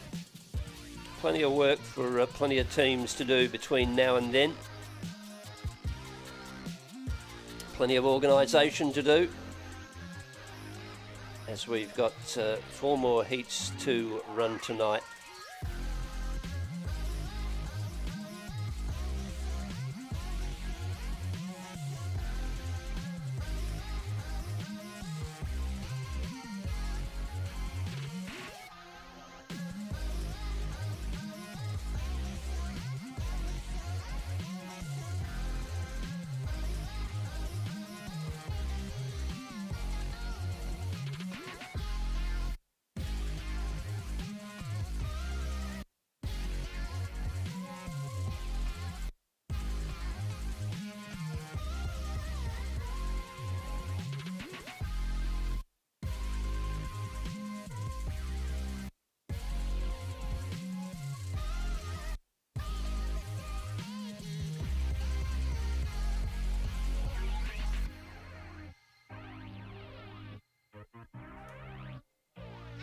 Plenty of work for plenty of teams to do between now and then. Plenty of organisation to do, as we've got 4 more heats to run tonight.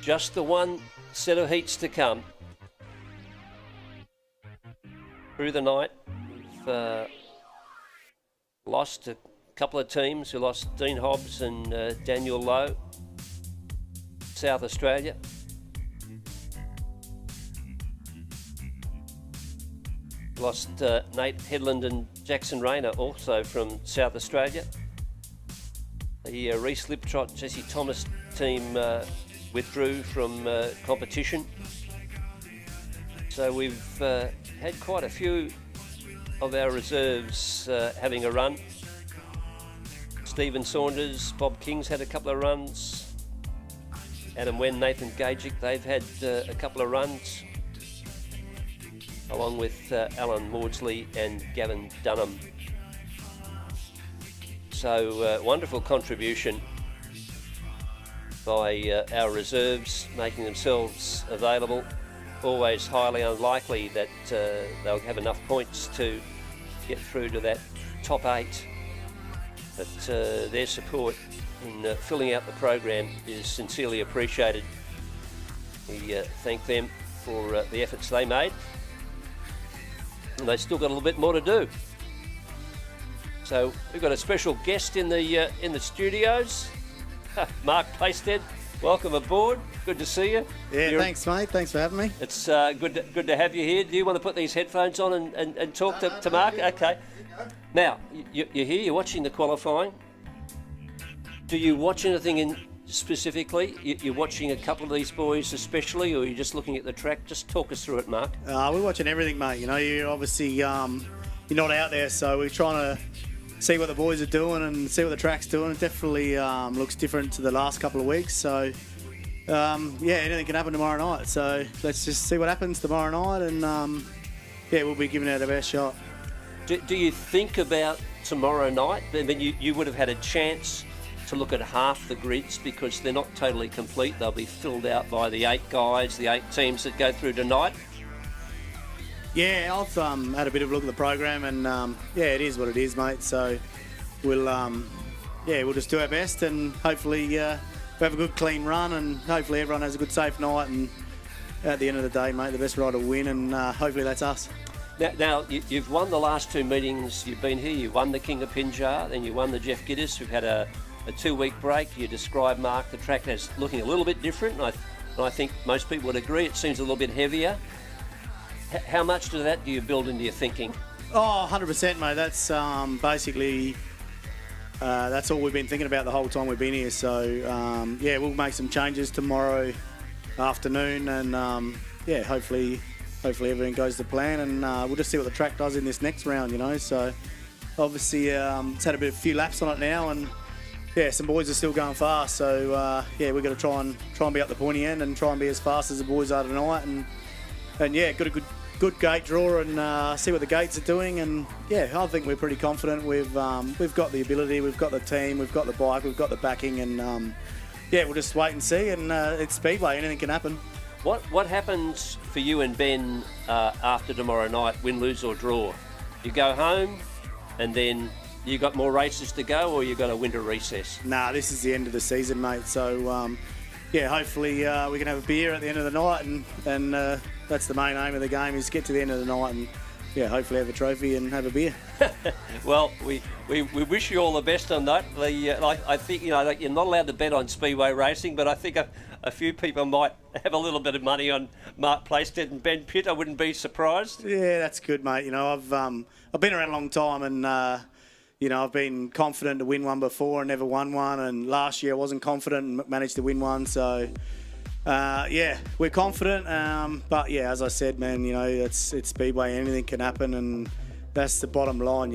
Just the one set of heats to come. Through the night, we've lost a couple of teams. We lost Dean Hobbs and Daniel Lowe, South Australia. Lost Nate Headland and Jackson Rayner, also from South Australia. The Reece Liptrot, Jesse Thomas team withdrew from competition. So we've had quite a few of our reserves having a run. Stephen Saunders, Bob King's had a couple of runs. Adam Wen, Nathan Gajic, they've had a couple of runs, along with Alan Maudsley and Gavin Dunham. So wonderful contribution by our reserves, making themselves available. Always highly unlikely that they'll have enough points to get through to that top 8. But their support in filling out the program is sincerely appreciated. We thank them for the efforts they made. And they've still got a little bit more to do. So we've got a special guest in the studios. Mark Plaisted, welcome aboard. Good to see you. Yeah, thanks, mate. Thanks for having me. It's good to have you here. Do you want to put these headphones on and talk to Mark? Okay. Now, you're here, you're watching the qualifying. Do you watch anything in specifically? You're watching a couple of these boys especially, or you're just looking at the track? Just talk us through it, Mark. We're watching everything, mate. You know, you're obviously you're not out there, so we're trying to see what the boys are doing and see what the track's doing. It definitely looks different to the last couple of weeks. So, anything can happen tomorrow night. So let's just see what happens tomorrow night, and we'll be giving it our best shot. Do you think about tomorrow night? I mean, you would have had a chance to look at half the grids because they're not totally complete. They'll be filled out by the 8 guys, the 8 teams that go through tonight. Yeah, I've had a bit of a look at the program, and it is what it is, mate. So we'll just do our best, and hopefully we have a good clean run, and hopefully everyone has a good safe night. And at the end of the day, mate, the best rider will win, and hopefully that's us. Now you've won the last 2 meetings you've been here. You won the King of Pinjar, then you won the Jeff Gidders. We've had a 2-week break. You described, Mark, the track as looking a little bit different, and I think most people would agree. It seems a little bit heavier. How much of that do you build into your thinking? Oh, 100%, mate. That's basically that's all we've been thinking about the whole time we've been here. So, we'll make some changes tomorrow afternoon, and hopefully everything goes to plan, and we'll just see what the track does in this next round, you know. So, obviously, it's had a few laps on it now, and some boys are still going fast. So, we've got to try and be up the pointy end and try and be as fast as the boys are tonight, and got a good gate draw, and see what the gates are doing, and I think we're pretty confident. We've got the ability, we've got the team, we've got the bike, we've got the backing, and we'll just wait and see. And it's Speedway, anything can happen. What happens for you and Ben after tomorrow night, win, lose or draw? You go home, and then you got more races to go, or you got a winter recess? Nah, this is the end of the season, mate. So hopefully we can have a beer at the end of the night, and that's the main aim of the game, is get to the end of the night and hopefully have a trophy and have a beer. Well, we wish you all the best on that. I think you're not allowed to bet on speedway racing, but I think a few people might have a little bit of money on Mark Plaisted and Ben Pitt. I wouldn't be surprised. Yeah, that's good, mate. You know, I've been around a long time, and I've been confident to win one before and never won one, and last year I wasn't confident and managed to win one. So we're confident, but as I said, man, it's Speedway, anything can happen, and that's the bottom line.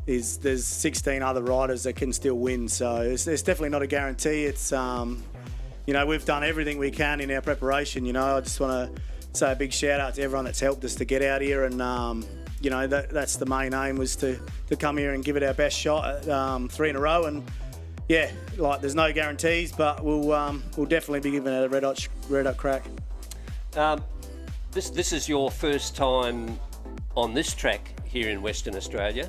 Is there's 16 other riders that can still win, so it's definitely not a guarantee. It's we've done everything we can in our preparation. I just want to say a big shout out to everyone that's helped us to get out here, and that's the main aim, was to come here and give it our best shot at 3 in a row. And there's no guarantees, but we'll definitely be giving it a red hot crack. This is your first time on this track here in Western Australia.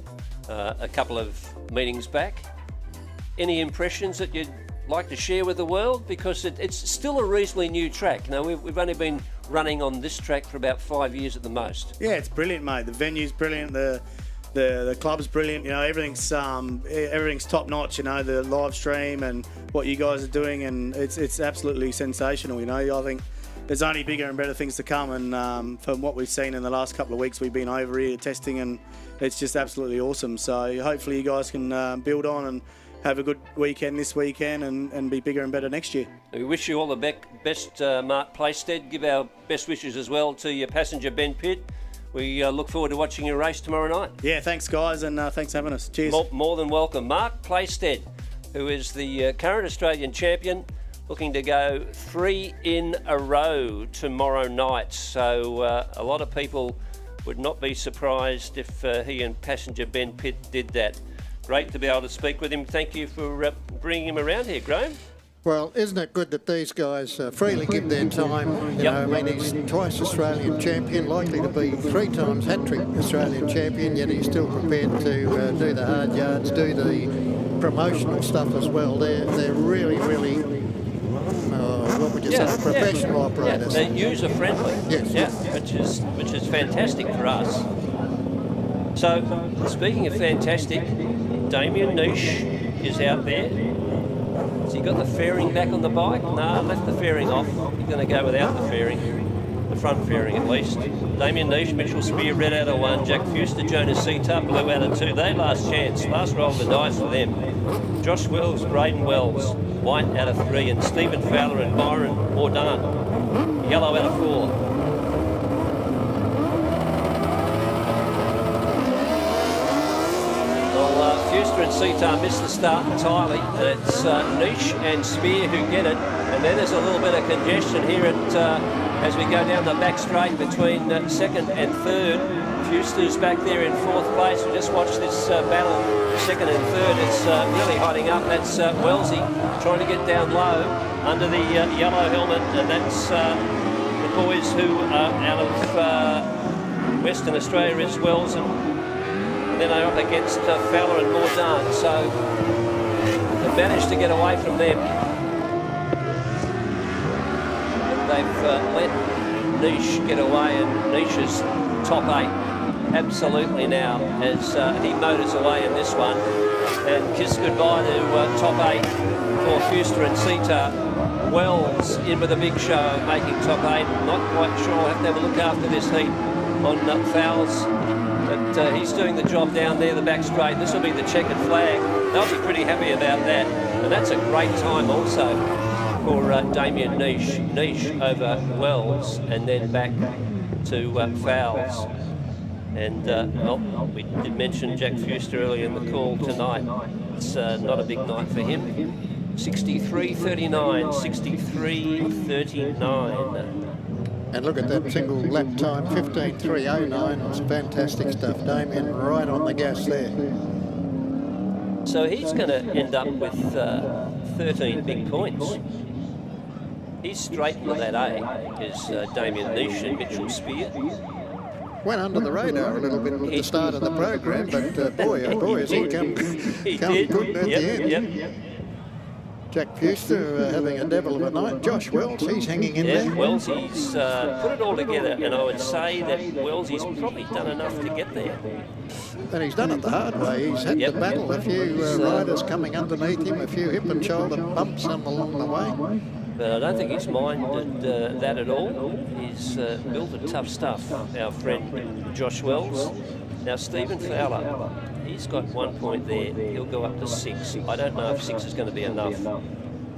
A couple of meetings back. Any impressions that you'd like to share with the world? Because it's still a reasonably new track. Now, we've only been running on this track for about 5 years at the most. Yeah, it's brilliant, mate. The venue's brilliant. The club's brilliant. Everything's top notch. The live stream and what you guys are doing, and it's absolutely sensational. I think there's only bigger and better things to come. And from what we've seen in the last couple of weeks, we've been over here testing, and it's just absolutely awesome. So hopefully you guys can build on and have a good weekend this weekend, and be bigger and better next year. We wish you all the best, Mark Plaisted. Give our best wishes as well to your passenger, Ben Pitt. We look forward to watching your race tomorrow night. Yeah, thanks, guys, and thanks for having us. Cheers. More than welcome. Mark Plaisted, who is the current Australian champion, looking to go 3 in a row tomorrow night. So a lot of people would not be surprised if he and passenger Ben Pitt did that. Great to be able to speak with him. Thank you for bringing him around here, Graham. Well, isn't it good that these guys freely give their time? He's twice Australian champion, likely to be 3 times hat-trick Australian champion, yet he's still prepared to do the hard yards, do the promotional stuff as well. They're really, what would you say, professional operators. They're user-friendly. Yes. Yeah, which is fantastic for us. So, speaking of fantastic, Damien Niche is out there. Has he got the fairing back on the bike? No, left the fairing off. He's going to go without the fairing. The front fairing at least. Damien Niche, Mitchell Spear, red out of 1. Jack Fuster, Jonas Sidecar, blue out of 2. They last chance. Last roll of the dice for them. Josh Wells, Braden Wells, white out of 3. And Stephen Fowler and Byron Mordan, yellow out of 4. Fuster and Sitar missed the start entirely. It's Niche and Spear who get it, and then there's a little bit of congestion here as we go down the back straight between second and third. Fuster's back there in 4th place. We just watched this battle, second and third. It's really hotting up. That's Wellesley trying to get down low under the yellow helmet, and that's the boys who are out of Western Australia as Wells, and then they're up against Fowler and Mordan, so they've managed to get away from them. But they've let Niche get away, and Niche's top 8 absolutely now as he motors away in this one. And kiss goodbye to top 8 for Fuster and Sitar. Wells in with a big show, making top 8. Not quite sure, I'll have to have a look after this heat on Fowles. But he's doing the job down there, the back straight. This will be the checkered flag. They'll be pretty happy about that. And that's a great time also for Damien Niche. Niche over Wells and then back to Fowles. And well, we did mention Jack Fuster earlier in the call tonight. It's not a big night for him. 63.39, 63.39. And look at that single lap time, 15.309. It's fantastic stuff. Damien right on the gas there. So he's going to end up with 13 big points. He's straight into that A, is Damien Niche and Mitchell Spear. Went under the radar a little bit at the start of the program, but boy, oh boy, has he come good at the end. Yep. Jack Fuster having a devil of a night. Josh Wells, he's hanging in there. Yeah, Wells, he's put it all together, and I would say that Wells, he's probably done enough to get there. And he's done it the hard way. He's had to battle a few riders coming underneath him, a few hip and shoulder bumps along the way. But I don't think he's minded that at all. He's built a tough stuff, our friend Josh Wells. Now, Stephen Fowler, he's got 1 point there. He'll go up to 6. I don't know if 6 is going to be enough.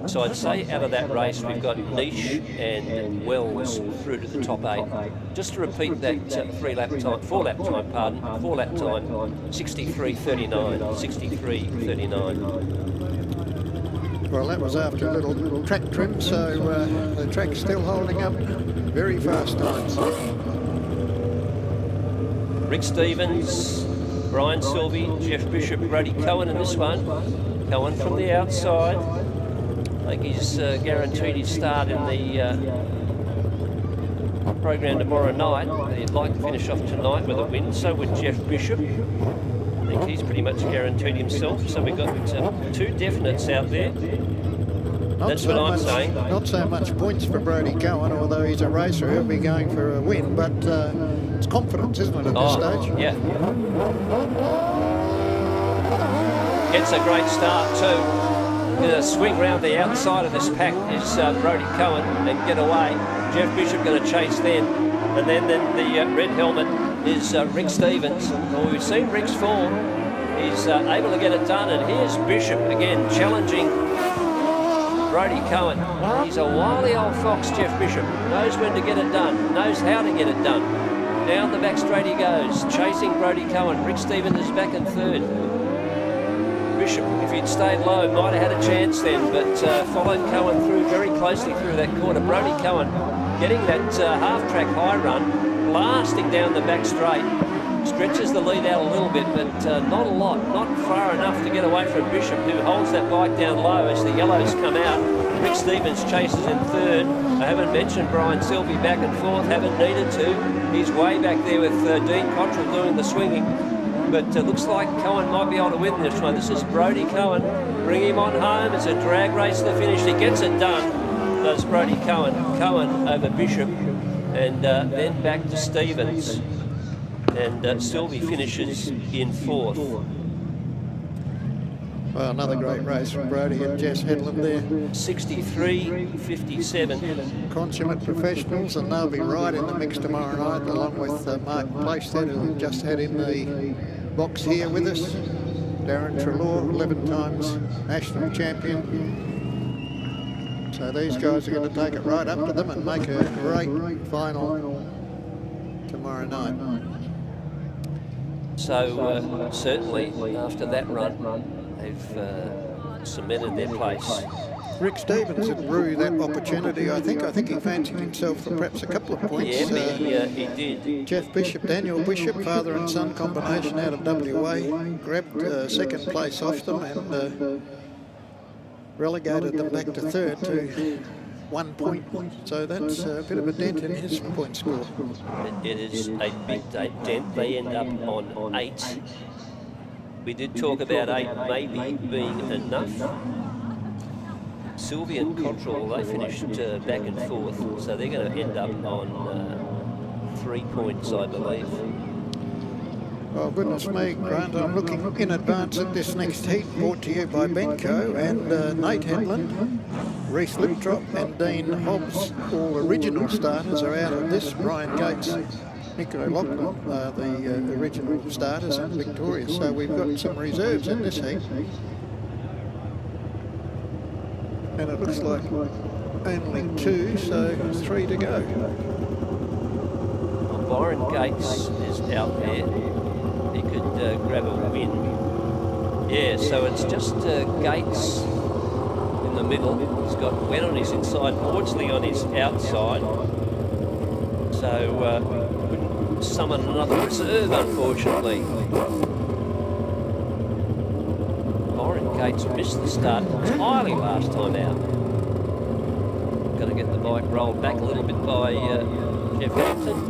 So I'd say out of that race, we've got Niche and Wells through to the top 8. Just to repeat that 4-lap time, 63.39, 63.39. Well, that was after a little track trim, so the track's still holding up. Very fast times. Rick Stevens, Brian Sylvie, Jeff Bishop, Brody Cohen in this one. Cohen from the outside. I think he's guaranteed his start in the program tomorrow night. He'd like to finish off tonight with a win. So would Jeff Bishop. I think he's pretty much guaranteed himself. So we've got 2 definites out there. That's what I'm saying. Not so much points for Brody Cohen, although he's a racer, he'll be going for a win, but it's confidence, isn't it, at this stage? Yeah. Gets a great start too. Going to swing round the outside of this pack is Brody Cohen and get away. Jeff Bishop going to chase then. And then the red helmet is Rick Stevens. Well, we've seen Rick's form. He's able to get it done, and here's Bishop again challenging Brody Cohen. He's a wily old fox, Jeff Bishop. Knows when to get it done, knows how to get it done. Down the back straight he goes, chasing Brody Cohen. Rick Stevens is back in 3rd. Bishop, if he'd stayed low, might have had a chance then, but followed Cohen through very closely through that corner. Brody Cohen getting that half-track high run, blasting down the back straight. Stretches the lead out a little bit, but not a lot, not far enough to get away from Bishop, who holds that bike down low as the yellows come out. Rick Stevens chases in 3rd. I haven't mentioned Brian Sylvie back and forth, haven't needed to. He's way back there with Dean Cottrell doing the swinging. But looks like Cohen might be able to win this one. This is Brody Cohen. Bring him on home. It's a drag race to the finish. He gets it done. Does Brody Cohen. Cohen over Bishop. And then back to Stevens. And Sylvie finishes in 4th. Well, another great race from Brodie and Jess Headland there. 63.57. Consummate professionals, and they'll be right in the mix tomorrow night, along with Mark Playstead, who we've just had in the box here with us. Darren Treloar, 11 times national champion. So these guys are going to take it right up to them and make a great final tomorrow night. So certainly after that run, they've cemented their place. Rick Stevens had rue that opportunity. I think he fancied himself for perhaps a couple of points. Yeah, he did. Jeff Bishop, Daniel Bishop, father and son combination out of WA, grabbed second place off them and relegated them back to third to 1 point. So that's a bit of a dent in his point score. It is a big dent. They end up on 8. We did talk about 8 maybe being enough. Sylvia and Cottrell, they finished back and forth, so they're going to end up on 3 points, I believe. Oh, goodness me, Grant, I'm looking in advance at this next heat, brought to you by Benco and Nate Headland, Reece Liptrop and Dean Hobbs. All original starters are out of this. Brian Gates, Nico Lachlan, the original starters and Victoria. So we've got some reserves in this heat. And it looks like only 2, so 3 to go. Well, Byron Gates is out there. He could grab a win. Yeah, so it's just Gates in the middle. He's got Wen on his inside, Maudsley on his outside. So couldn't summon another reserve, unfortunately. Byron Gates missed the start entirely last time out. Got to get the bike rolled back a little bit by Jeff Hampton.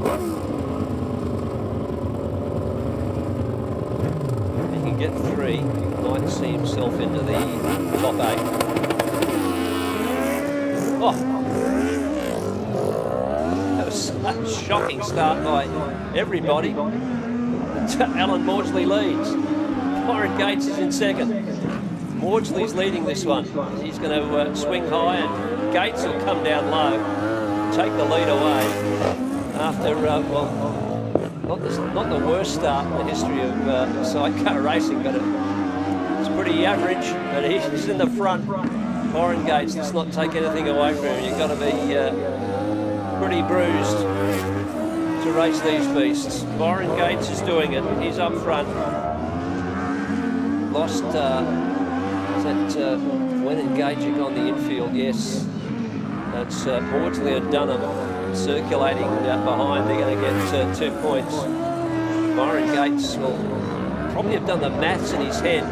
He can get 3, might see himself into the top 8. Oh! That was a shocking start by everybody. Alan Maudsley leads. Byron Gates is in second. Maudsley's leading this one. He's going to swing high, and Gates will come down low, take the lead away after, well, not the worst start in the history of sidecar racing, but it's pretty average, but he's in the front. Byron Gates, let's not take anything away from him. You've got to be pretty bruised to race these beasts. Byron Gates is doing it. He's up front. Lost when engaging on the infield, yes. That's Maudsley and Dunham circulating behind. They're going to get 2 points. Byron Gates will probably have done the maths in his head,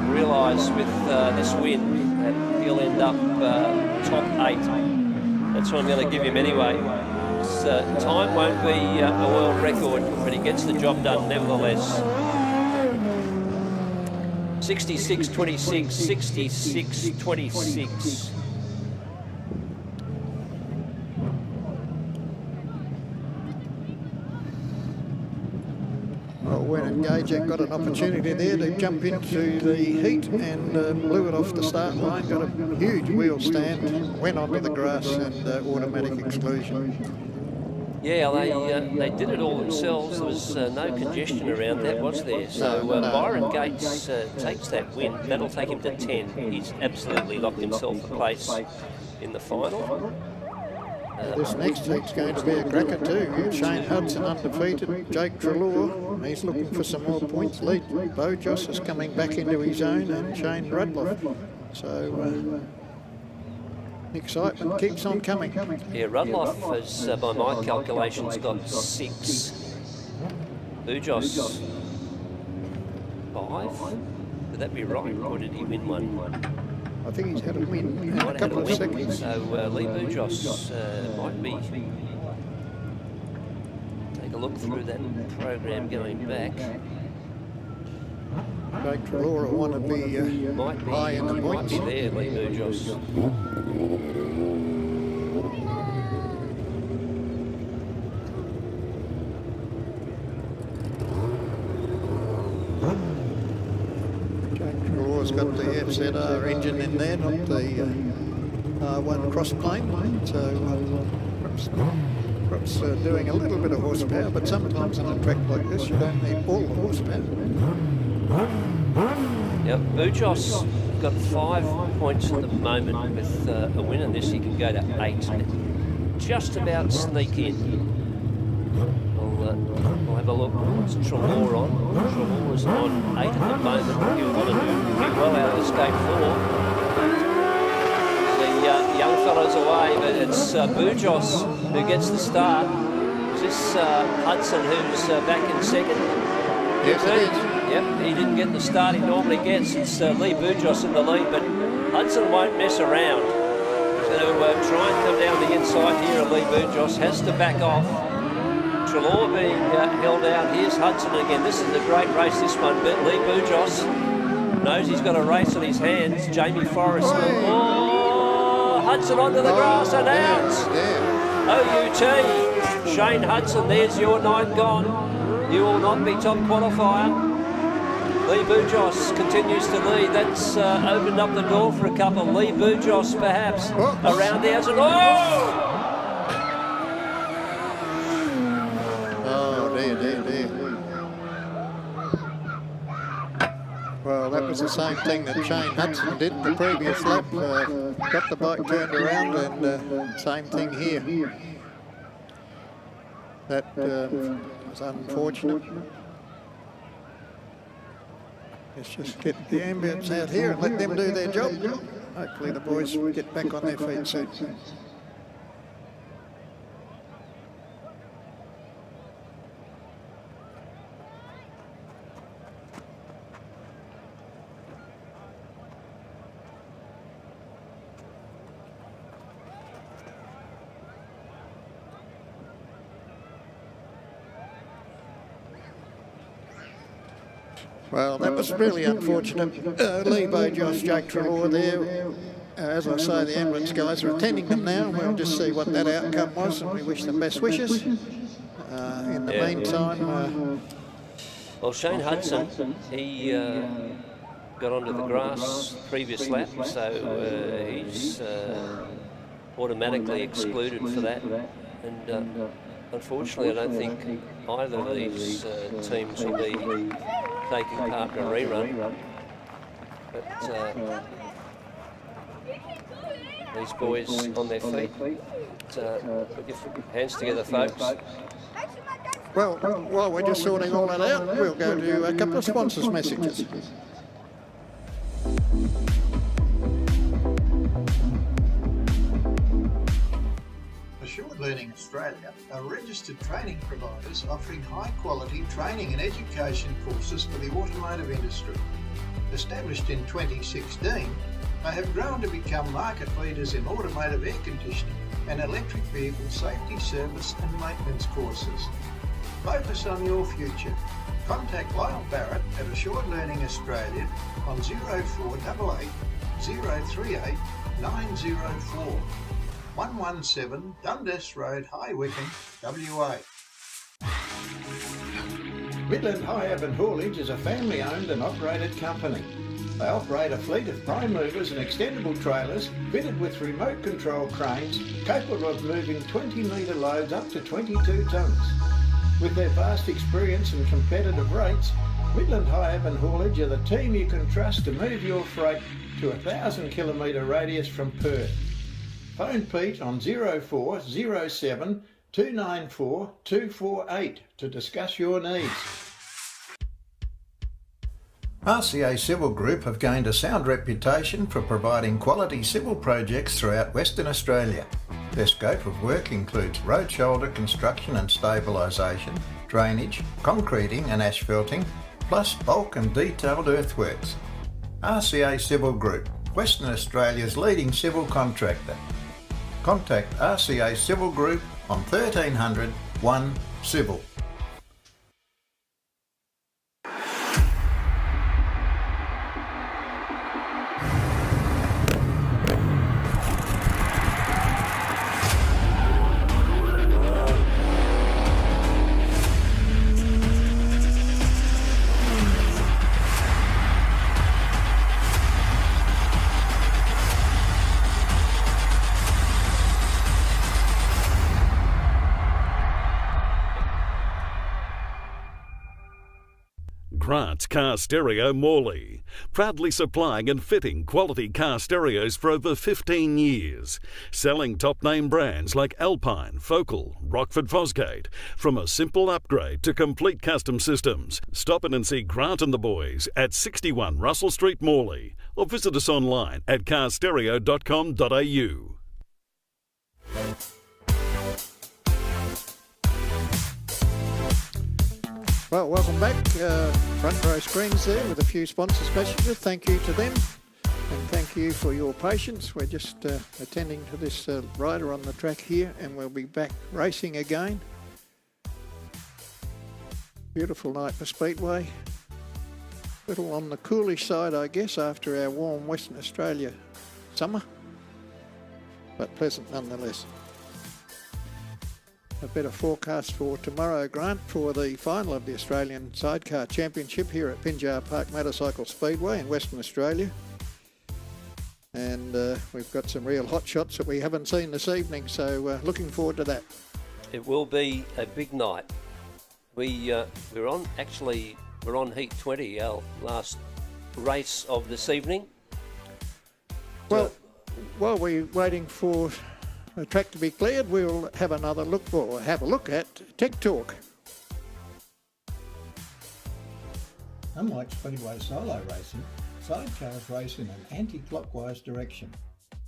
realise with this win that he'll end up top 8. That's what I'm going to give him anyway. Time won't be a world record, but he gets the job done nevertheless. 66.26, 66.26. Well, Wen and Gajak got an opportunity there to jump into the heat and blew it off the start line. Got a huge wheel stand, went onto the grass and automatic exclusion. Yeah, they did it all themselves. There was no congestion around that, was there? So Byron Gates takes that win. That'll take him to 10. He's absolutely locked himself a place in the final. This next heat's going to be a cracker too. Shane Hudson undefeated, Jake Treloar, he's looking for some more points. Lee Bojos is coming back into his own, and Shane Rudloff. So excitement keeps on coming. Yeah, Rudloff has, by my calculations, got 6. Bujos 5. Would that be right, or did he win one? I think he's had a win in a couple of seconds. So Lee Bujos might be. Take a look through that program going back. Jake Treloar will want to be high in the points. Might be there, Lee Bujos. got the FZR engine in there, not the R1 crossplane. So perhaps doing a little bit of horsepower, but sometimes on a track like this you don't need all the horsepower. Yep, Bujos got 5 points at the moment with a win, and this he can go to 8. Just about sneak in. We'll have a look. What's Trelaw on? Trelaw is on 8 at the moment. He'll want to do pretty well out of this gate 4. The young fellow's away, but it's Bujos who gets the start. Is this Hudson who's back in second? Yes, it is. Yep, he didn't get the start he normally gets. It's Lee Bujos in the lead, but Hudson won't mess around. He's going to try and come down the inside here, and Lee Bujos has to back off. Trelaw being held out. Here's Hudson again. This is a great race, this one. But Lee Bujos knows he's got a race on his hands. Jamie Forrest. Oh, Hudson onto the grass and out. OUT. Shane Hudson, there's your night gone. You will not be top qualifier. Lee Bujos continues to lead. That's opened up the door for a couple. Lee Bujos perhaps around the outside. Oh! Well, that was the same thing that Shane Hudson did the previous lap. Got the bike turned around, and same thing here. That was unfortunate. Let's just get the ambience out here and let them do their job. Hopefully the boys will get back on their feet soon. Well, that was really unfortunate. Lee Bujos, Jake Trelaw there. As I say, the ambulance guys are attending them now. We'll just see what that outcome was, and we wish them best wishes. In the meantime... well, Shane Hudson, he got onto the grass previous lap, so he's automatically excluded for that. And unfortunately, I don't think either of these teams will be taking part in a rerun. But these boys on their feet. Put your hands together, folks. Well, while we're just sorting all that out, we'll go to a couple of sponsors' messages. Assured Learning Australia are registered training providers offering high-quality training and education courses for the automotive industry. Established in 2016, they have grown to become market leaders in automotive air conditioning and electric vehicle safety service and maintenance courses. Focus on your future. Contact Lyle Barrett at Assured Learning Australia on 0488 038 904. 117 Dundas Road, High Wycombe, WA. Midland High Urban Haulage is a family-owned and operated company. They operate a fleet of prime movers and extendable trailers fitted with remote control cranes capable of moving 20-metre loads up to 22 tonnes. With their vast experience and competitive rates, Midland High Urban Haulage are the team you can trust to move your freight to a 1,000-kilometre radius from Perth. Phone Pete on 0407 294 248 to discuss your needs. RCA Civil Group have gained a sound reputation for providing quality civil projects throughout Western Australia. Their scope of work includes road shoulder construction and stabilisation, drainage, concreting and asphalting, plus bulk and detailed earthworks. RCA Civil Group, Western Australia's leading civil contractor. Contact RCA Civil Group on 1300 1 Civil. Grant's Car Stereo Morley, proudly supplying and fitting quality car stereos for over 15 years, selling top-name brands like Alpine, Focal, Rockford Fosgate, from a simple upgrade to complete custom systems. Stop in and see Grant and the boys at 61 Russell Street, Morley, or visit us online at carstereo.com.au. Well, welcome back. Front row screens there with a few sponsors messages. Thank you to them, and thank you for your patience. We're just attending to this rider on the track here, and we'll be back racing again. Beautiful night for Speedway. Little on the coolish side, I guess, after our warm Western Australia summer, but pleasant nonetheless. A better forecast for tomorrow, Grant, for the final of the Australian Sidecar Championship here at Pinjar Park Motorcycle Speedway in Western Australia. And we've got some real hot shots that we haven't seen this evening, so looking forward to that. It will be a big night. We're on heat 20, our last race of this evening. Well, while we're waiting for the track to be cleared, we'll have another look, or have a look at Tech Talk. Unlike speedway solo racing, sidecars race in an anti-clockwise direction.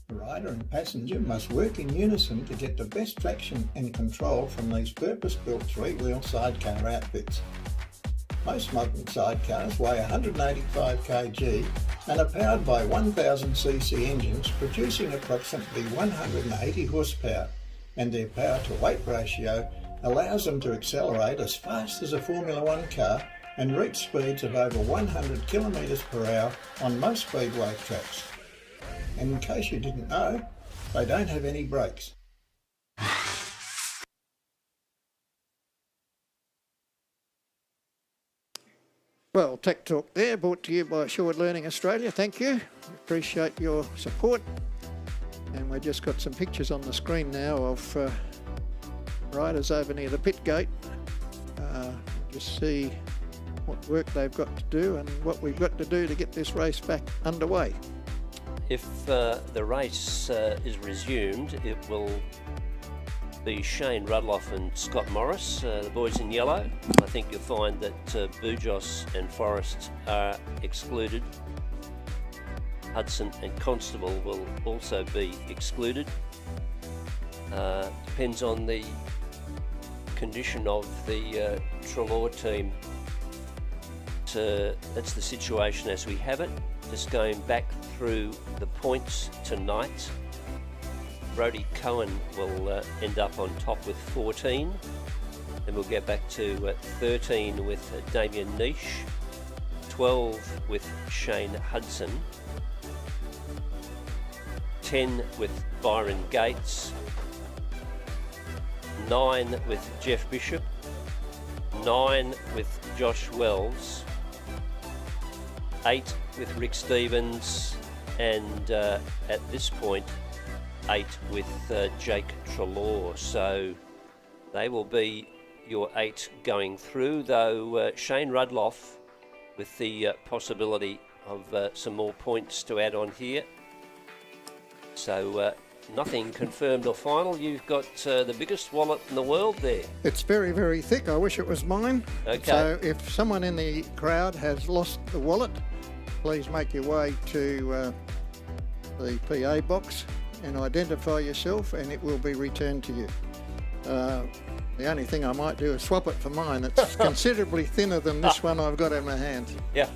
The rider and passenger must work in unison to get the best traction and control from these purpose-built three-wheel sidecar outfits. Most modern sidecars weigh 185 kg and are powered by 1000cc engines producing approximately 180 horsepower, and their power-to-weight ratio allows them to accelerate as fast as a Formula One car and reach speeds of over 100 kilometres per hour on most speedway tracks. And in case you didn't know, they don't have any brakes. Well, Tech Talk there, brought to you by Assured Learning Australia. Thank you. Appreciate your support. And we've just got some pictures on the screen now of riders over near the pit gate. Just see what work they've got to do and what we've got to do to get this race back underway. If the race is resumed, it will be Shane Rudloff and Scott Morris, the boys in yellow. I think you'll find that Bujos and Forrest are excluded. Hudson and Constable will also be excluded. Depends on the condition of the Trelaw team. That's the situation as we have it. Just going back through the points tonight. Brodie Cohen will end up on top with 14. Then we'll get back to 13 with Damien Niche, 12 with Shane Hudson, 10 with Byron Gates, 9 with Jeff Bishop, 9 with Josh Wells, 8 with Rick Stevens, and at this point 8 with Jake Trelaw. So they will be your 8 going through, though Shane Rudloff with the possibility of some more points to add on here. So nothing confirmed or final. You've got the biggest wallet in the world there. It's very, very thick. I wish it was mine. Okay. So if someone in the crowd has lost the wallet, please make your way to the PA box and identify yourself, and it will be returned to you. The only thing I might do is swap it for mine. It's considerably thinner than this one I've got in my hand. Yeah.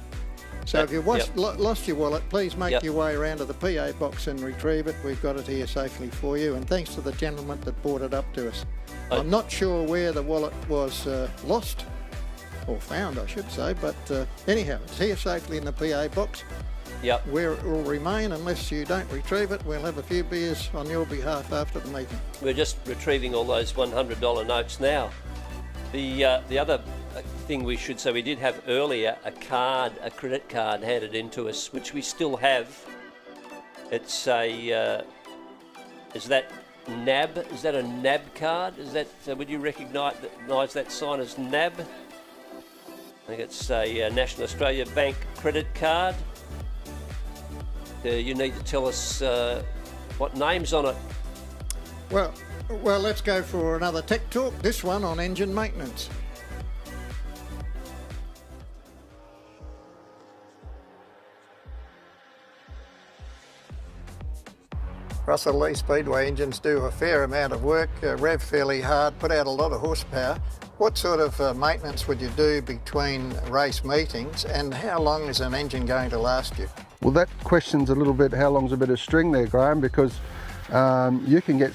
So if you've lost your wallet, please make your way around to the PA box and retrieve it. We've got it here safely for you, and thanks to the gentleman that brought it up to us. I'm not sure where the wallet was lost, or found I should say, but anyhow, it's here safely in the PA box. Yep. Where it will remain unless you don't retrieve it. We'll have a few beers on your behalf after the meeting. We're just retrieving all those $100 notes now. The other thing we should say, we did have earlier a credit card handed in to us, which we still have. It's a, is that NAB? Is that a NAB card? Is that, would you recognise that sign as NAB? think it's a National Australia Bank credit card. You need to tell us what name's on it. Well, let's go for another tech talk, this one on engine maintenance. Russell Lee Speedway engines do a fair amount of work, rev fairly hard, put out a lot of horsepower. What sort of maintenance would you do between race meetings, and how long is an engine going to last you? Well, that question's a little bit, how long's a bit of string there, Graham, because you can get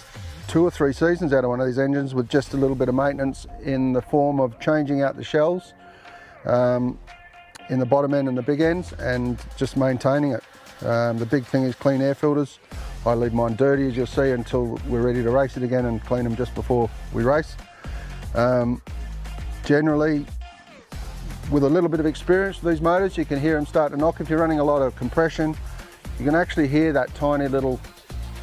2 or 3 seasons out of one of these engines with just a little bit of maintenance in the form of changing out the shells in the bottom end and the big ends, and just maintaining it. The big thing is clean air filters. I leave mine dirty, as you'll see, until we're ready to race it again, and clean them just before we race. Generally, with a little bit of experience with these motors, you can hear them start to knock. If you're running a lot of compression, you can actually hear that tiny little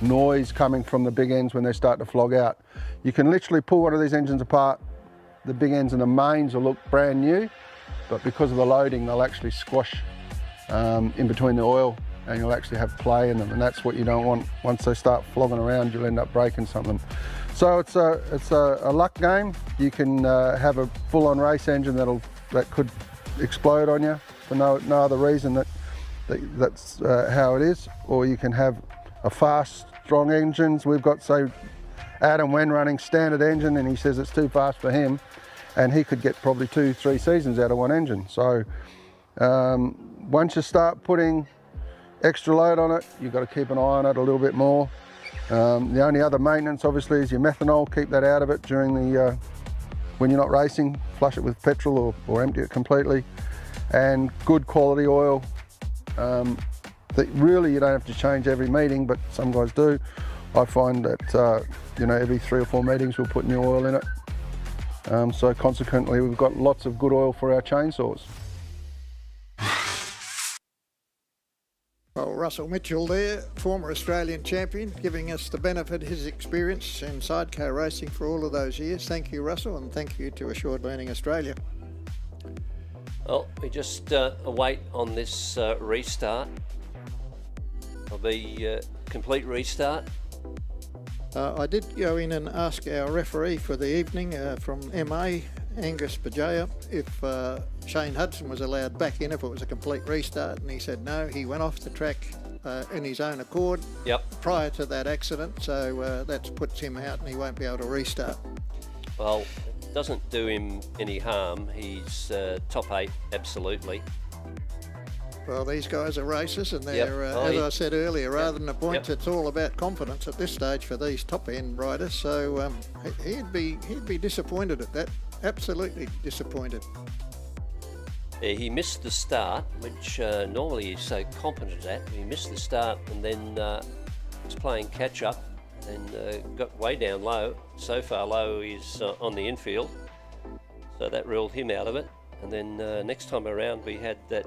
noise coming from the big ends when they start to flog out. You can literally pull one of these engines apart, the big ends and the mains will look brand new, but because of the loading, they'll actually squash in between the oil, and you'll actually have play in them, and that's what you don't want. Once they start flogging around, you'll end up breaking something. So it's a luck game. You can have a full-on race engine that could explode on you for no other reason that's how it is, or you can have a fast, strong engines. We've got, say, Adam Wen running standard engine, and he says it's too fast for him, and he could get probably 2-3 seasons out of one engine. So once you start putting extra load on it, you've got to keep an eye on it a little bit more. The only other maintenance, obviously, is your methanol. Keep that out of it during the when you're not racing. Flush it with petrol or empty it completely. And good quality oil. That really you don't have to change every meeting, but some guys do. I find that every 3 or 4 meetings we'll put new oil in it. So consequently, we've got lots of good oil for our chainsaws. Well, Russell Mitchell there, former Australian champion, giving us the benefit of his experience in sidecar racing for all of those years. Thank you, Russell, and thank you to Assured Learning Australia. Well, we just await on this restart. It'll be complete restart. I did go in and ask our referee for the evening from MA, Angus Bajaya, if Shane Hudson was allowed back in if it was a complete restart, and he said no. He went off the track in his own accord prior to that accident, so that puts him out and he won't be able to restart. Well, it doesn't do him any harm. He's top 8, absolutely. Well, these guys are racers, and they're, as I said earlier, rather than the points, it's all about confidence at this stage for these top-end riders. So he'd be disappointed at that. Absolutely disappointed. He missed the start, which normally he's so competent at. He missed the start and then was playing catch-up and got way down low. So far low he's on the infield, so that ruled him out of it. And then next time around we had that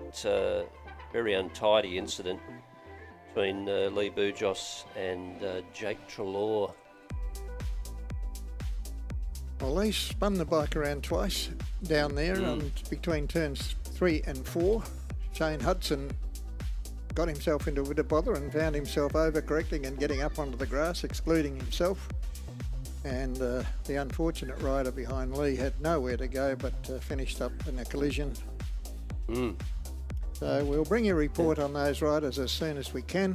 very untidy incident between Lee Boujos and Jake Trelaw. Well, Lee spun the bike around twice down there between turns 3 and 4. Shane Hudson got himself into a bit of bother and found himself overcorrecting and getting up onto the grass, excluding himself. And the unfortunate rider behind Lee had nowhere to go but finished up in a collision. So we'll bring you a report on those riders as soon as we can.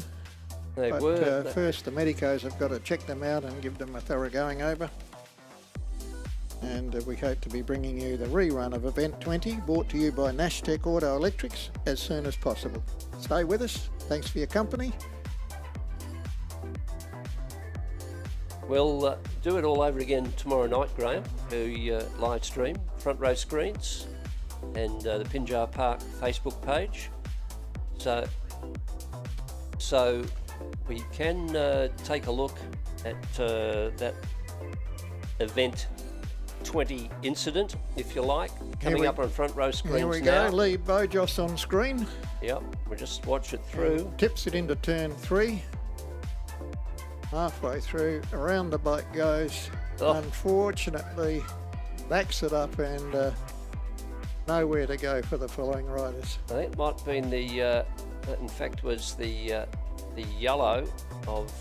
First, the medicos have got to check them out and give them a thorough going over. And we hope to be bringing you the rerun of Event 20, brought to you by Nashtec Auto Electrics, as soon as possible. Stay with us. Thanks for your company. We'll do it all over again tomorrow night, Graham. We live stream, front row screens, and the Pinjar Park Facebook page. So we can take a look at that Event 20 incident, if you like, coming up on front row screens. Here we now. go, Lee Boujos on screen. Yep, we'll just watch it through. And tips it into turn 3. Halfway through, around the bike goes. Unfortunately, backs it up and nowhere to go for the following riders. I think it might have been the, in fact, was the yellow of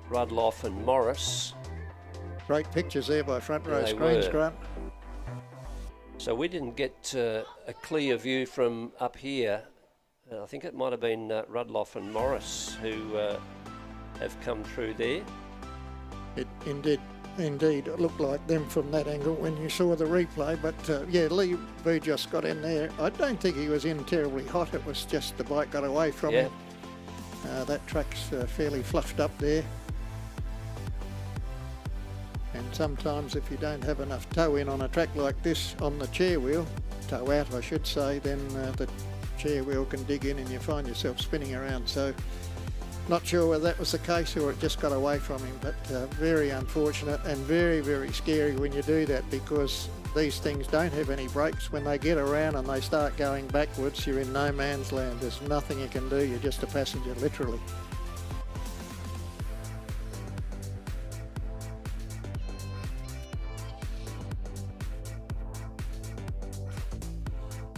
Rudloff and Morris. Great pictures there by front row They screens, were. Grant. So we didn't get a clear view from up here. I think it might have been Rudloff and Morris who have come through there. It indeed it looked like them from that angle when you saw the replay, but yeah, Lee Burgess got in there. I don't think he was in terribly hot, it was just the bike got away from him. That track's fairly fluffed up there, and sometimes if you don't have enough toe in on a track like this on the chair wheel, toe out I should say, then the chair wheel can dig in and you find yourself spinning around. So not sure whether that was the case or it just got away from him, but very unfortunate and very, very scary when you do that, because these things don't have any brakes. When they get around and they start going backwards, you're in no man's land. There's nothing you can do. You're just a passenger, literally.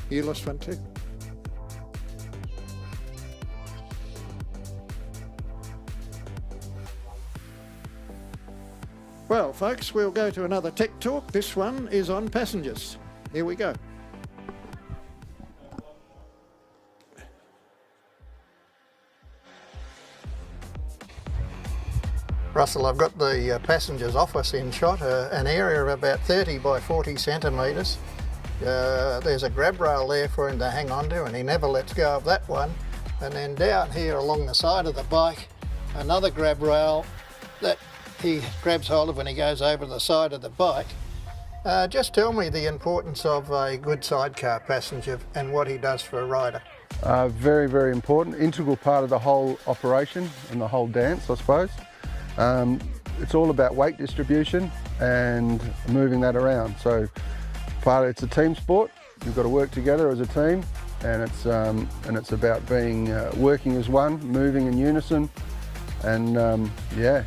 You lost one too. Well, folks, we'll go to another Tech Talk. This one is on passengers. Here we go. Russell, I've got the passengers office in shot, an area of about 30 by 40 centimetres. There's a grab rail there for him to hang on to, and he never lets go of that one. And then down here along the side of the bike, another grab rail that he grabs hold of when he goes over the side of the bike. Just tell me the importance of a good sidecar passenger and what he does for a rider. Very, very important, integral part of the whole operation and the whole dance, I suppose. It's all about weight distribution and moving that around. So it's a team sport. You've got to work together as a team, and it's about being working as one, moving in unison, and yeah.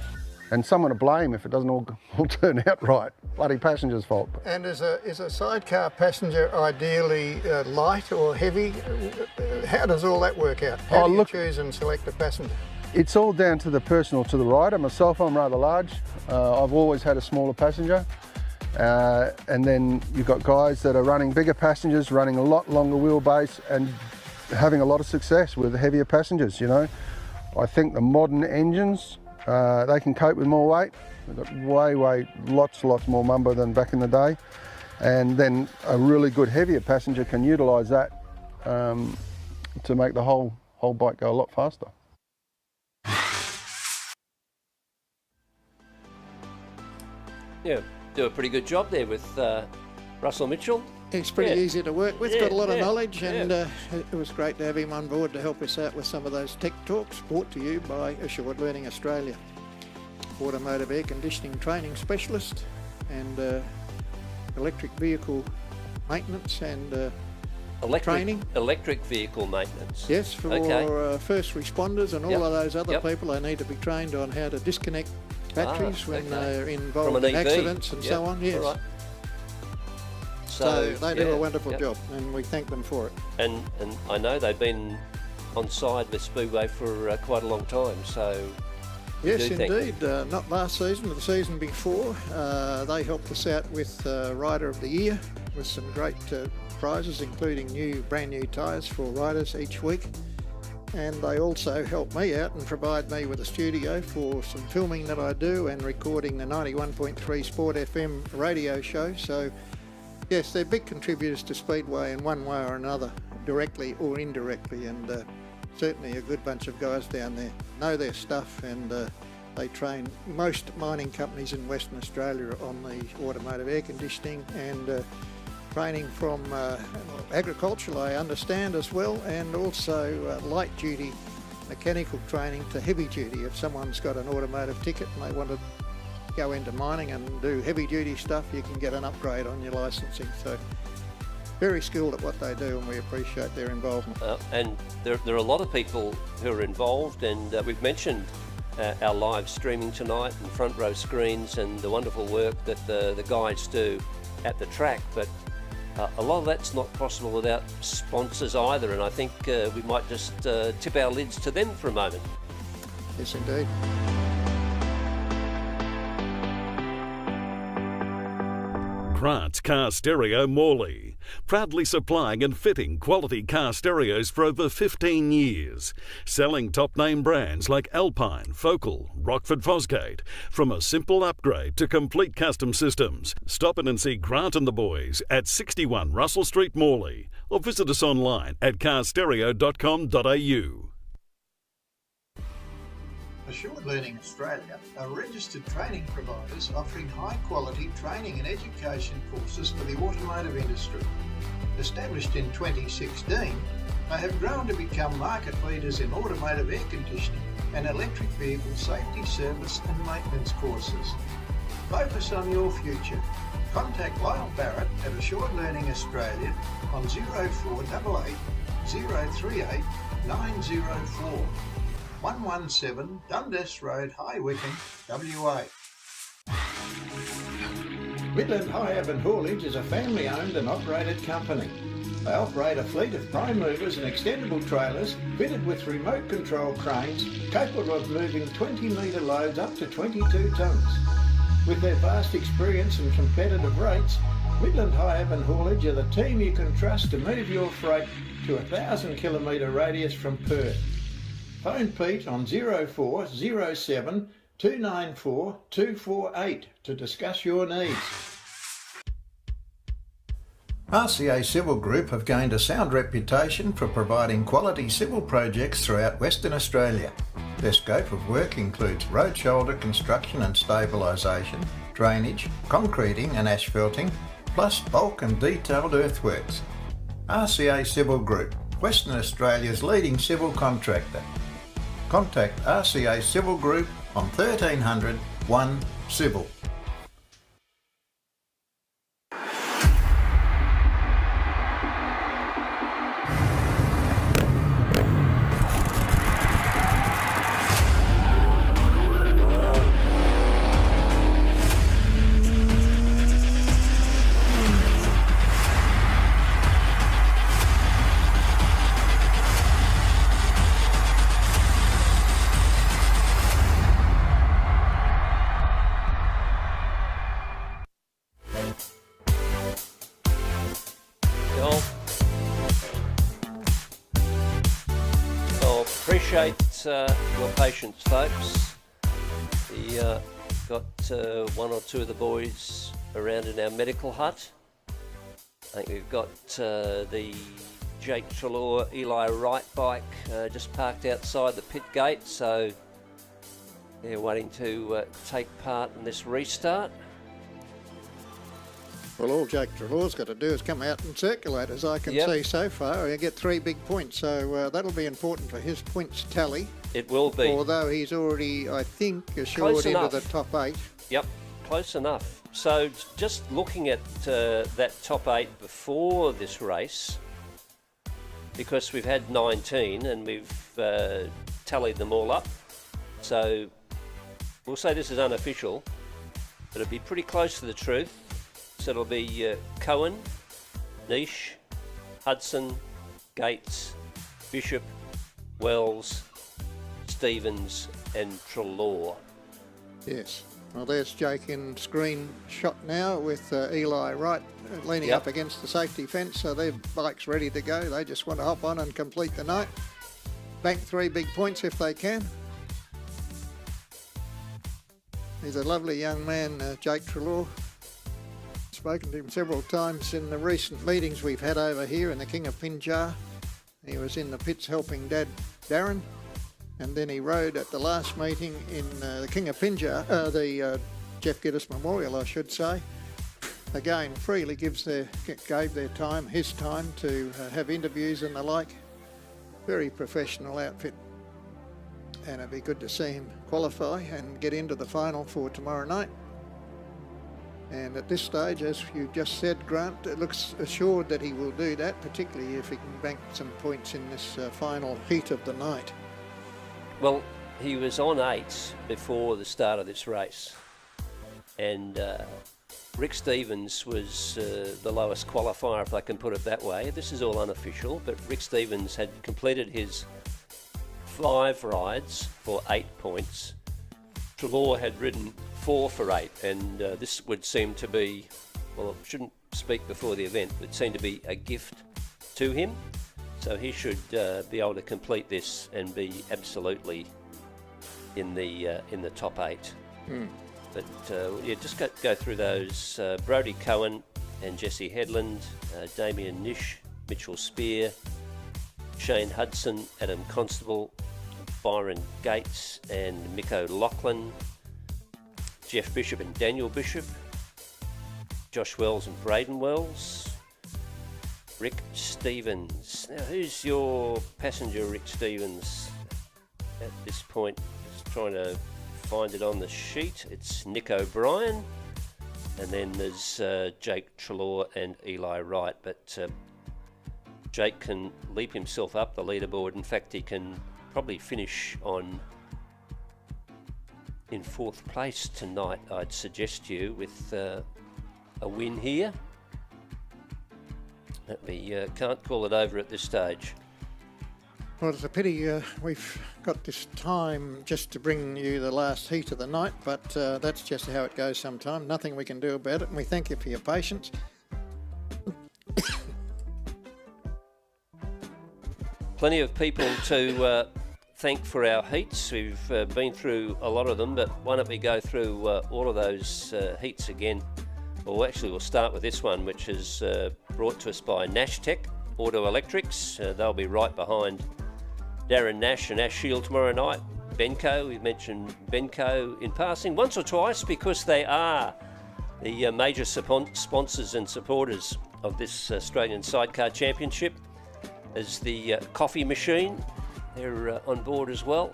And someone to blame if it doesn't all turn out right. Bloody passenger's fault. And is a sidecar passenger ideally light or heavy? How does all that work out? How do you choose and select a passenger? It's all down to the personal, to the rider. Myself, I'm rather large. I've always had a smaller passenger. And then you've got guys that are running bigger passengers, running a lot longer wheelbase and having a lot of success with heavier passengers, you know. I think the modern engines, they can cope with more weight. They've got lots more mumbo than back in the day. And then a really good heavier passenger can utilise that to make the whole bike go a lot faster. Yeah, do a pretty good job there with Russell Mitchell. He's pretty easy to work with, got a lot of knowledge, and yeah. It was great to have him on board to help us out with some of those tech talks, brought to you by Assured Learning Australia. Automotive air conditioning training specialist and electric vehicle maintenance and training. Electric vehicle maintenance. Yes, for first responders and all of those other people. They need to be trained on how to disconnect batteries when they're involved in accidents and so on. Yes. Right. So they do a wonderful job, and we thank them for it. And I know they've been on side with Speedway for quite a long time, so yes, indeed. Not last season, but the season before. They helped us out with Rider of the Year with some great prizes, including brand new tyres for riders each week. And they also help me out and provide me with a studio for some filming that I do and recording the 91.3 Sport FM radio show. So yes, they're big contributors to Speedway in one way or another, directly or indirectly, and certainly a good bunch of guys down there know their stuff, and they train most mining companies in Western Australia on the automotive air conditioning and training from agricultural, I understand, as well, and also light duty mechanical training to heavy duty. If someone's got an automotive ticket and they want to go into mining and do heavy duty stuff, you can get an upgrade on your licensing. So very skilled at what they do, and we appreciate their involvement. And there are a lot of people who are involved, and we've mentioned our live streaming tonight and front row screens and the wonderful work that the guys do at the track, but A lot of that's not possible without sponsors either, and I think we might just tip our lids to them for a moment. Yes, indeed. Grant's Car Stereo Morley, proudly supplying and fitting quality car stereos for over 15 years, selling top-name brands like Alpine, Focal, Rockford Fosgate. From a simple upgrade to complete custom systems, stop in and see Grant and the boys at 61 Russell Street, Morley, or visit us online at carstereo.com.au. Assured Learning Australia are registered training providers offering high-quality training and education courses for the automotive industry. Established in 2016, they have grown to become market leaders in automotive air conditioning and electric vehicle safety service and maintenance courses. Focus on your future. Contact Lyle Barrett at Assured Learning Australia on 0488 038 904. 117 Dundas Road, High Wycombe, WA. Midland High Urban Haulage is a family-owned and operated company. They operate a fleet of prime movers and extendable trailers fitted with remote control cranes capable of moving 20-metre loads up to 22 tonnes. With their vast experience and competitive rates, Midland High Urban Haulage are the team you can trust to move your freight to a 1,000-kilometre radius from Perth. Phone Pete on 0407 294 248 to discuss your needs. RCA Civil Group have gained a sound reputation for providing quality civil projects throughout Western Australia. Their scope of work includes road shoulder construction and stabilisation, drainage, concreting and asphalting, plus bulk and detailed earthworks. RCA Civil Group, Western Australia's leading civil contractor. Contact RCA Civil Group on 1300 1 Civil. Appreciate your patience, folks. We got one or two of the boys around in our medical hut. I think we've got the Jake Trelaw, Eli Wright bike just parked outside the pit gate, so they're waiting to take part in this restart. Well, all Jake Trelaw's got to do is come out and circulate, as I can see so far. He'll get 3 big points, so that'll be important for his points tally. It will be. Although he's already, I think, assured into the top 8. Yep, close enough. So just looking at that top 8 before this race, because we've had 19 and we've tallied them all up, so we'll say this is unofficial, but it'll be pretty close to the truth. So it'll be Cohen, Niche, Hudson, Gates, Bishop, Wells, Stevens and Trelaw. Yes. Well, there's Jake in screen shot now with Eli Wright leaning up against the safety fence, so their bike's ready to go. They just want to hop on and complete the night. Bank 3 big points if they can. He's a lovely young man, Jake Trelaw. Spoken to him several times in the recent meetings we've had over here in the King of Pinjar. He was in the pits helping Dad Darren, and then he rode at the last meeting in the King of Pinjar, the Jeff Giddis Memorial, I should say. Again, freely gave their time, his time, to have interviews and the like. Very professional outfit, and it'd be good to see him qualify and get into the final for tomorrow night. And at this stage, as you just said, Grant, it looks assured that he will do that, particularly if he can bank some points in this final heat of the night. Well, he was on 8 before the start of this race, and Rick Stevens was the lowest qualifier, if I can put it that way. This is all unofficial, but Rick Stevens had completed his 5 rides for 8 points. Trelaw had ridden 4 for 8, and this would seem to be, well, I shouldn't speak before the event, but it seemed to be a gift to him. So he should be able to complete this and be absolutely in the top 8. But yeah, just go through those. Brodie Cohen and Jesse Headland, Damien Nish, Mitchell Spear, Shane Hudson, Adam Constable, Byron Gates and Mick O'Loughlin, Jeff Bishop and Daniel Bishop, Josh Wells and Braden Wells, Rick Stevens. Now, who's your passenger, Rick Stevens, at this point? Just trying to find it on the sheet. It's Nick O'Brien, and then there's Jake Trelaw and Eli Wright. But Jake can leap himself up the leaderboard. In fact, he can probably finish in 4th place tonight, I'd suggest to you, with a win here. We can't call it over at this stage. Well, it's a pity we've got this time just to bring you the last heat of the night, but that's just how it goes sometimes. Nothing we can do about it, and we thank you for your patience. Plenty of people to thank for our heats. We've been through a lot of them, but why don't we go through all of those heats again? Well, actually, we'll start with this one, which is brought to us by Nashtec Auto Electrics. They'll be right behind Darren Nash and Ash Shield tomorrow night. Benco, we've mentioned Benco in passing once or twice because they are the major sponsors and supporters of this Australian Sidecar Championship. As the coffee machine, they're on board as well,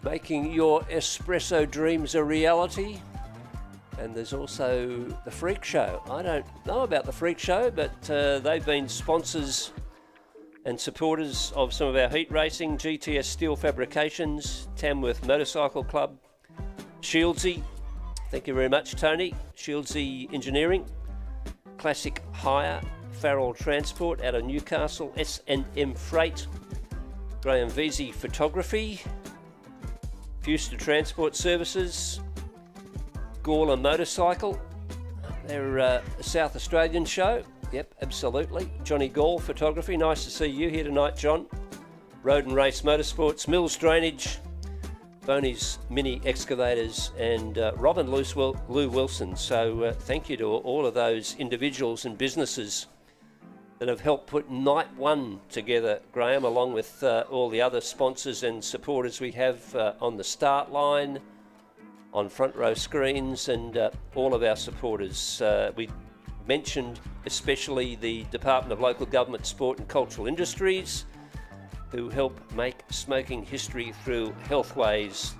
making your espresso dreams a reality. And there's also the Freak Show. I don't know about the Freak Show, but they've been sponsors and supporters of some of our heat racing. GTS Steel Fabrications, Tamworth Motorcycle Club, Shieldsy, thank you very much Tony, Shieldsy Engineering, Classic Hire, Farrell Transport out of Newcastle, S&M Freight, Graham Veazey Photography, Fuster Transport Services, Gawler Motorcycle, they're a South Australian show. Yep, absolutely. Johnny Gall Photography, nice to see you here tonight, John. Road and Race Motorsports, Mills Drainage, Boney's Mini Excavators, and Rob and Lou Wilson. So thank you to all of those individuals and businesses that have helped put Night 1 together, Graham, along with all the other sponsors and supporters we have on the start line, on front row screens, and all of our supporters. We mentioned especially the Department of Local Government, Sport and Cultural Industries, who help make smoking history through Healthways,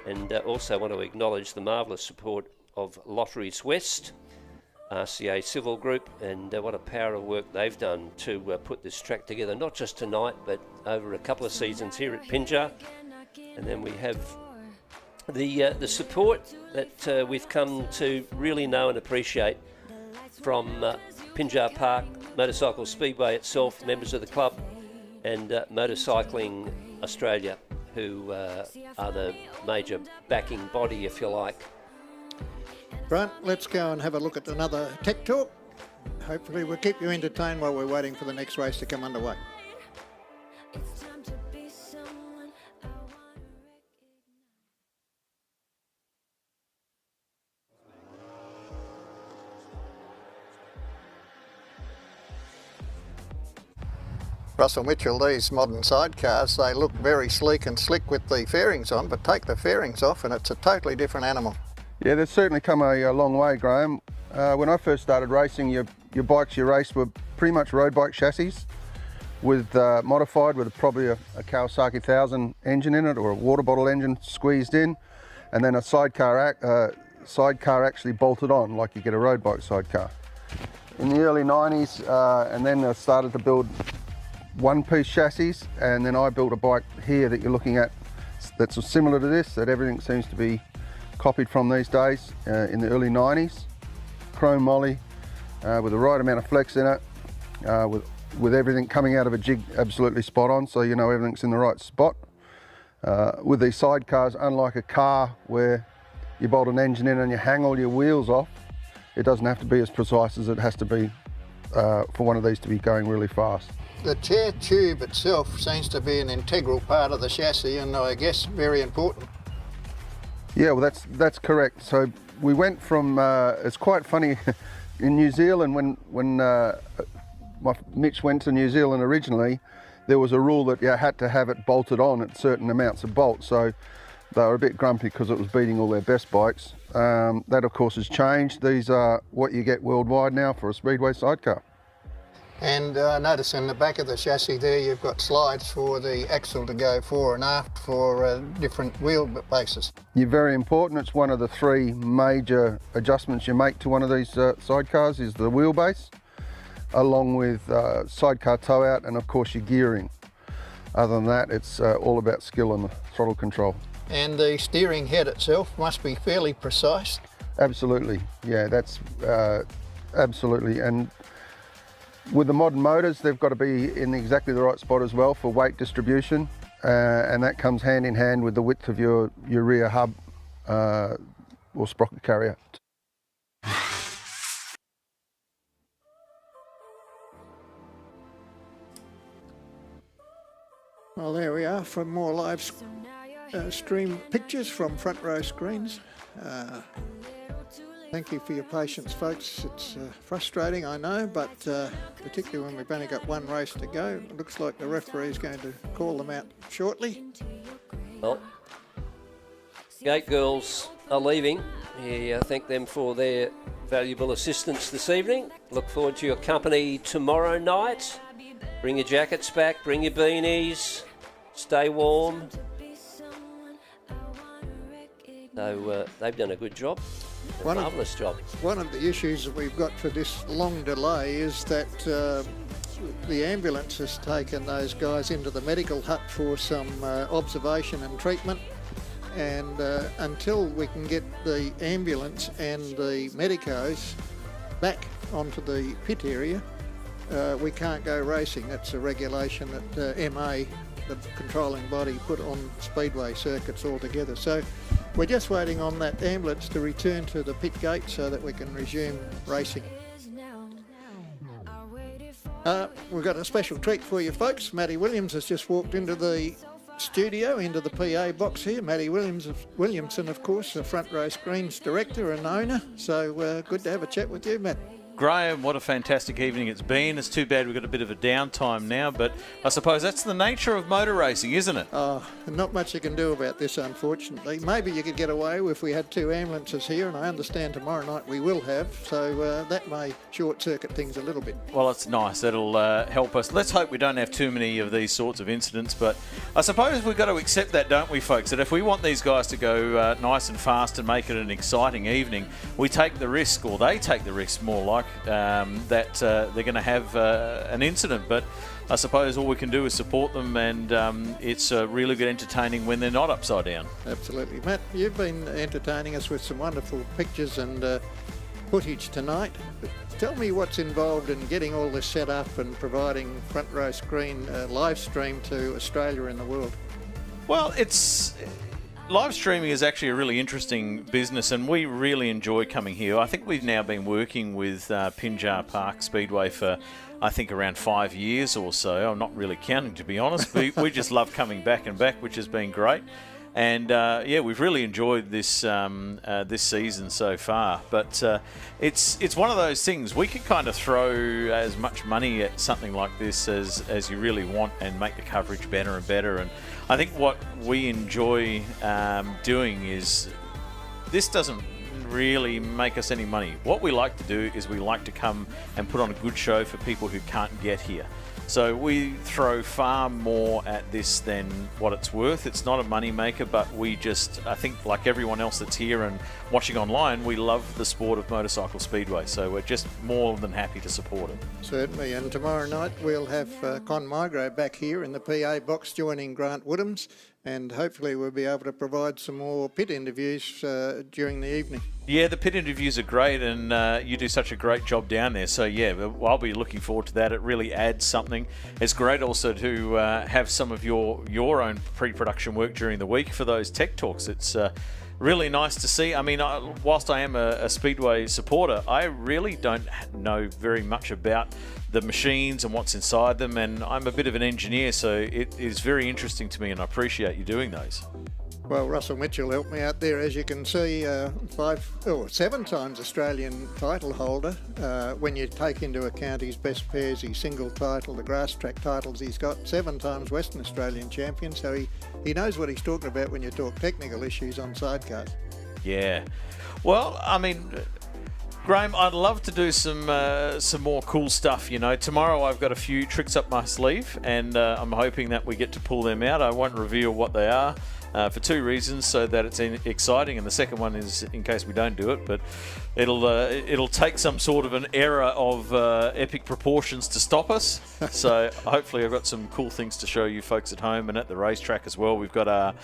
and also want to acknowledge the marvellous support of Lotteries West, RCA Civil Group, and what a power of work they've done to put this track together, not just tonight, but over a couple of seasons here at Pinjar. And then we have the support that we've come to really know and appreciate from Pinjar Park, Motorcycle Speedway itself, members of the club, and Motorcycling Australia, who are the major backing body, if you like. Right, let's go and have a look at another Tech Talk. Hopefully we'll keep you entertained while we're waiting for the next race to come underway. Russell Mitchell, these modern sidecars, they look very sleek and slick with the fairings on, but take the fairings off and it's a totally different animal. Yeah, they've certainly come a long way, Graham. When I first started racing, your bikes you raced were pretty much road bike chassis, with modified with probably a Kawasaki 1000 engine in it, or a water bottle engine squeezed in, and then a sidecar actually bolted on like you get a road bike sidecar. In the early 90s, and then I started to build one-piece chassis, and then I built a bike here that you're looking at that's similar to this, that everything seems to be copied from these days, in the early 90s. chrome molly with the right amount of flex in it, with everything coming out of a jig absolutely spot on, so you know everything's in the right spot. With these sidecars, unlike a car where you bolt an engine in and you hang all your wheels off, it doesn't have to be as precise as it has to be for one of these to be going really fast. The chair tube itself seems to be an integral part of the chassis, and I guess very important. Yeah, well that's correct. So we went from, it's quite funny, in New Zealand when Mitch went to New Zealand originally, there was a rule that you had to have it bolted on at certain amounts of bolt, so they were a bit grumpy because it was beating all their best bikes. That of course has changed. These are what you get worldwide now for a speedway sidecar. And notice in the back of the chassis there you've got slides for the axle to go fore and aft for different wheel bases. You're very important. It's one of the 3 major adjustments you make to one of these sidecars is the wheelbase, along with sidecar tow out and of course your gearing. Other than that, it's all about skill and the throttle control. And the steering head itself must be fairly precise. Absolutely, yeah, that's absolutely. And with the modern motors, they've got to be in exactly the right spot as well for weight distribution, and that comes hand in hand with the width of your rear hub or sprocket carrier. Well, there we are for more live stream pictures from Front Row Screens. Thank you for your patience, folks. It's frustrating, I know, but particularly when we've only got one race to go. It looks like the referee is going to call them out shortly. Well, Gate Girls are leaving. We thank them for their valuable assistance this evening. Look forward to your company tomorrow night. Bring your jackets back, bring your beanies, stay warm. So they've done a good job. Marvellous job. One of the issues that we've got for this long delay is that the ambulance has taken those guys into the medical hut for some observation and treatment, and until we can get the ambulance and the medicos back onto the pit area, we can't go racing. That's a regulation that MA, the controlling body, put on speedway circuits altogether. So we're just waiting on that ambulance to return to the pit gate so that we can resume racing. We've got a special treat for you folks. Matty Williams has just walked into the studio, into the PA box here. Matty Williamson, of course, the Front Row Screens director and owner. So good to have a chat with you, Matt. Graham, what a fantastic evening it's been. It's too bad we've got a bit of a downtime now, but I suppose that's the nature of motor racing, isn't it? Oh, not much you can do about this, unfortunately. Maybe you could get away if we had 2 ambulances here, and I understand tomorrow night we will have, so that may short-circuit things a little bit. Well, it's nice. That'll help us. Let's hope we don't have too many of these sorts of incidents, but I suppose we've got to accept that, don't we, folks, that if we want these guys to go nice and fast and make it an exciting evening, we take the risk, or they take the risk more like, that they're going to have an incident. But I suppose all we can do is support them, and it's really good entertaining when they're not upside down. Absolutely. Matt, you've been entertaining us with some wonderful pictures and footage tonight. Tell me what's involved in getting all this set up and providing Front Row Screen live stream to Australia and the world. Well, live streaming is actually a really interesting business, and we really enjoy coming here. I think we've now been working with Pinjar Park Speedway for, I think, around 5 years or so. I'm not really counting, to be honest. We just love coming back and back, which has been great. And yeah, we've really enjoyed this this season so far. But it's one of those things. We can kind of throw as much money at something like this as you really want and make the coverage better and better. And I think what we enjoy doing is, this doesn't really make us any money. What we like to do is we like to come and put on a good show for people who can't get here. So we throw far more at this than what it's worth. It's not a money maker, but we just, I think, like everyone else that's here and watching online, we love the sport of motorcycle speedway. So we're just more than happy to support it. Certainly, and tomorrow night we'll have Con Migro back here in the PA box joining Grant Woodhams, and hopefully we'll be able to provide some more pit interviews during the evening. Yeah, the pit interviews are great, and you do such a great job down there. So, yeah, I'll be looking forward to that. It really adds something. It's great also to have some of your own pre-production work during the week for those tech talks. It's really nice to see. I mean, whilst I am a Speedway supporter, I really don't know very much about the machines and what's inside them, and I'm a bit of an engineer, so it is very interesting to me, and I appreciate you doing those. Well, Russell Mitchell helped me out there. As you can see, 7 times Australian title holder. When you take into account his best pairs, his single title, the grass track titles he's got, 7 times Western Australian champion. So he knows what he's talking about when you talk technical issues on sidecars. Yeah. Well, I mean, Graham, I'd love to do some more cool stuff. You know, tomorrow I've got a few tricks up my sleeve, and I'm hoping that we get to pull them out. I won't reveal what they are. For 2 reasons, so that it's exciting, and the second one is in case we don't do it, but it'll take some sort of an error of epic proportions to stop us. So hopefully I've got some cool things to show you folks at home and at the racetrack as well. We've got a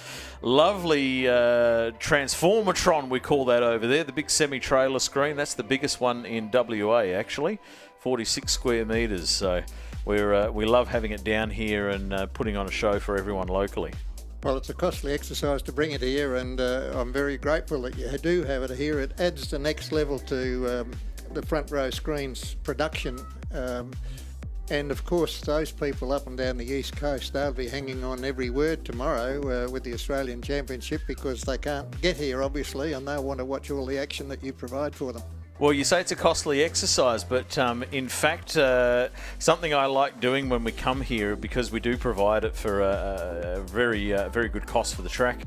lovely Transformatron, we call that over there, the big semi-trailer screen. That's the biggest one in WA actually, 46 square metres. So we love having it down here and putting on a show for everyone locally. Well, it's a costly exercise to bring it here, and I'm very grateful that you do have it here. It adds the next level to the front row screens production. And of course, those people up and down the East Coast, they'll be hanging on every word tomorrow with the Australian Championship, because they can't get here, obviously, and they'll want to watch all the action that you provide for them. Well, you say it's a costly exercise, but in fact, something I like doing when we come here, because we do provide it for a very good cost for the track,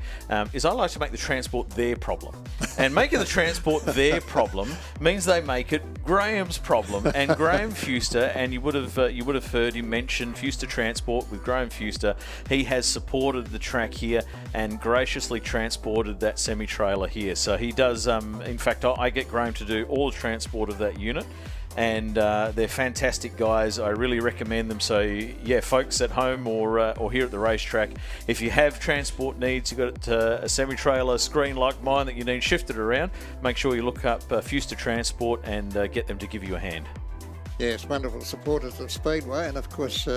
is I like to make the transport their problem. And making the transport their problem means they make it Graham's problem. And Graham Fuster, and you would have heard him mention Fuster Transport with Graham Fuster. He has supported the track here and graciously transported that semi-trailer here. So he does. In fact, I get Graham to do all the transport of that unit, and they're fantastic guys. I really recommend them. So yeah, folks at home or here at the racetrack, if you have transport needs, you've got a semi-trailer screen like mine that you need shifted around, make sure you look up Fuster Transport and get them to give you a hand. Yes, wonderful supporters of Speedway, and of course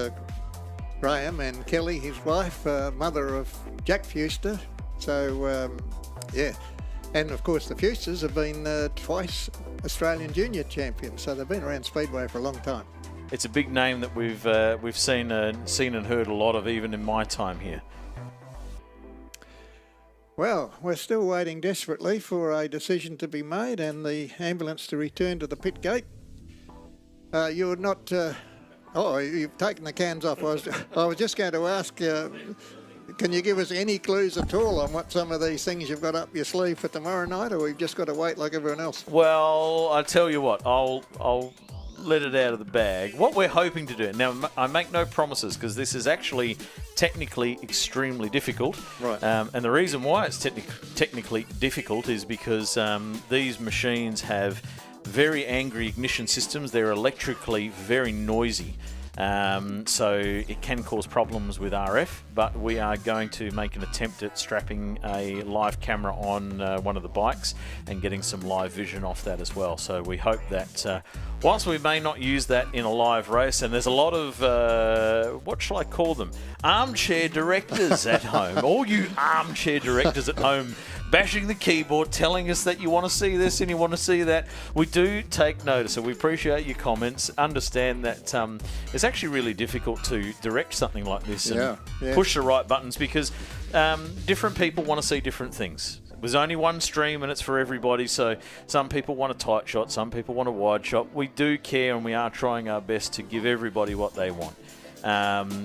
Graham and Kelly, his wife, mother of Jack Fuster. So yeah. And of course the Fusters have been twice Australian Junior champions, so they've been around Speedway for a long time. It's a big name that we've seen and heard a lot of, even in my time here. Well, we're still waiting desperately for a decision to be made and the ambulance to return to the pit gate. You're not... you've taken the cans off. I was just going to ask... can you give us any clues at all on what some of these things you've got up your sleeve for tomorrow night, or we've just got to wait like everyone else? Well, I'll tell you what, I'll let it out of the bag. What we're hoping to do, now I make no promises because this is actually technically extremely difficult. Right. And the reason why it's technically difficult is because these machines have very angry ignition systems. They're electrically very noisy. So it can cause problems with RF, but we are going to make an attempt at strapping a live camera on one of the bikes and getting some live vision off that as well. So we hope that whilst we may not use that in a live race, and there's a lot of, what shall I call them, armchair directors at home, all you armchair directors at home bashing the keyboard, telling us that you want to see this and you want to see that. We do take notice, and we appreciate your comments. Understand that it's actually really difficult to direct something like this and push the right buttons, because different people want to see different things. There's only one stream and it's for everybody, so some people want a tight shot, some people want a wide shot. We do care, and we are trying our best to give everybody what they want.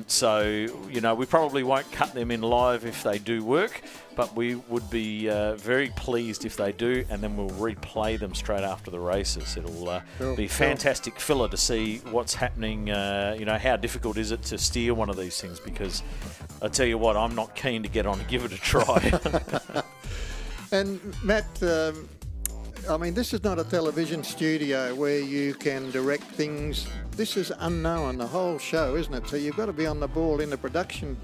So, you know, we probably won't cut them in live if they do work, but we would be very pleased if they do, and then we'll replay them straight after the races. It'll be fantastic filler to see what's happening, you know, how difficult is it to steer one of these things, because I tell you what, I'm not keen to get on and give it a try. And Matt, I mean, this is not a television studio where you can direct things. This is unknown, the whole show, isn't it? So you've got to be on the ball in the production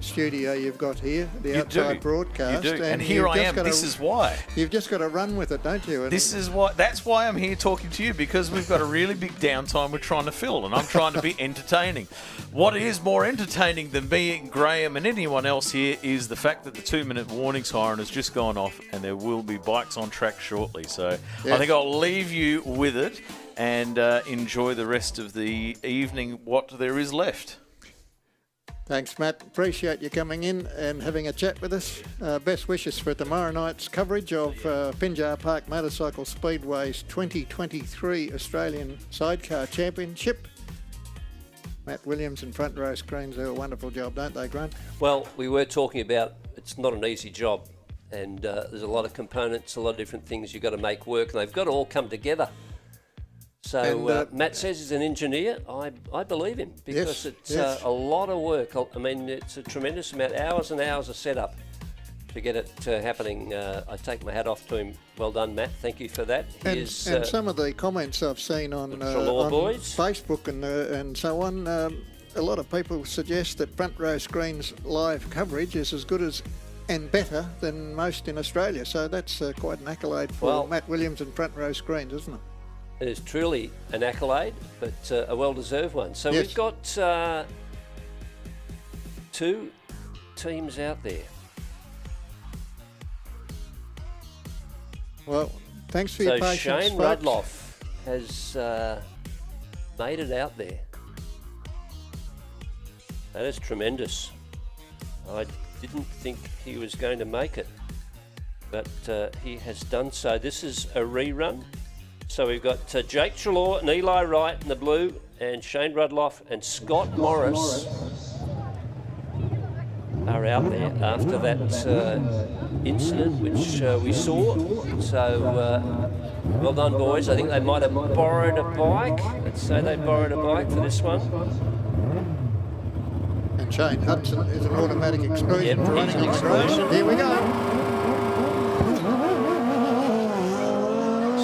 studio you've got here, the outside broadcast. You do. And here I am. This is why. You've just got to run with it, don't you? This is why. That's why I'm here talking to you, because we've got a really big downtime we're trying to fill, and I'm trying to be entertaining. What is more entertaining than being Graham and anyone else here is the fact that the 2-minute warning siren has just gone off, and there will be bikes on track shortly. So I think I'll leave you with it and enjoy the rest of the evening, what there is left. Thanks, Matt. Appreciate you coming in and having a chat with us. Best wishes for tomorrow night's coverage of Pinjar Park Motorcycle Speedway's 2023 Australian Sidecar Championship. Matt Williams and Front Row Screens do a wonderful job, don't they, Grant? Well, we were talking about it's not an easy job, and there's a lot of components, a lot of different things you've got to make work, and they've got to all come together. So Matt says he's an engineer. I believe him, because it's a lot of work. I mean, it's a tremendous amount, hours and hours of setup to get it happening. I take my hat off to him. Well done, Matt. Thank you for that. And some of the comments I've seen on Facebook and so on, a lot of people suggest that Front Row Screens live coverage is as good as and better than most in Australia. So that's quite an accolade for Matt Williams and Front Row Screens, isn't it? It is truly an accolade, but a well-deserved one. So we've got 2 teams out there. Well, thanks for your patience, Shane Rudloff has made it out there. That is tremendous. I didn't think he was going to make it, but he has done so. This is a rerun. So we've got Jake Trelaw and Eli Wright in the blue, and Shane Rudloff and Scott Morris are out there after that incident which we saw. So well done, boys. I think they might have borrowed a bike. Let's say they borrowed a bike for this one. And Shane Hudson is an automatic exclusion for running on the road. Here we go.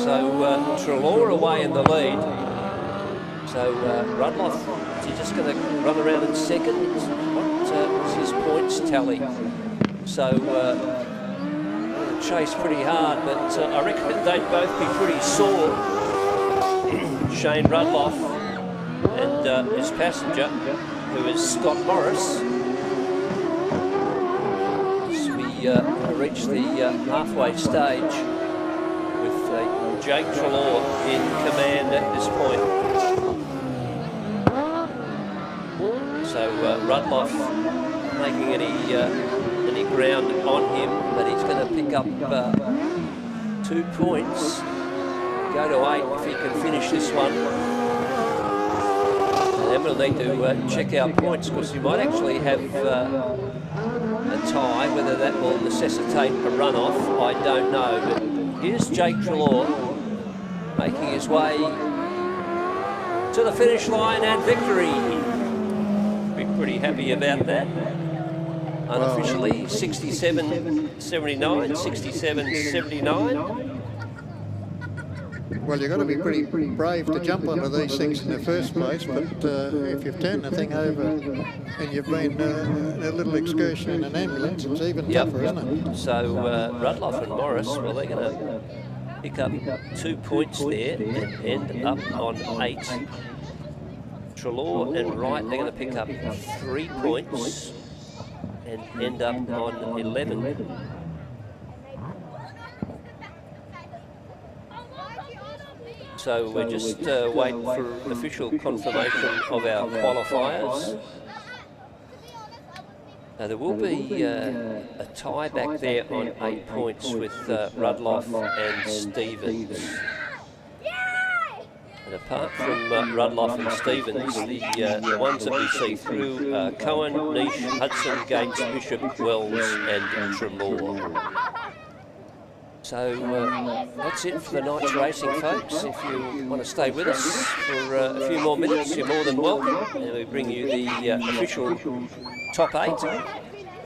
So Trelaw away in the lead. So Rudloff, is he just going to run around in second? What's his points tally? So chase pretty hard, but I reckon they'd both be pretty sore. Shane Rudloff and his passenger, who is Scott Morris. As we reach the halfway stage, Jake Trelaw in command at this point. So Rudloff making any ground on him, but he's going to pick up 2 points, go to 8 if he can finish this one. And then we'll need to check our points, because you might actually have a tie. Whether that will necessitate a run-off, I don't know. But here's Jake Trelaw making his way to the finish line and victory. Be pretty happy about that. Unofficially, 67.79, 67.79. Well, you've got to be pretty brave to jump onto these things in the first place, but if you've turned the thing over and you've been in a little excursion in an ambulance, it's even tougher, isn't it? So Rudloff and Morris, well, they're going to pick up 2 points there and end up on 8. Trelaw and Wright, they're going to pick up 3 points and end up on 11. So we're just waiting for official confirmation of our qualifiers. Now there will be a tie back there on 8 points with Rudloff and Stevens. And apart from Rudloff and Stevens, the ones that we see through are Cohen, Niche, Hudson, Gates, Bishop, Wells and Trelaw. So that's it for the night's racing, folks. If you want to stay with us for a few more minutes, you're more than welcome. And we bring you the official top 8.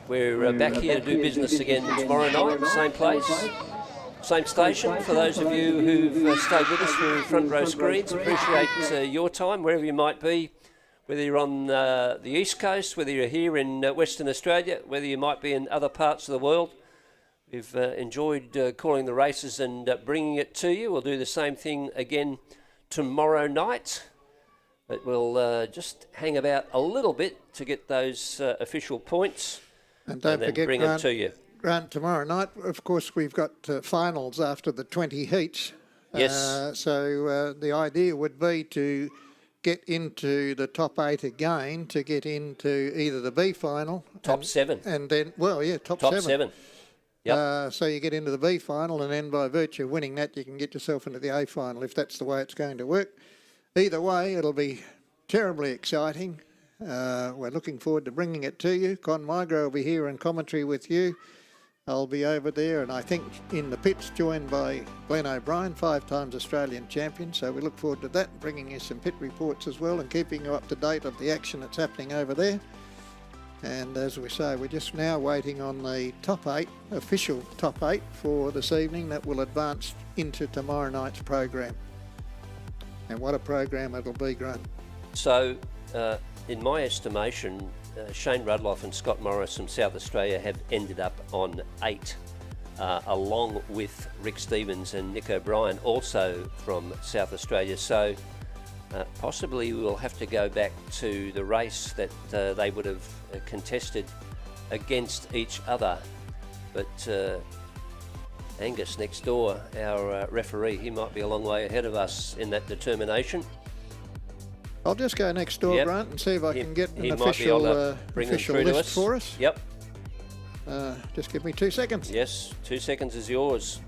We're back here to do business again tomorrow night, same place, same station. For those of you who've stayed with us through Front Row Screens, appreciate your time, wherever you might be. Whether you're on the East Coast, whether you're here in Western Australia, whether you might be in other parts of the world, we've enjoyed calling the races and bringing it to you. We'll do the same thing again tomorrow night, but we'll just hang about a little bit to get those official points And don't then forget, bring it to you. Grant, tomorrow night, of course, we've got finals after the 20 heats. Yes. So the idea would be to get into the top 8 again, to get into either the B final. Top 7. And then, top 7. Yep. So you get into the B final, and then by virtue of winning that, you can get yourself into the A final, if that's the way it's going to work. Either way, it'll be terribly exciting. We're looking forward to bringing it to you. Con Migro will be here in commentary with you. I'll be over there, and I think in the pits, joined by Glenn O'Brien, 5 times Australian champion. So we look forward to that, bringing you some pit reports as well and keeping you up to date of the action that's happening over there. And as we say, we're just now waiting on the top 8, official top 8 for this evening that will advance into tomorrow night's program. And what a program it'll be, Grant. So, in my estimation, Shane Rudloff and Scott Morris from South Australia have ended up on 8, along with Rick Stevens and Nick O'Brien, also from South Australia. So possibly we'll have to go back to the race that they would have contested against each other. But Angus next door, our referee, he might be a long way ahead of us in that determination. I'll just go next door, Yep. Grant, and see if I can get an official official list for us. Yep. Just give me 2 seconds. Yes, 2 seconds is yours.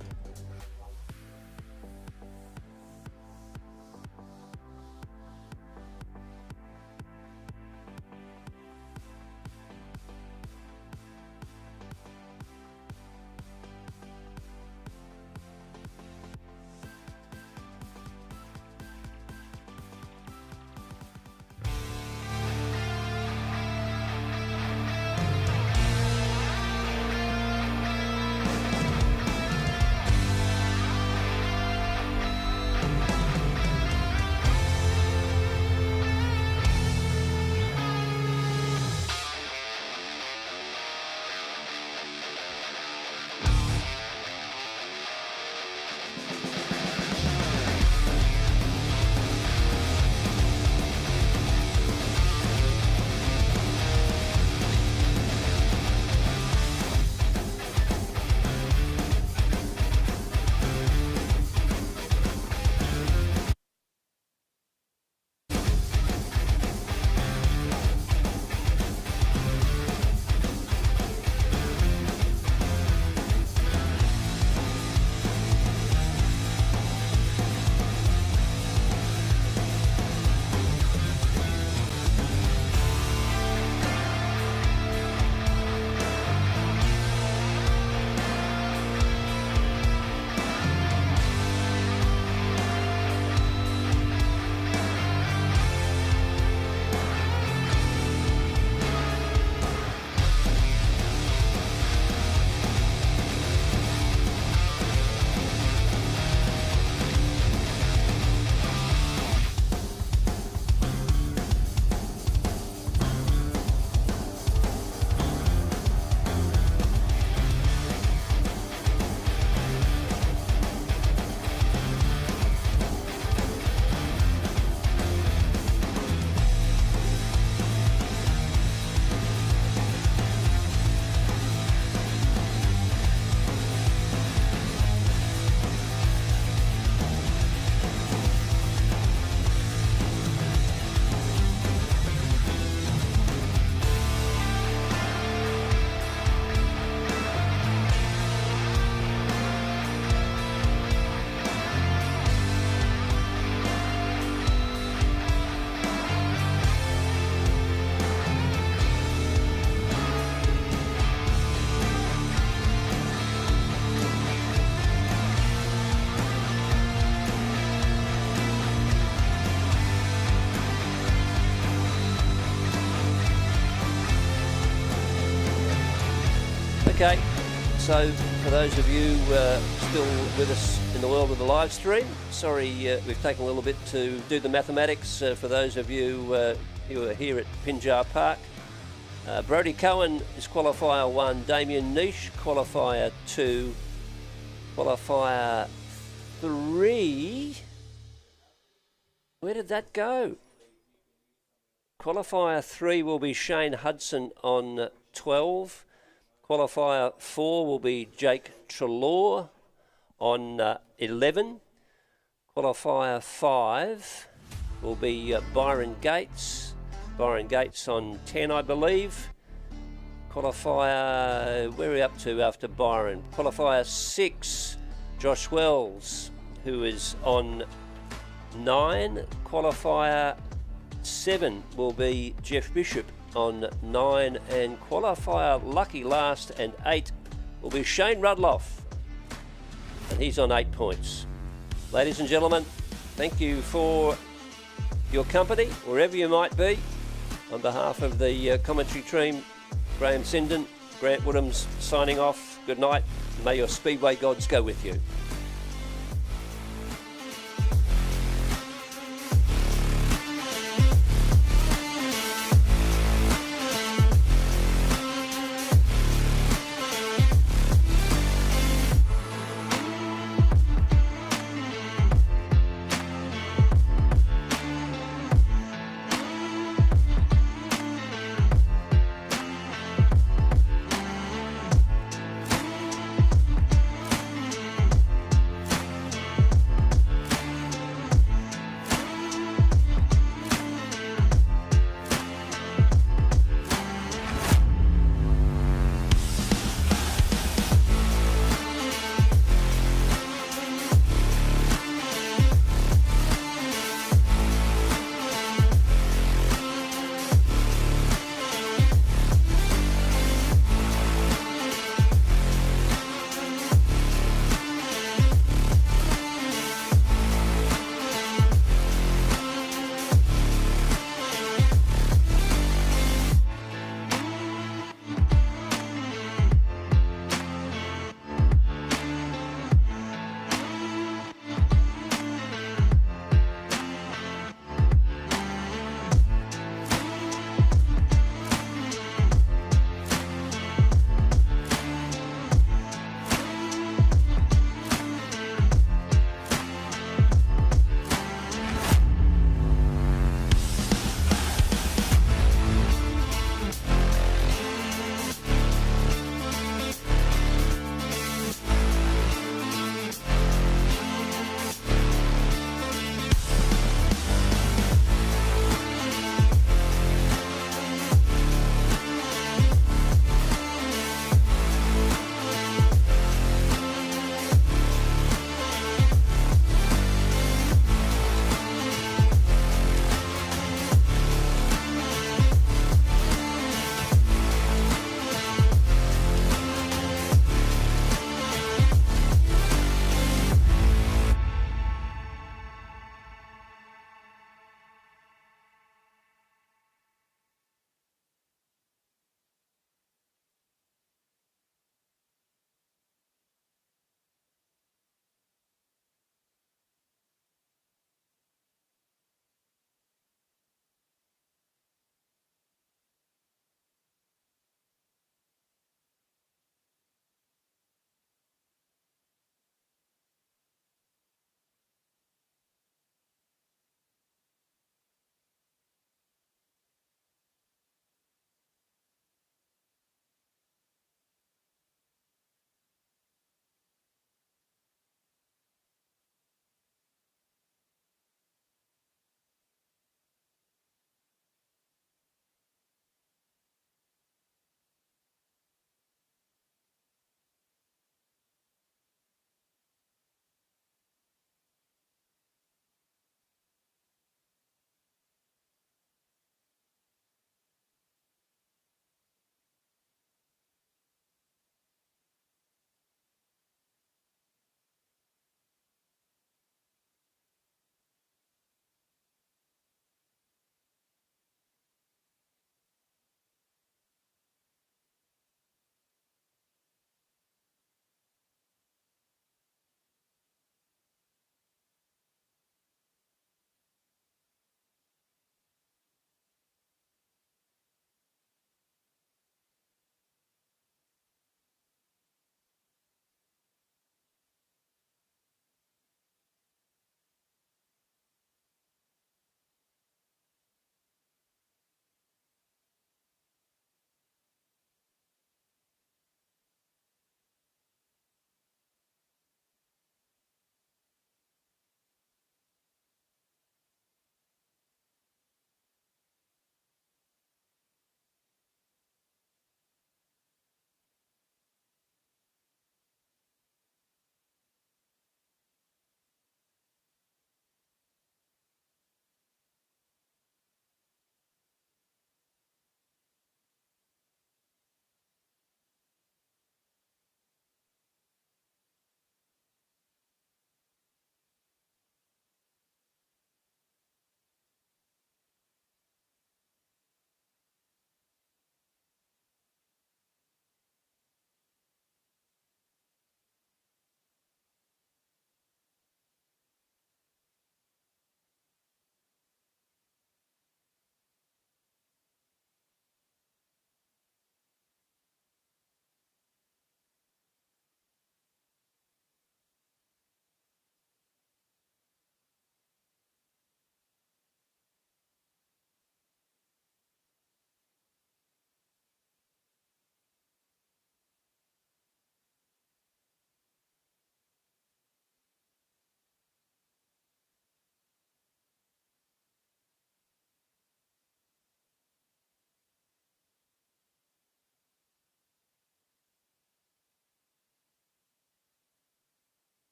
Okay, so for those of you still with us in the world of the live stream. Sorry, we've taken a little bit to do the mathematics for those of you who are here at Pinjar Park. Brodie Cohen is qualifier 1, Damien Niche qualifier 2, qualifier 3. Where did that go? Qualifier 3 will be Shane Hudson on 12. Qualifier 4 will be Jake Trelaw on 11. Qualifier 5 will be Byron Gates. Byron Gates on 10, I believe. Qualifier, where are we up to after Byron? Qualifier 6, Josh Wells, who is on 9. Qualifier 7 will be Jeff Bishop on 9, and qualifier lucky last and 8 will be Shane Rudloff, and he's on 8 points. Ladies and gentlemen, thank you for your company wherever you might be. On behalf of the commentary team, Graham Sinden, Grant Woodhams signing off. Good night. May your Speedway gods go with you.